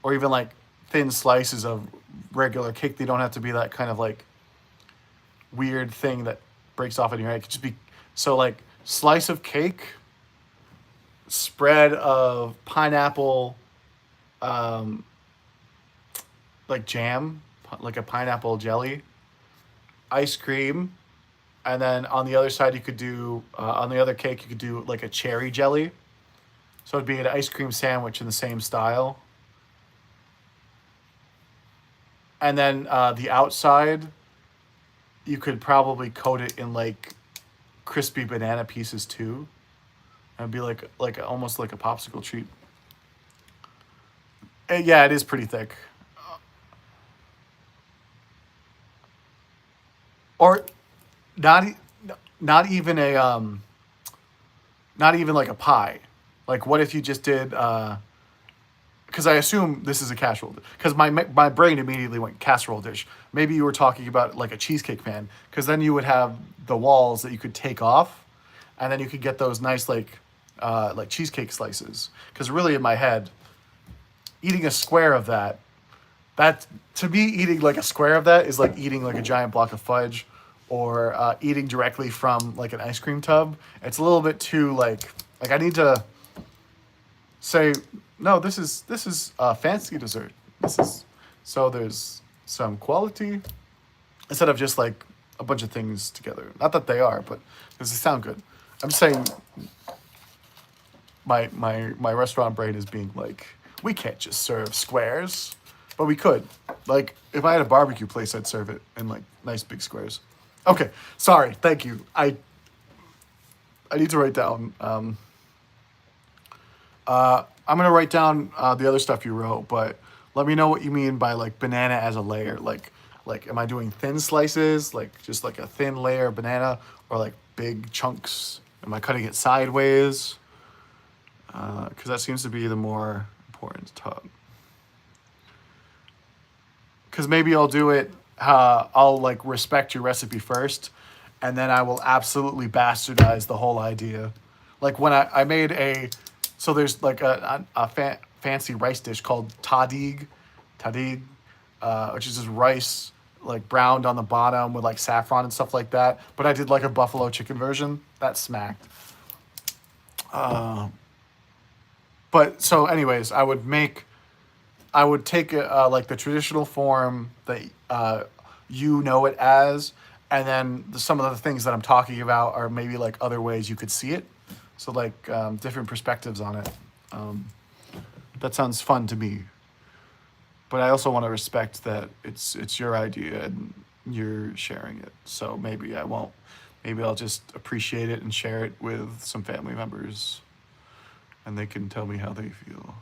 or even like thin slices of regular cake. They don't have to be that kind of like weird thing that breaks off in your head. It could just be so like slice of cake, spread of pineapple, um, like jam, like a pineapple jelly, ice cream, and then on the other side you could do on the other cake you could do like a cherry jelly. So it'd be an ice cream sandwich in the same style. And then the outside, you could probably coat it in like crispy banana pieces too. And be like almost like a popsicle treat. Yeah, it is pretty thick. Or not not even a not even like a pie. Like, what if you just did because I assume this is a casserole. Because my brain immediately went casserole dish. Maybe you were talking about like a cheesecake pan. Because then you would have the walls that you could take off, and then you could get those nice like cheesecake slices. Because really, in my head, eating a square of that to me, eating like a square of that is like eating like a giant block of fudge, or eating directly from like an ice cream tub. It's a little bit too like I need to say no. This is a fancy dessert. This is so there's some quality instead of just like a bunch of things together. Not that they are, but does it sound good? I'm just saying my restaurant brain is being like, we can't just serve squares, but we could. Like, if I had a barbecue place, I'd serve it in like nice big squares. Okay, sorry. Thank you. I need to write down. I'm gonna write down the other stuff you wrote, but let me know what you mean by like banana as a layer. Like, am I doing thin slices, like just like a thin layer of banana, or like big chunks? Am I cutting it sideways? Because that seems to be the more important top. Because maybe I'll do it. I'll like respect your recipe first, and then I will absolutely bastardize the whole idea. Like when I made so there's like a fancy rice dish called tadig, which is just rice like browned on the bottom with like saffron and stuff like that. But I did like a buffalo chicken version that smacked. But so, anyways, I would take like the traditional form that you know it as, and then some of the things that I'm talking about are maybe like other ways you could see it. So like different perspectives on it. That sounds fun to me. But I also want to respect that it's your idea and you're sharing it. So maybe I won't. Maybe I'll just appreciate it and share it with some family members, and they can tell me how they feel.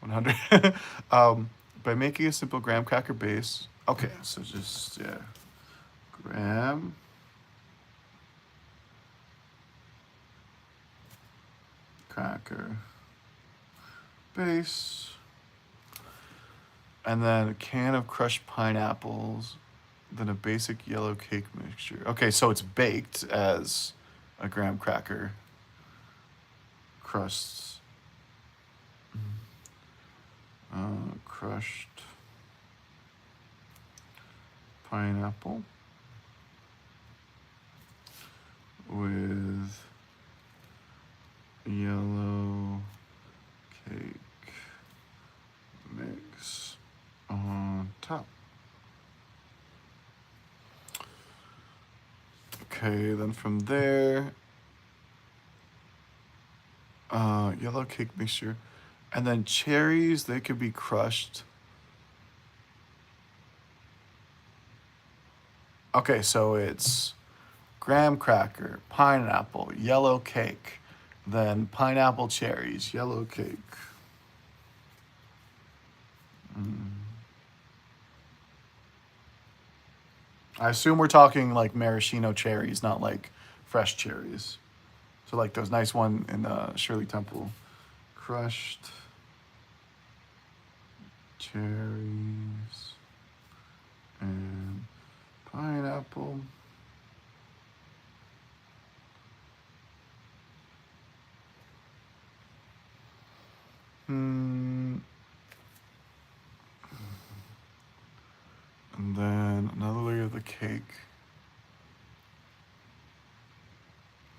100. By making a simple graham cracker base. Okay, so just, yeah. Graham cracker base. And then a can of crushed pineapples. Then a basic yellow cake mixture. Okay, so it's baked as a graham cracker crusts. Crushed pineapple with yellow cake mix on top. Okay, then from there, yellow cake mixture. And then cherries, they could be crushed. Okay, so it's graham cracker, pineapple, yellow cake, then pineapple cherries, yellow cake. I assume we're talking like maraschino cherries, not like fresh cherries. So like those nice one in Shirley Temple. Crushed cherries and pineapple. And then another layer of the cake.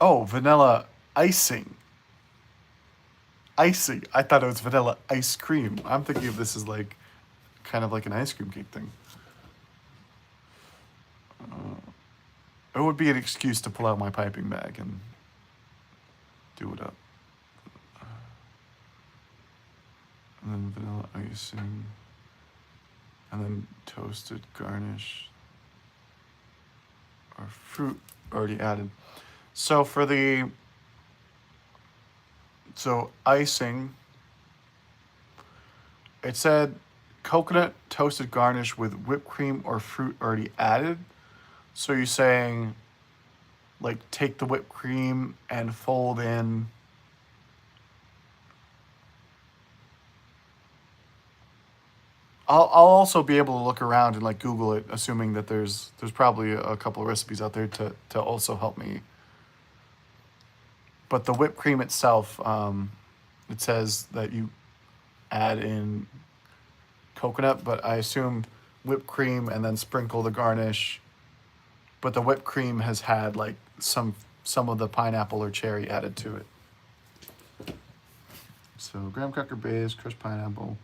Oh, vanilla icing. Icing. I thought it was vanilla ice cream. I'm thinking of this as like kind of like an ice cream cake thing. It would be an excuse to pull out my piping bag and do it up. And then vanilla icing. And then toasted garnish. Or fruit already added. So for the icing, it said coconut toasted garnish with whipped cream or fruit already added. So you're saying like take the whipped cream and fold in I'll also be able to look around and like Google it, assuming that there's probably a couple of recipes out there to also help me. But the whipped cream itself, it says that you add in coconut, but I assume whipped cream and then sprinkle the garnish. But the whipped cream has had like some of the pineapple or cherry added to it. So graham cracker base, crushed pineapple,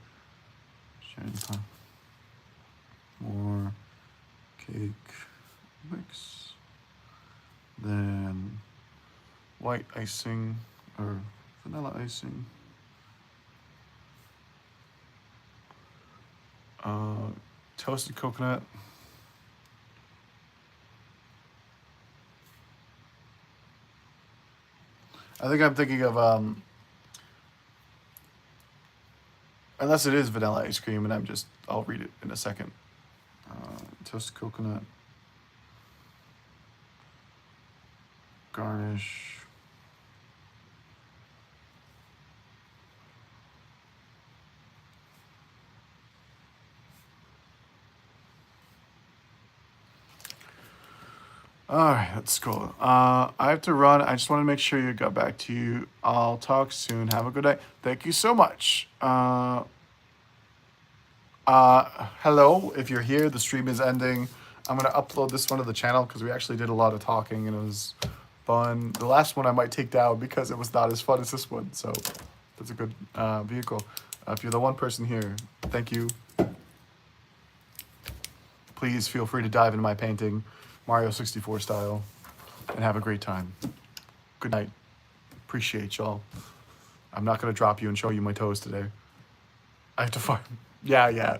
cherry pie, more cake mix, then white icing or vanilla icing, toasted coconut, I think I'm thinking of unless it is vanilla ice cream, and I'll read it in a second. Toasted coconut, garnish, all right, let's go. I have to run. I just want to make sure you got back to you. I'll talk soon. Have a good day. Thank you so much. Hello, if you're here, the stream is ending. I'm going to upload this one to the channel because we actually did a lot of talking and it was fun. The last one I might take down because it was not as fun as this one. So that's a good vehicle. If you're the one person here, thank you. Please feel free to dive into my painting, Mario 64 style, and have a great time. Good night. Appreciate y'all. I'm not going to drop you and show you my toes today. I have to farm. Yeah.